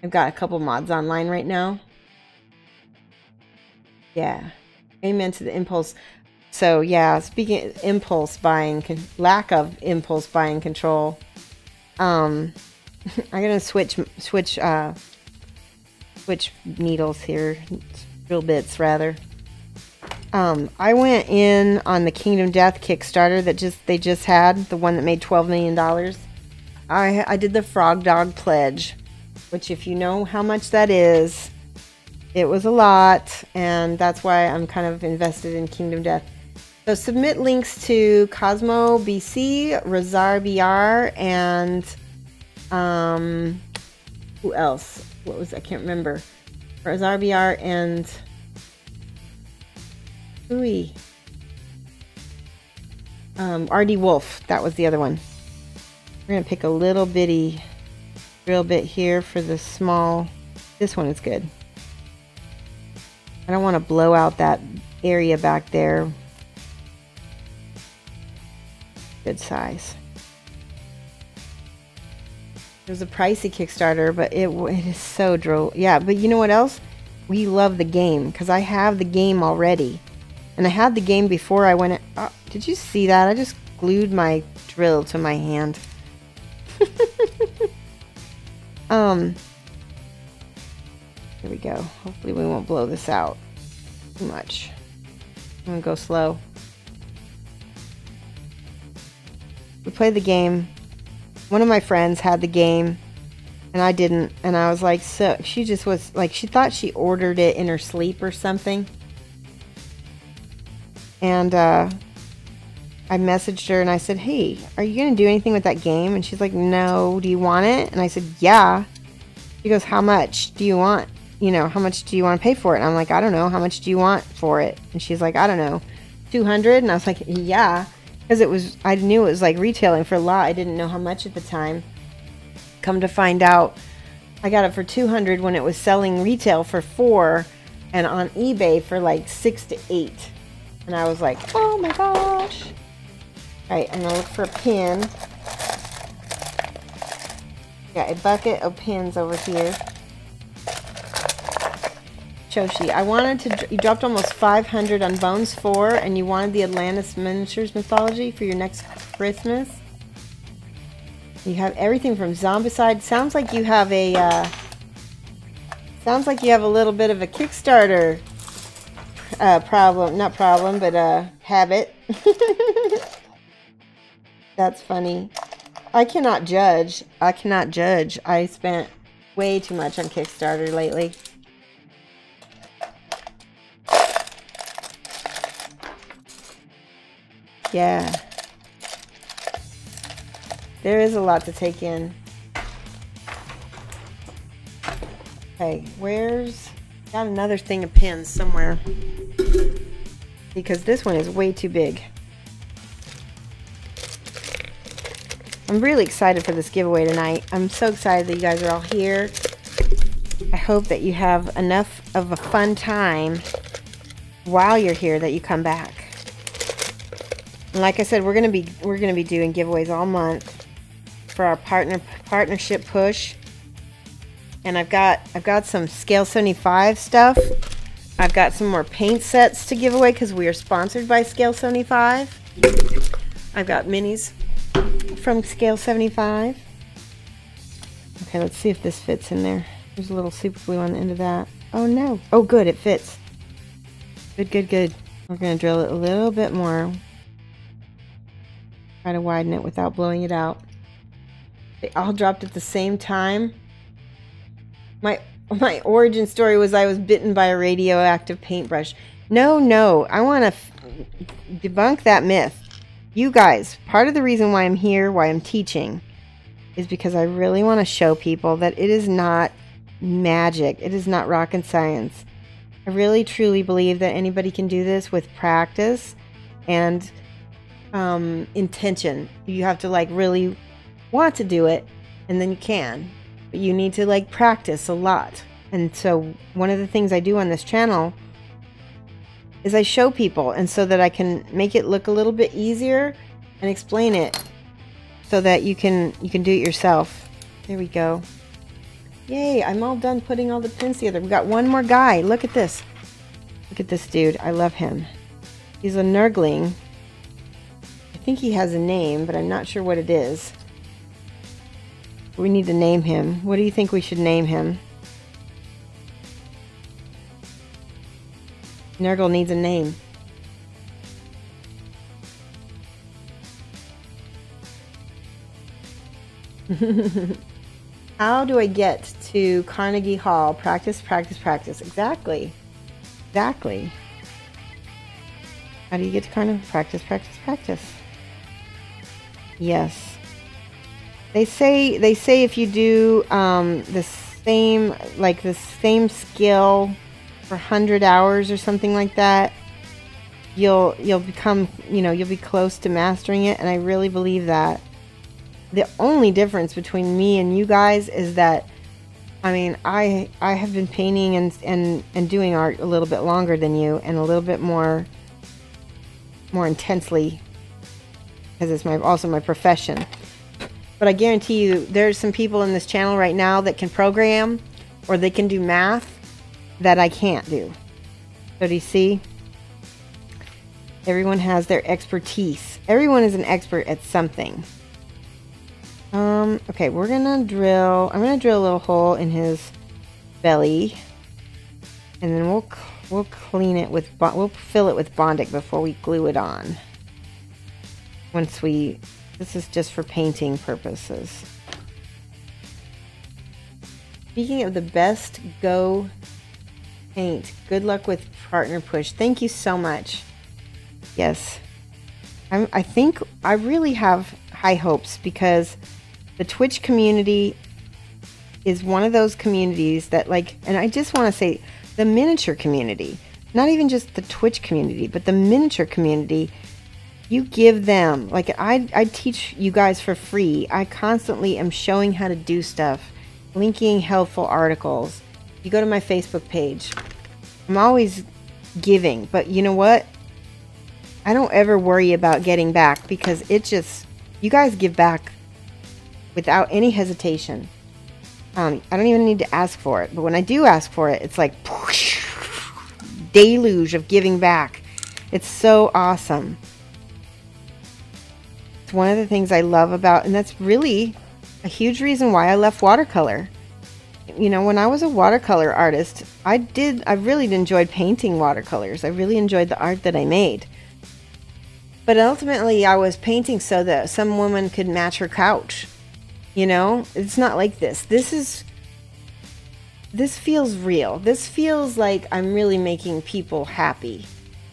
I've got a couple mods online right now. Yeah. Amen to the impulse. So, yeah, speaking of impulse buying, lack of impulse buying control, I'm going to switch needles here. Drill bits, rather. I went in on the Kingdom Death Kickstarter that they just had, the one that made $12 million. I did the Frog Dog Pledge, which if you know how much that is, it was a lot, and that's why I'm kind of invested in Kingdom Death. So submit links to Cosmo BC, Razar BR, and who else? What was, I can't remember. Razar BR and Ooey. RD Wolf, that was the other one. We're going to pick a little bitty drill bit here for the small. This one is good. I don't want to blow out that area back there. Good size. It was a pricey Kickstarter, but it is so droll. Yeah, but you know what else? We love the game, because I have the game already. And I had the game before I went... Oh, did you see that? I just glued my drill to my hand. Here we go. Hopefully we won't blow this out too much. I'm going to go slow. We played the game. One of my friends had the game, and I didn't. And I was like, so... She just was like... She thought she ordered it in her sleep or something. And I messaged her and I said, hey, are you going to do anything with that game? And she's like, no, do you want it? And I said, yeah. She goes, how much do you want? You know, how much do you want to pay for it? And I'm like, I don't know. How much do you want for it? And she's like, I don't know, 200. And I was like, yeah, because I knew it was like retailing for a lot. I didn't know how much at the time. Come to find out, I got it for 200 when it was selling retail for 4 and on eBay for like 6 to 8. And I was like, oh my gosh. All right, I'm gonna look for a pin. Got a bucket of pins over here. Shoshie, I wanted to, you dropped almost 500 on Bones 4 and you wanted the Atlantis Miniatures Mythology for your next Christmas. You have everything from Zombicide. Sounds like you have a little bit of a Kickstarter habit. That's funny. I cannot judge. I spent way too much on Kickstarter lately. Yeah. There is a lot to take in. Okay, got another thing of pins somewhere. Because this one is way too big. I'm really excited for this giveaway tonight. I'm so excited that you guys are all here. I hope that you have enough of a fun time while you're here that you come back. And like I said, we're gonna be doing giveaways all month for our partnership push. And I've got some Scale 75 stuff. I've got some more paint sets to give away because we are sponsored by Scale 75. I've got minis from Scale 75. Okay, let's see if this fits in there. There's a little super glue on the end of that. Oh no. Oh good, it fits. Good, good, good. We're gonna drill it a little bit more. Try to widen it without blowing it out. They all dropped at the same time. My origin story was I was bitten by a radioactive paintbrush. No, I want to debunk that myth. You guys, part of the reason why I'm here, why I'm teaching, is because I really want to show people that it is not magic. It is not rocket science. I really truly believe that anybody can do this with practice and intention. You have to like really want to do it, and then you can. But you need to like practice a lot. And so one of the things I do on this channel is I show people, and so that I can make it look a little bit easier and explain it so that you can do it yourself. There we go. Yay, I'm all done putting all the pins together. We got one more guy. Look at this. Look at this dude. I love him. He's a Nerdling. I think he has a name, but I'm not sure what it is. We need to name him. What do you think we should name him? Nurgle needs a name. How do I get to Carnegie Hall? Practice, practice, practice. Exactly. Exactly. How do you get to Carnegie? Practice, practice, practice. Yes. They say if you do the same skill for 100 hours or something like that, you'll become, you'll be close to mastering it, and I really believe that. The only difference between me and you guys is that, I mean, I have been painting and doing art a little bit longer than you, and a little bit more intensely, because it's also my profession. But I guarantee you, there's some people in this channel right now that can program, or they can do math that I can't do. So do you see? Everyone has their expertise. Everyone is an expert at something. Okay, I'm gonna drill a little hole in his belly, and then we'll clean it with, we'll fill it with Bondic before we glue it on. This is just for painting purposes. Speaking of the best, go paint. Good luck with partner push. Thank you so much. Yes. I think I really have high hopes because the Twitch community is one of those communities that, like, and I just want to say the miniature community, not even just the Twitch community, but the miniature community, you give them, like, I teach you guys for free. I constantly am showing how to do stuff, linking helpful articles. You go to my Facebook page, I'm always giving, but you know what? I don't ever worry about getting back because it just, you guys give back without any hesitation. I don't even need to ask for it, but when I do ask for it, it's like whoosh, deluge of giving back. It's so awesome. It's one of the things I love about, and that's really a huge reason why I left watercolor. You know, when I was a watercolor artist, I really enjoyed painting watercolors. I really enjoyed the art that I made. But ultimately, I was painting so that some woman could match her couch. You know, it's not like this. This feels real. This feels like I'm really making people happy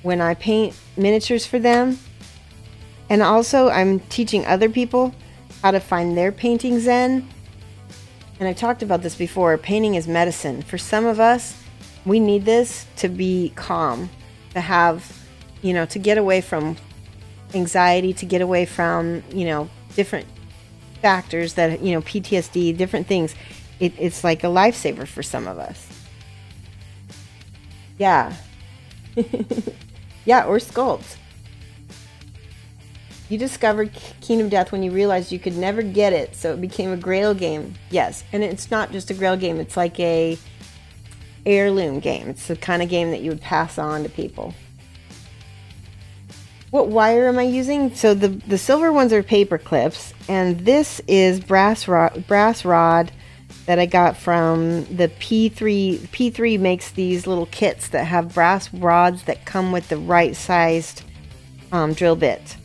when I paint miniatures for them. And also, I'm teaching other people how to find their painting zen. And I've talked about this before. Painting is medicine. For some of us, we need this to be calm, to have, you know, to get away from anxiety, to get away from, you know, different factors that, you know, PTSD, different things. It's like a lifesaver for some of us. Yeah. Yeah, or sculpt. You discovered Kingdom Death when you realized you could never get it, so it became a grail game. Yes, and it's not just a grail game, it's like a heirloom game. It's the kind of game that you would pass on to people. What wire am I using? So the silver ones are paper clips, and this is brass rod that I got from the P3. P3 makes these little kits that have brass rods that come with the right sized drill bit.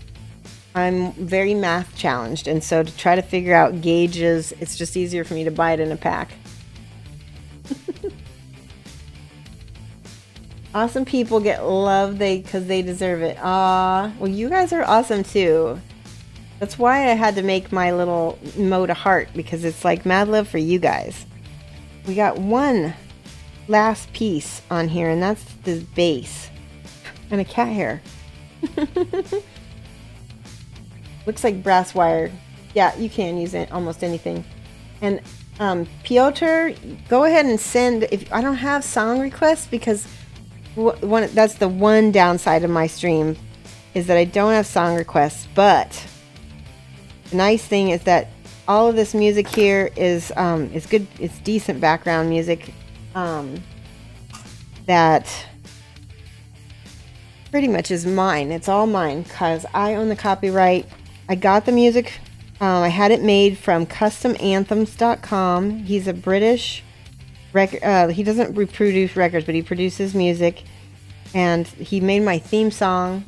I'm very math challenged, and so to try to figure out gauges, it's just easier for me to buy it in a pack. Awesome people get love because they deserve it. Aw, well, you guys are awesome too. That's why I had to make my little emote a heart, because it's like mad love for you guys. We got one last piece on here, and that's this base. And a cat hair. Looks like brass wire. Yeah, you can use it almost anything. And Piotr, go ahead and send, if I don't have song requests, because that's the one downside of my stream, is that I don't have song requests. But the nice thing is that all of this music here is good. It's decent background music that pretty much is mine. It's all mine because I own the copyright. I got the music. I had it made from customanthems.com. He's a British record. He doesn't reproduce records, but he produces music. And he made my theme song.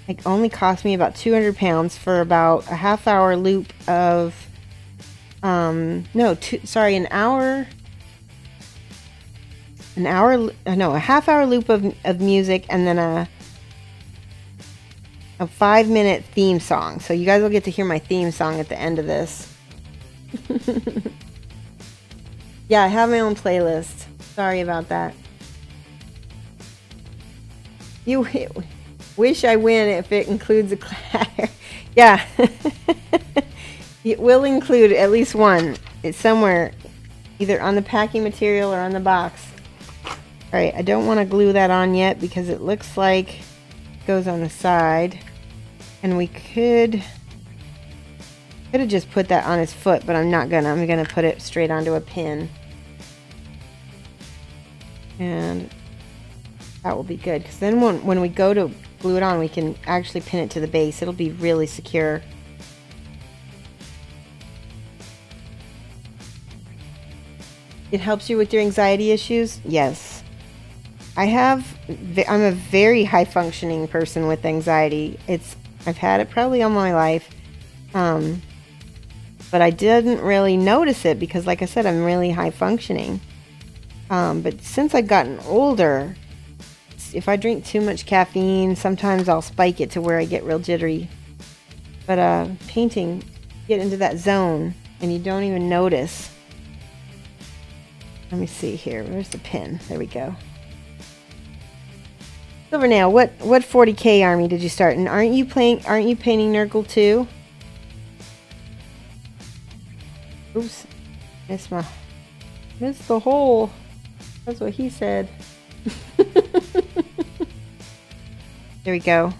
It only cost me about £200 for about a half-hour loop of, a half-hour loop of music, and then a 5-minute theme song. So you guys will get to hear my theme song at the end of this. Yeah, I have my own playlist. Sorry about that. You wish I win if it includes a clatter. Yeah. It will include at least one. It's somewhere, either on the packing material or on the box. Alright, I don't want to glue that on yet because it looks like it goes on the side. And we could have just put that on his foot, but I'm not gonna. I'm gonna put it straight onto a pin. And that will be good, because then when we go to glue it on, we can actually pin it to the base. It'll be really secure. It helps you with your anxiety issues? Yes. I'm a very high functioning person with anxiety. I've had it probably all my life. But I didn't really notice it because, like I said, I'm really high functioning. But since I've gotten older, if I drink too much caffeine, sometimes I'll spike it to where I get real jittery. But painting, get into that zone and you don't even notice. Let me see here. Where's the pen? There we go. Silvernail, what 40k army did you start? And aren't you painting Nurgle too? Oops. Missed the hole. That's what he said. There we go.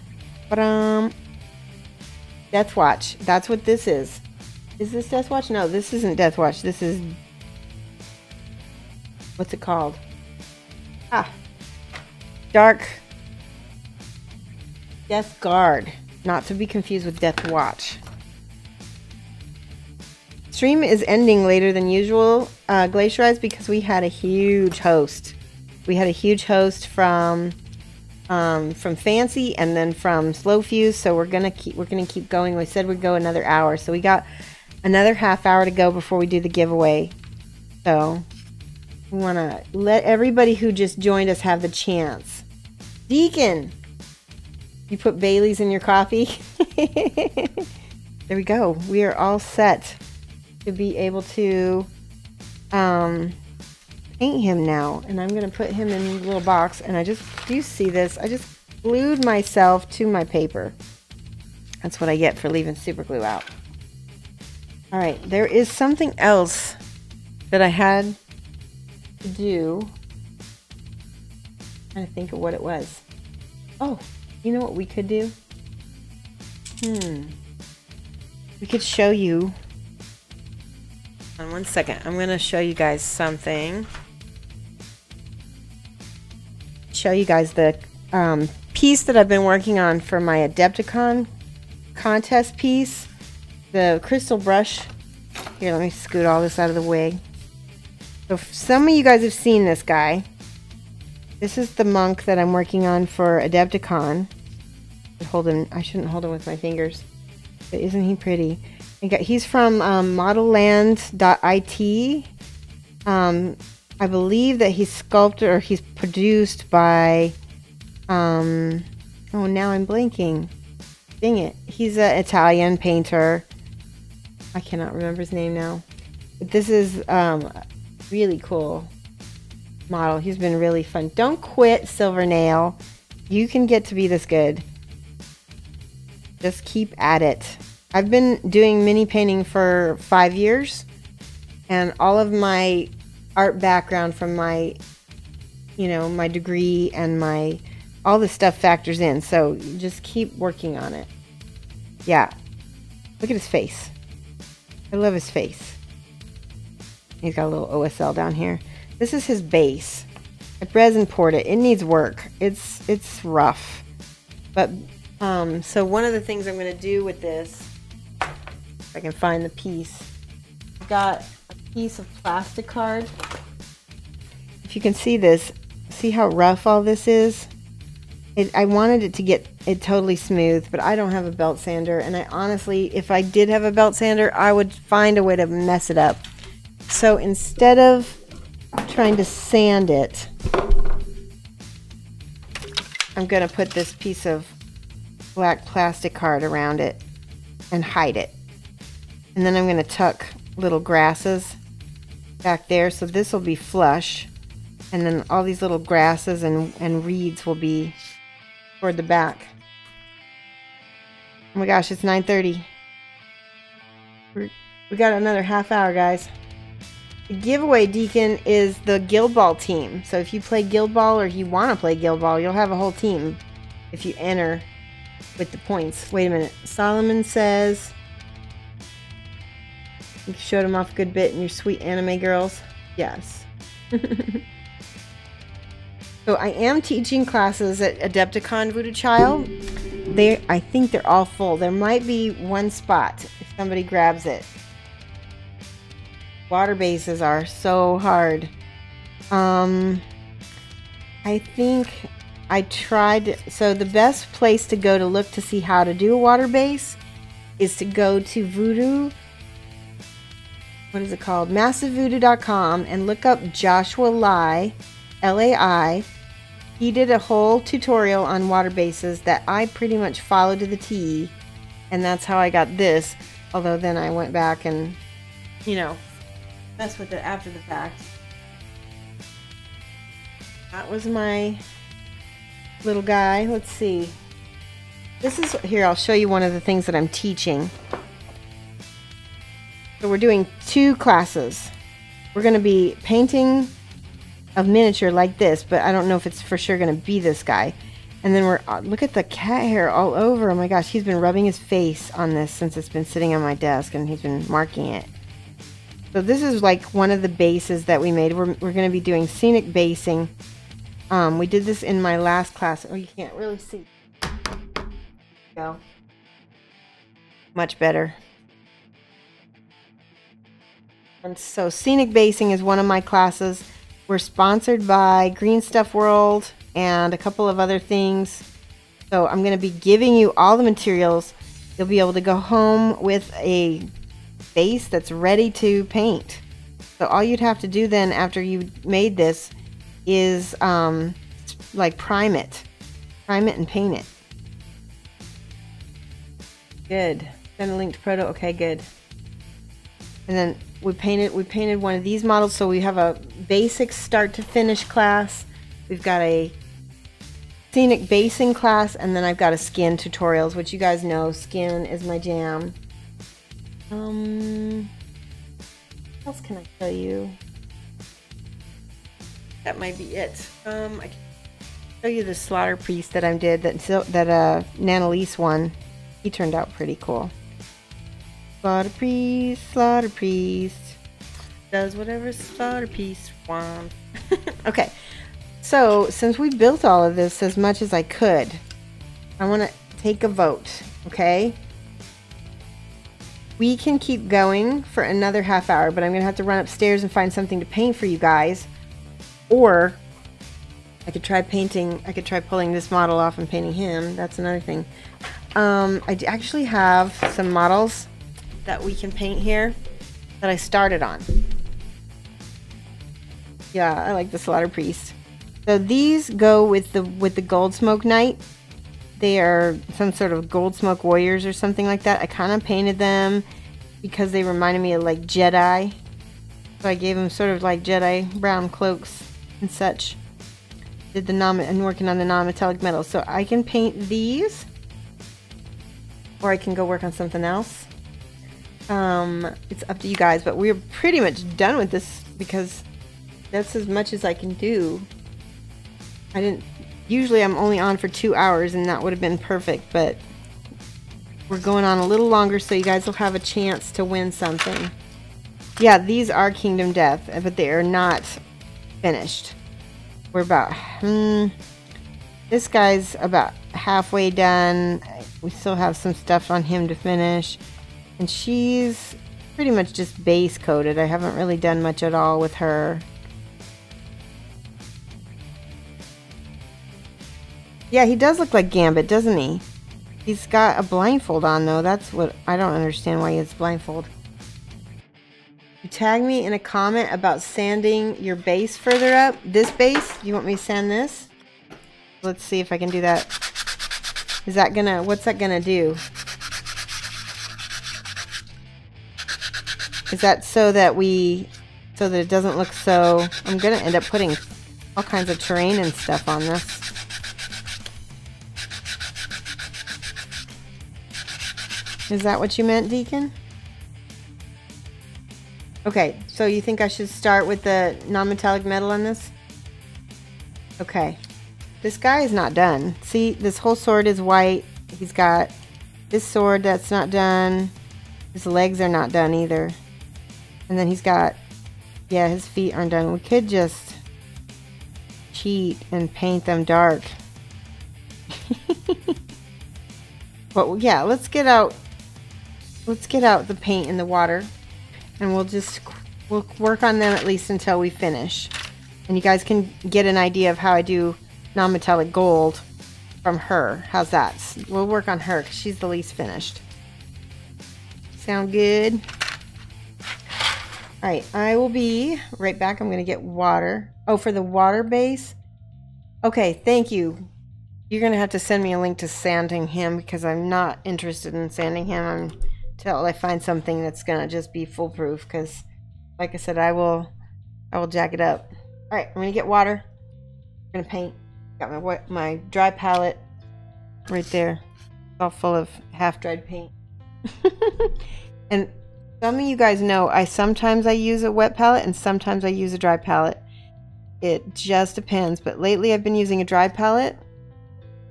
Deathwatch. That's what this is. Is this Deathwatch? No, this isn't Deathwatch. This is... What's it called? Dark... Deathgaurd. Not to be confused with Deathwatch. Stream is ending later than usual, Glacierize, because we had a huge host. We had a huge host from Fancy and then from Slow Fuse, so we're gonna keep going. We said we'd go another hour, so we got another half hour to go before we do the giveaway. So we want to let everybody who just joined us have the chance. Deacon, you put Bailey's in your coffee. There we go. We are all set to be able to paint him now, and I'm gonna put him in a little box. And do you see this? I just glued myself to my paper. That's what I get for leaving super glue out. All right, there is something else that I had to do. I'm trying to think of what it was. Oh, you know what we could do? We could show you. On one second, I'm going to show you guys something. Show you guys the piece that I've been working on for my Adepticon contest piece. The crystal brush. Here, let me scoot all this out of the way. So some of you guys have seen this guy. This is the monk that I'm working on for Adepticon. I shouldn't hold him with my fingers. But isn't he pretty? He's from modelland.it. I believe that he's sculpted, or he's produced by, oh, now I'm blanking. Dang it. He's an Italian painter. I cannot remember his name now. But this is really cool model. He's been really fun. Don't quit, Silvernail. You can get to be this good. Just keep at it. I've been doing mini painting for 5 years, and all of my art background from my, my degree and all the stuff factors in. So you just keep working on it. Yeah. Look at his face. I love his face. He's got a little OSL down here. This is his base. I resin poured it. It needs work. It's rough. But, so one of the things I'm going to do with this, if I can find the piece, I've got a piece of plastic card. If you can see this, see how rough all this is? I wanted it to get it totally smooth, but I don't have a belt sander, and I honestly, if I did have a belt sander, I would find a way to mess it up. So instead of trying to sand it, I'm going to put this piece of black plastic card around it and hide it. And then I'm going to tuck little grasses back there, so this will be flush, and then all these little grasses and reeds will be toward the back. Oh my gosh, it's 9:30. We got another half hour, guys. The giveaway, Deacon, is the Guild Ball team. So if you play Guild Ball, or if you want to play Guild Ball, you'll have a whole team if you enter with the points. Wait a minute. Solomon says you showed him off a good bit in your sweet anime girls. Yes. So I am teaching classes at Adepticon Voodoo Child. I think they're all full. There might be one spot if somebody grabs it. Water bases are so hard. I think I tried. So the best place to go to look to see how to do a water base is to go to Voodoo. What is it called? MassiveVoodoo.com and look up Joshua Lai, Lai, He did a whole tutorial on water bases that I pretty much followed to the T, and that's how I got this. Although then I went back and, you know, messed with it after the fact. That was my little guy. Let's see. This is, here, I'll show you one of the things that I'm teaching. So we're doing 2 classes. We're going to be painting a miniature like this, but I don't know if it's for sure going to be this guy. And then we're, look at the cat hair all over. Oh my gosh, he's been rubbing his face on this since it's been sitting on my desk, and he's been marking it. So this is like one of the bases that we made. We're going to be doing scenic basing. We did this in my last class. Oh, you can't really see. Go. Much better. And so scenic basing is one of my classes. We're sponsored by Green Stuff World and a couple of other things. So I'm going to be giving you all the materials. You'll be able to go home with a base that's ready to paint. So all you'd have to do then after you made this is like prime it and paint it. Good. Send a link to Proto. Okay, good. And then we painted one of these models, so we have a basic start to finish class. We've got a scenic basing class, and then I've got a skin tutorials, which you guys know skin is my jam. What else can I tell you? That might be it. I can show you the slaughter priest that I did, that Nanalise one. He turned out pretty cool. Slaughter priest, does whatever slaughter priest wants. Okay, so since we built all of this as much as I could, I want to take a vote, okay? We can keep going for another half hour, but I'm going to have to run upstairs and find something to paint for you guys. Or I could try pulling this model off and painting him. That's another thing. I actually have some models that we can paint here that I started on. Yeah, I like the Slaughter Priest. So these go with the Gold Smoke Knight. They are some sort of Gold Smoke Warriors or something like that. I kind of painted them because they reminded me of like Jedi. So I gave them sort of like Jedi brown cloaks and such. Did and working on the non-metallic metal. So I can paint these, or I can go work on something else. It's up to you guys, but we're pretty much done with this because that's as much as I can do. Usually I'm only on for 2 hours, and that would have been perfect, but we're going on a little longer so you guys will have a chance to win something. Yeah, these are Kingdom Death, but they are not finished. We're about, this guy's about halfway done. We still have some stuff on him to finish. And she's pretty much just base coated. I haven't really done much at all with her. Yeah, he does look like Gambit, doesn't he? He's got a blindfold on, though. That's what I don't understand, why he has blindfold. You tag me in a comment about sanding your base further up. This base, you want me to sand this? Let's see if I can do that. Is that gonna, what's that gonna do? Is that so that it doesn't look so... I'm gonna end up putting all kinds of terrain and stuff on this. Is that what you meant, Deacon? Okay, so you think I should start with the non-metallic metal on this? Okay. This guy is not done. See, this whole sword is white. He's got this sword that's not done. His legs are not done either. And then he's got, yeah, his feet aren't done. We could just cheat and paint them dark. But yeah, let's get out the paint in the water, and we'll work on them at least until we finish. And you guys can get an idea of how I do non-metallic gold from her. How's that? We'll work on her because she's the least finished. Sound good? Alright, I will be right back. I'm going to get water. Oh, for the water base? Okay, thank you. You're going to have to send me a link to sanding him because I'm not interested in sanding him until I find something that's going to just be foolproof because, like I said, I will jack it up. All right, I'm going to get water. I'm going to paint. Got my dry palette right there. It's all full of half-dried paint. And some of you guys know sometimes I use a wet palette and sometimes I use a dry palette. It just depends, but lately I've been using a dry palette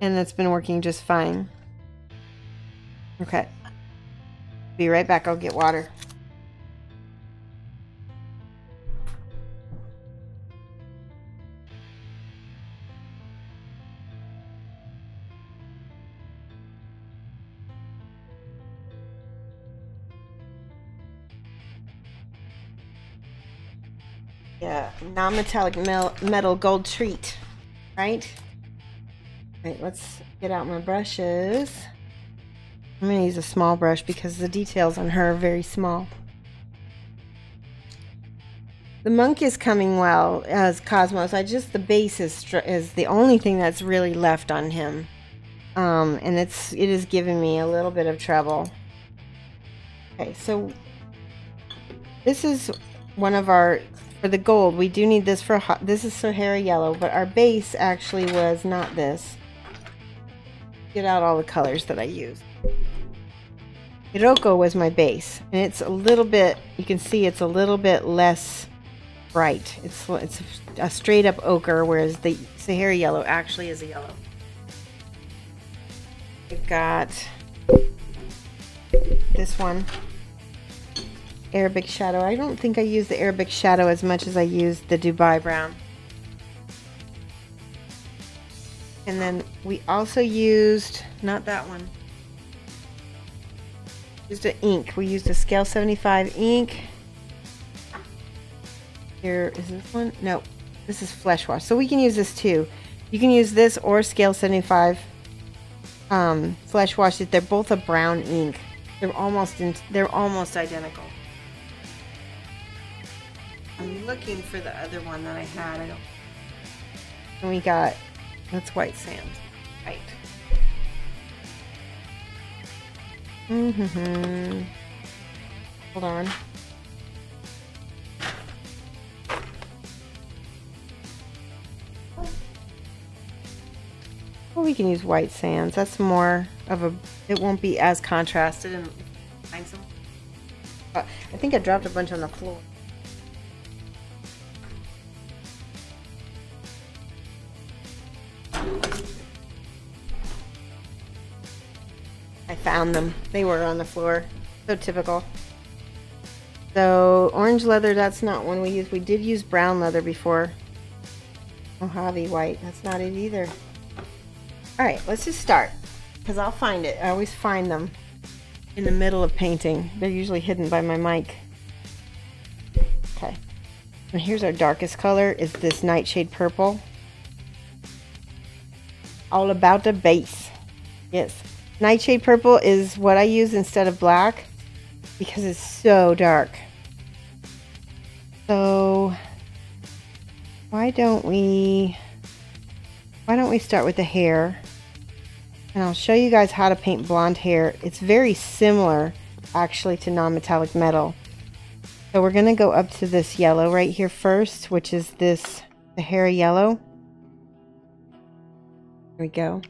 and that's been working just fine. Okay. Be right back. I'll get water. Yeah, non-metallic metal gold treat, right? Right, let's get out my brushes. I'm going to use a small brush because the details on her are very small. The monk is coming well as Cosmos. The base is the only thing that's really left on him. And it is giving me a little bit of trouble. Okay, so this is one of our, for the gold, we do need this for this is Sahara yellow, but our base actually was not this. Get out all the colors that I used. Iroko was my base, and it's a little bit, you can see it's a little bit less bright. It's a straight up ochre, whereas the Sahara yellow actually is a yellow. We've got this one, Arabic Shadow. I don't think I use the Arabic Shadow as much as I use the Dubai Brown. And then we also used, not that one, used an ink. We used a Scale 75 ink. Here, is this one? No, this is Flesh Wash. So we can use this too. You can use this or Scale 75 Flesh Wash. They're both a brown ink. They're almost identical. I'm looking for the other one that I had. I don't. And we got, that's white sand. Right. Hold on. Well, we can use white sands. That's more of a, it won't be as contrasted and find some. I think I dropped a bunch on the floor. I found them. They were on the floor. So typical. So orange leather, that's not one we used. We did use brown leather before. Mojave white, that's not it either. Alright, let's just start. Because I'll find it. I always find them in the middle of painting. They're usually hidden by my mic. Okay. And here's our darkest color, is this Nightshade Purple. All about the base. Yes. Nightshade Purple is what I use instead of black because it's so dark. So why don't we start with the hair, and I'll show you guys how to paint blonde hair. It's very similar actually to non-metallic metal. So we're going to go up to this yellow right here first, which is this Sahara yellow. There we go.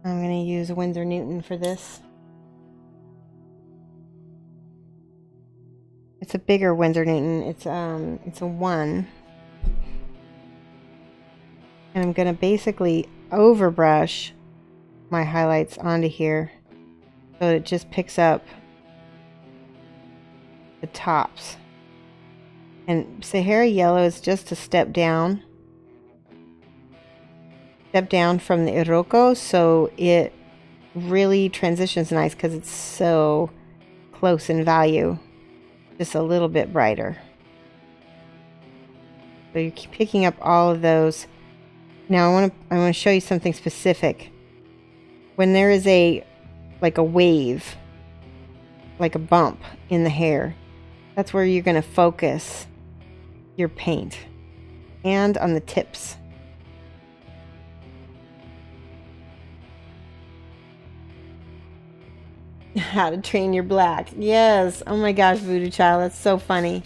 I'm going to use a Winsor Newton for this. It's a bigger Winsor Newton. It's a 1. And I'm going to basically overbrush my highlights onto here so it just picks up the tops. And Sahara yellow is just a step down from the Iroko, so it really transitions nice because it's so close in value, just a little bit brighter. So you keep picking up all of those. Now I want to show you something specific. When there is a wave, like a bump in the hair, That's where you're going to focus your paint. And on the tips. How to train your black. Yes. Oh my gosh, Voodoo Child, that's so funny.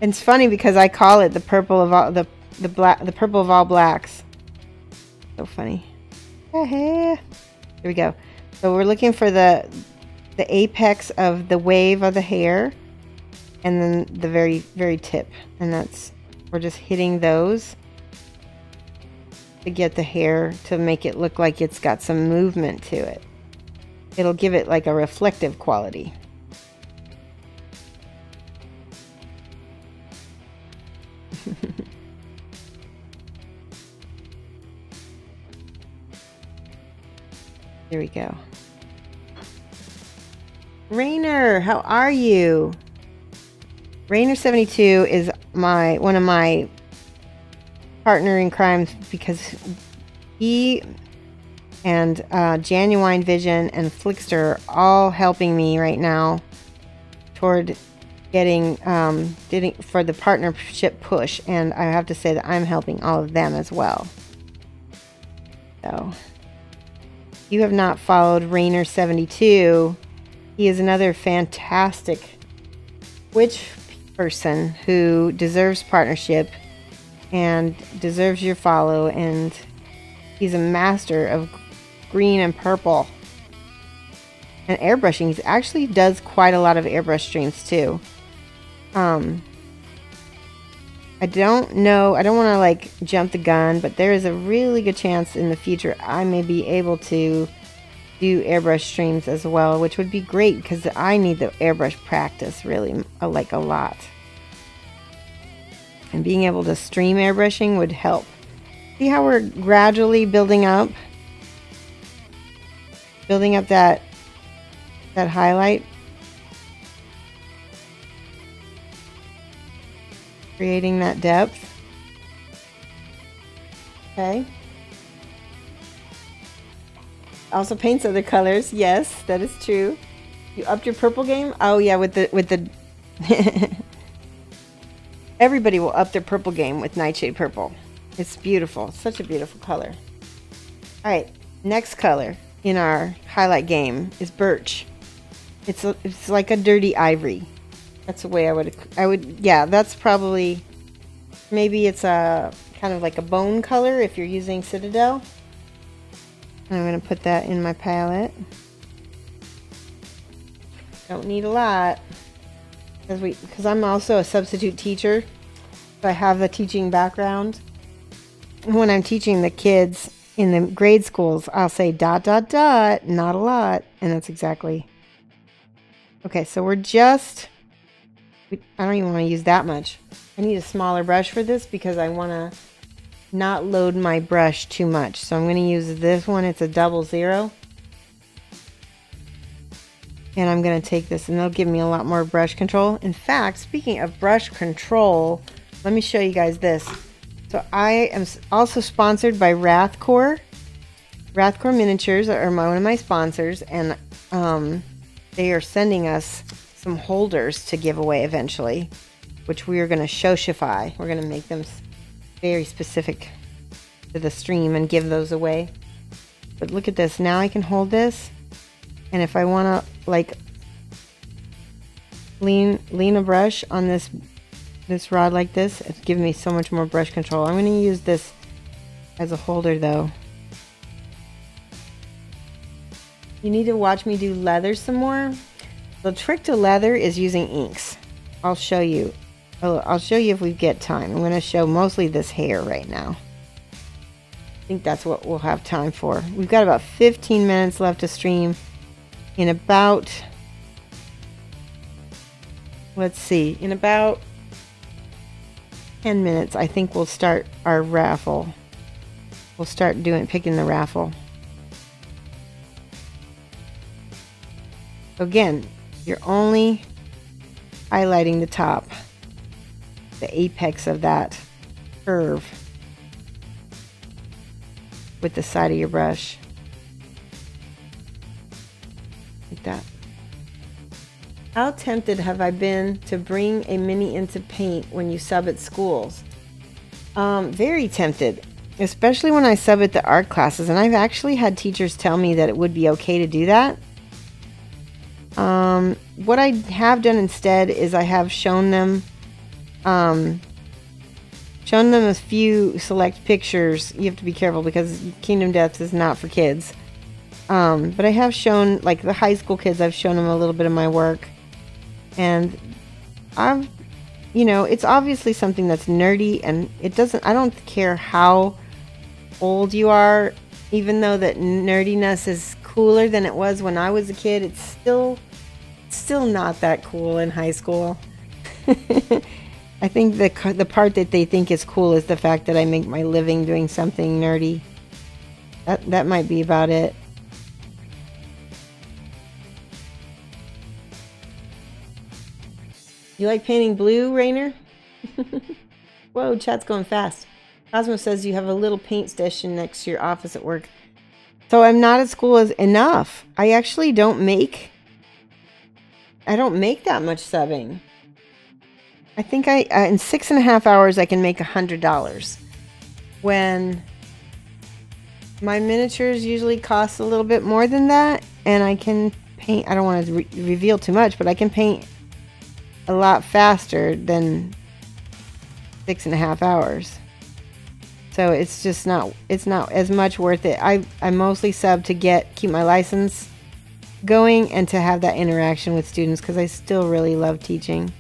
And it's funny because I call it the purple of all the purple of all blacks. So funny. Here we go. So we're looking for the apex of the wave of the hair, and then the very tip, and we're just hitting those to get the hair to make it look like it's got some movement to it. It'll give it like a reflective quality. There we go. Rainer, how are you? Rainer72 is one of my partner in crime, because he and Genuine Vision and Flickster are all helping me right now toward getting for the partnership push, and I have to say that I'm helping all of them as well. So if you have not followed Rainer72, he is another fantastic witch person who deserves partnership and deserves your follow, and he's a master of green and purple and airbrushing. He actually does quite a lot of airbrush streams too. I don't know, I don't want to like jump the gun, but there is a really good chance in the future I may be able to do airbrush streams as well, which would be great because I need the airbrush practice really like a lot. And being able to stream airbrushing would help. See how we're gradually building up that highlight, creating that depth. Okay. Also paints other colors. Yes, that is true. You upped your purple game? Oh yeah, with the everybody will up their purple game with Nightshade Purple. It's beautiful. It's such a beautiful color. Alright, next color in our highlight game is Birch. It's like a dirty ivory. That's the way I would, yeah, that's probably, maybe it's a kind of like a bone color if you're using Citadel. I'm going to put that in my palette. Don't need a lot, because I'm also a substitute teacher, so I have the teaching background. When I'm teaching the kids in the grade schools, I'll say ... not a lot, and that's exactly. Okay, so we're just, I don't even want to use that much. I need a smaller brush for this because I want to not load my brush too much. So I'm going to use this one. It's a 00. And I'm going to take this, and it'll give me a lot more brush control. In fact, speaking of brush control, let me show you guys this. So I am also sponsored by Wrathcore. Wrathcore Miniatures are one of my sponsors, and they are sending us some holders to give away eventually, which we are going to Shoshify. We're going to make them very specific to the stream and give those away. But look at this. Now I can hold this, and if I want to like lean a brush on this rod like this, it's giving me so much more brush control. I'm going to use this as a holder though. You need to watch me do leather some more. The trick to leather is using inks. I'll show you. I'll show you if we get time. I'm going to show mostly this hair right now. I think that's what we'll have time for. We've got about 15 minutes left to stream. In about, let's see, in about 10 minutes, I think we'll start our raffle. We'll start picking the raffle. Again, you're only highlighting the top, the apex of that curve with the side of your brush. Like that. How tempted have I been to bring a mini into paint when you sub at schools? Very tempted, especially when I sub at the art classes, and I've actually had teachers tell me that it would be okay to do that. What I have done instead is I have shown them a few select pictures. You have to be careful because Kingdom Deaths is not for kids. But I have shown, like the high school kids, I've shown them a little bit of my work. And it's obviously something that's nerdy, and I don't care how old you are, even though that nerdiness is cooler than it was when I was a kid. It's still not that cool in high school. I think the part that they think is cool is the fact that I make my living doing something nerdy. That might be about it. You like painting blue, Rainer? Whoa, chat's going fast. Cosmo says you have a little paint station next to your office at work. So I'm not at school as enough. I actually don't make that much subbing. I think in 6.5 hours I can make $100. When my miniatures usually cost a little bit more than that, and I can paint, I don't want to reveal too much, but I can paint a lot faster than 6.5 hours. So it's just not as much worth it. I mostly sub to keep my license going and to have that interaction with students, because I still really love teaching.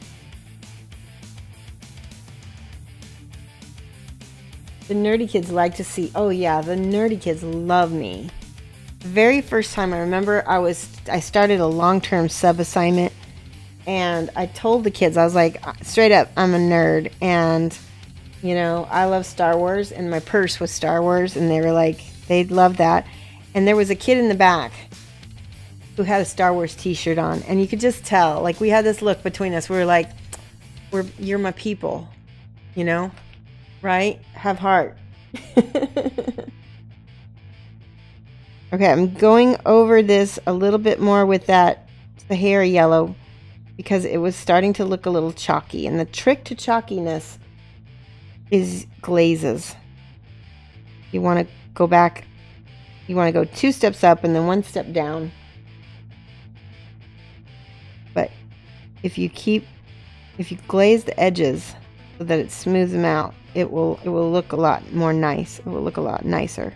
The nerdy kids like to see, oh yeah, the nerdy kids love me. The very first time I remember I started a long-term sub assignment, and I told the kids, I was like, straight up, I'm a nerd, and I love Star Wars, and my purse was Star Wars, and they were like, they'd love that. And there was a kid in the back who had a Star Wars t-shirt on, and you could just tell, like, we had this look between us. We were like, you're my people, right? Have heart. Okay, I'm going over this a little bit more with the hair yellow, because it was starting to look a little chalky, and the trick to chalkiness is glazes. You want to go back, you want to go 2 steps up and then 1 step down. But if you glaze the edges so that it smooths them out, it will look a lot more nice. It will look a lot nicer.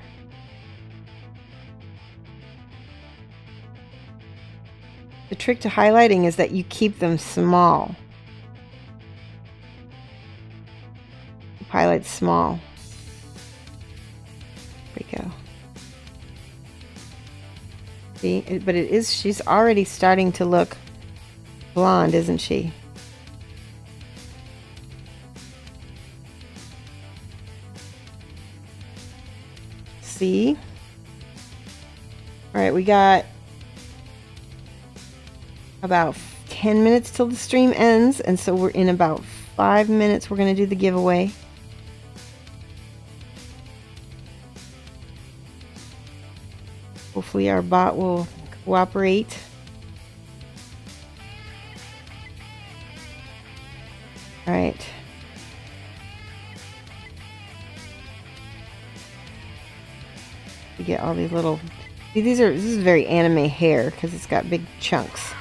The trick to highlighting is that you keep them small. Highlight small. There we go. See, but she's already starting to look blonde, isn't she? See? All right, we got about 10 minutes till the stream ends, and so we're in about 5 minutes. We're going to do the giveaway. Hopefully our bot will cooperate. All right. You get all these little... See, this is very anime hair because it's got big chunks.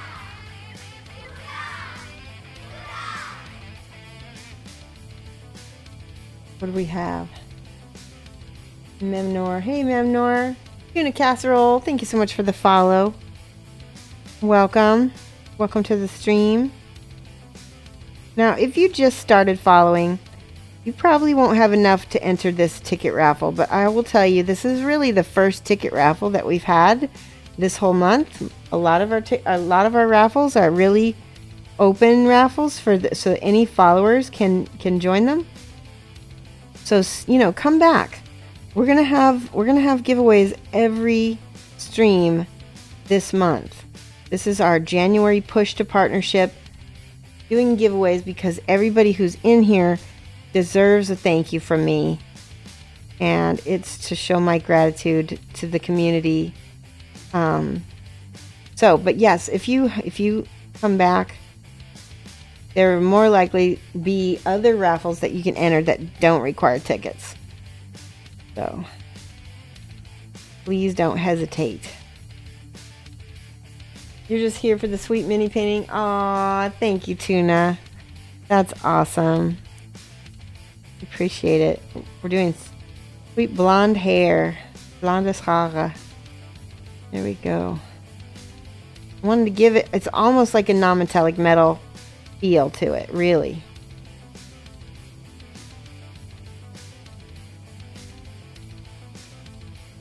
What do we have? Memnor. Hey, Memnor. Tuna Casserole. Thank you so much for the follow. Welcome. Welcome to the stream. Now, if you just started following, you probably won't have enough to enter this ticket raffle, but I will tell you, this is really the first ticket raffle that we've had this whole month. A lot of our raffles are really open raffles so that any followers can join them. So, come back. We're gonna have giveaways every stream this month. This is our January push to partnership, doing giveaways because everybody who's in here deserves a thank you from me, and it's to show my gratitude to the community. But yes, if you come back, there will more likely be other raffles that you can enter that don't require tickets. So please don't hesitate. You're just here for the sweet mini painting. Aw, thank you, Tuna. That's awesome. Appreciate it. We're doing sweet blonde hair. Blondes Haare. There we go. I wanted to give it, it's almost like a non-metallic metal feel to it, really.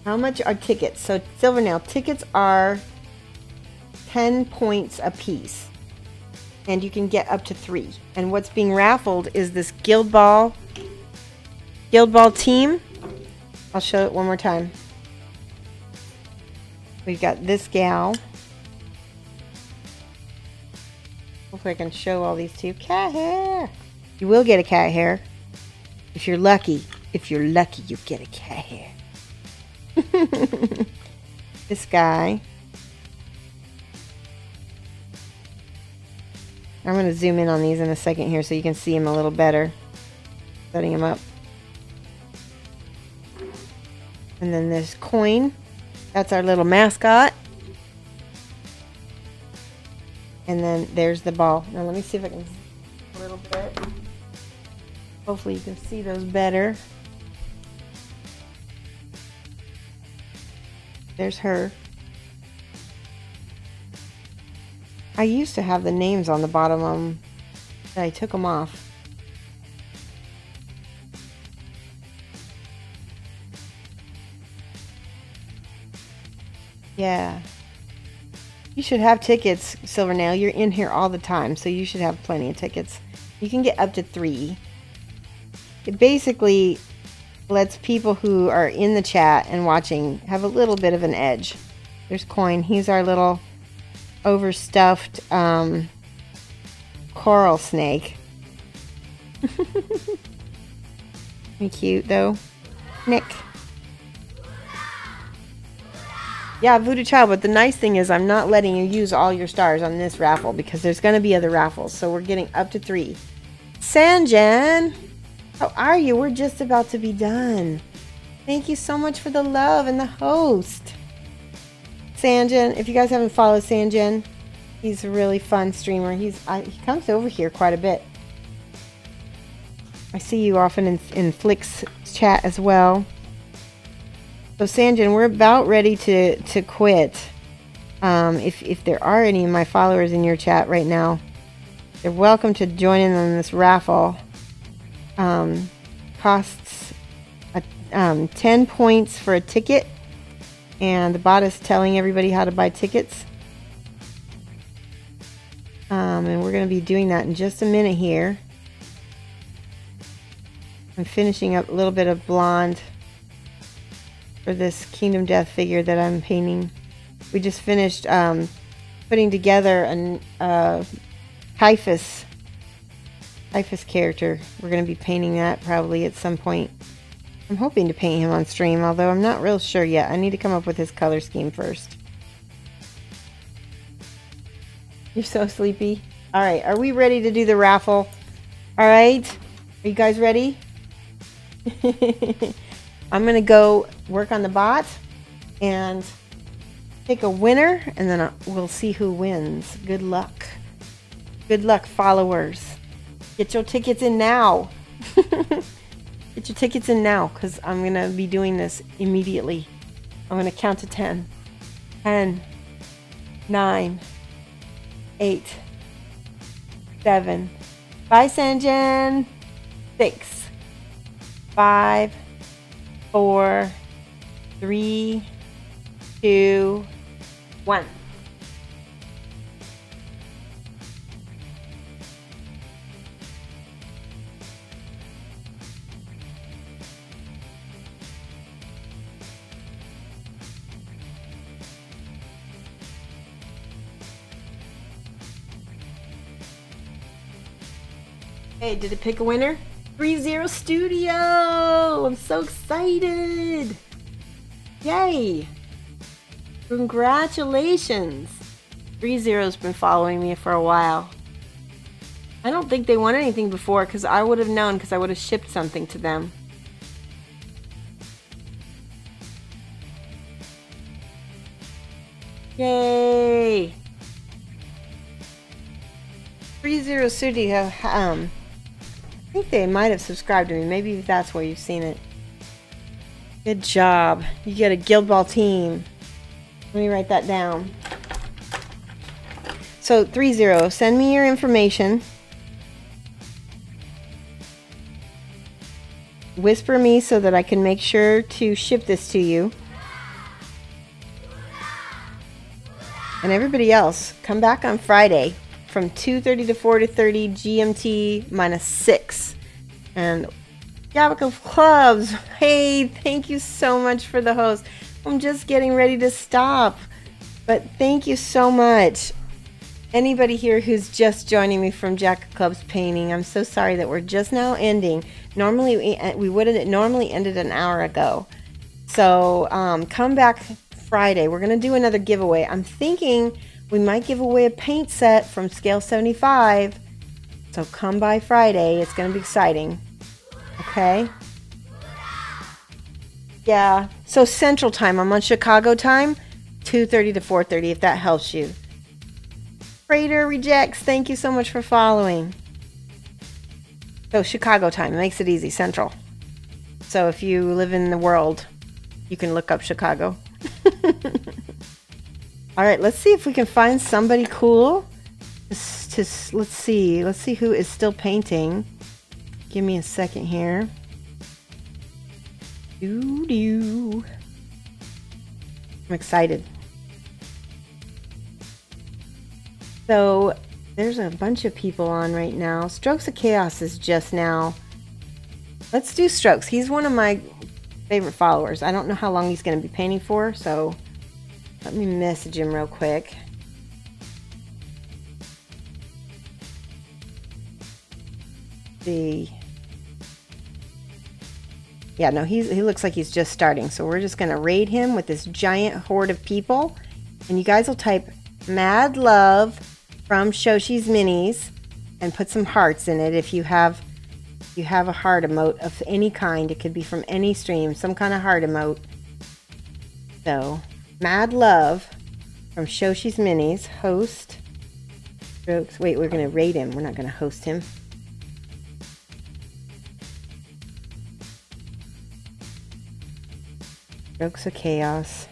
How much are tickets? So Silvernail, tickets are 10 points a piece. And you can get up to 3. And what's being raffled is this Guild Ball team. I'll show it one more time. We've got this gal. Hopefully I can show all these to you. Cat hair. You will get a cat hair. If you're lucky. If you're lucky, you get a cat hair. This guy. I'm going to zoom in on these in a second here so you can see him a little better. Setting him up. And then there's Coin. That's our little mascot. And then there's the ball. Now let me see if I can a little bit. Hopefully you can see those better. There's her. I used to have the names on the bottom of them, but I took them off. Yeah. You should have tickets, Silvernail. You're in here all the time, so you should have plenty of tickets. You can get up to 3. It basically lets people who are in the chat and watching have a little bit of an edge. There's Coin. He's our little overstuffed coral snake. Pretty cute, though. Nick. Yeah, Voodoo Child, but the nice thing is I'm not letting you use all your stars on this raffle because there's going to be other raffles, so we're getting up to 3. Sanjan! How are you? We're just about to be done. Thank you so much for the love and the host. Sanjan, if you guys haven't followed Sanjan, he's a really fun streamer. He comes over here quite a bit. I see you often in Flick's chat as well. So Sanjan, we're about ready to quit. If there are any of my followers in your chat right now, they're welcome to join in on this raffle. Costs 10 points for a ticket, and the bot is telling everybody how to buy tickets. And we're going to be doing that in just a minute here. I'm finishing up a little bit of blonde for this Kingdom Death figure that I'm painting. We just finished putting together a Typhus character. We're going to be painting that probably at some point. I'm hoping to paint him on stream, although I'm not real sure yet. I need to come up with his color scheme first. You're so sleepy. Alright, are we ready to do the raffle? Alright, are you guys ready? I'm going to go work on the bot and pick a winner, and then we'll see who wins. Good luck. Good luck, followers. Get your tickets in now. Get your tickets in now, because I'm going to be doing this immediately. I'm going to count to 10. 10, 9, 8, 7. Bye, Sanjan. 6, 5, 4, 3, 2, 1. Hey, did it pick a winner? 3-0 Studio! I'm so excited! Yay! Congratulations! 30's been following me for a while. I don't think they won anything before because I would have known because I would have shipped something to them. Yay! 30 Sudi have I think they might have subscribed to me. Maybe that's where you've seen it. Good job. You get a Guild Ball team. Let me write that down. So 30, send me your information. Whisper me so that I can make sure to ship this to you. And everybody else, come back on Friday from 2:30 to 4:30 GMT -6. And Gavica Clubs, hey, thank you so much for the host. I'm just getting ready to stop, but thank you so much. Anybody here who's just joining me from Jack of Clubs Painting, I'm so sorry that we're just now ending. Normally we would have normally ended an hour ago. So come back Friday. We're going to do another giveaway. I'm thinking we might give away a paint set from Scale 75. So come by Friday. It's going to be exciting. Okay? Yeah. So Central Time. I'm on Chicago time. 2:30 to 4:30 if that helps you. Freighter Rejects. Thank you so much for following. So Chicago time. Makes it easy. Central. So if you live in the world, you can look up Chicago. All right, let's see if we can find somebody cool. Let's see who is still painting. Give me a second here. I'm excited. So there's a bunch of people on right now. Strokes of Chaos is just now. Let's do Strokes. He's one of my favorite followers. I don't know how long he's going to be painting for, so let me message him real quick. See. Yeah, no, he looks like he's just starting, so we're just going to raid him with this giant horde of people. And you guys will type Mad Love from Shoshie's Minis and put some hearts in it if you have a heart emote of any kind. It could be from any stream, some kind of heart emote. So, Mad Love from Shoshie's Minis, host. Strokes. Wait, we're going to raid him. We're not going to host him. Strokes of Chaos.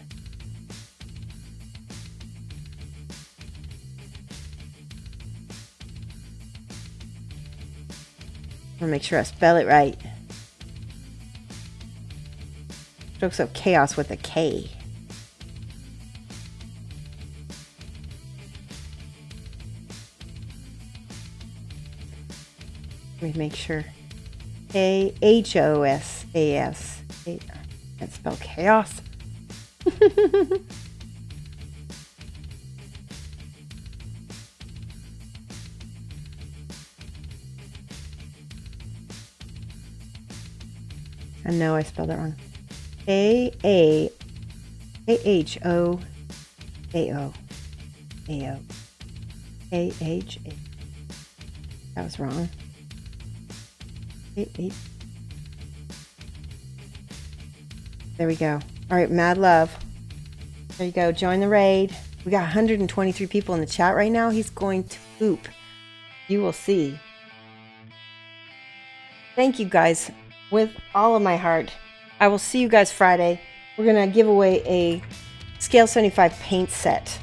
I'll make sure I spell it right. Strokes of Chaos with a K. Let me make sure. K-H-O-S-A-S. Can't spell chaos. I know I spelled it wrong. A-H-O-A-O. A-O. A-H-A. That was wrong. A-H. There we go. All right, Mad Love. There you go. Join the raid. We got 123 people in the chat right now. He's going to poop. You will see. Thank you guys with all of my heart. I will see you guys Friday. We're going to give away a Scale 75 paint set.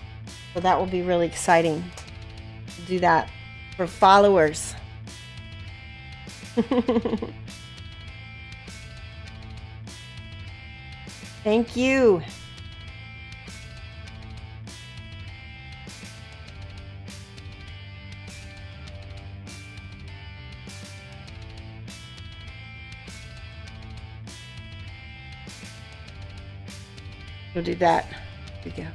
So that will be really exciting to do that for followers. Thank you. We'll do that. Here we go.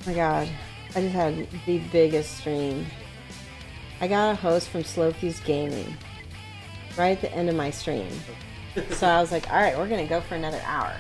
my god, I just had the biggest stream. I got a host from Slowfuse Gaming right at the end of my stream. So I was like, alright, we're gonna go for another hour.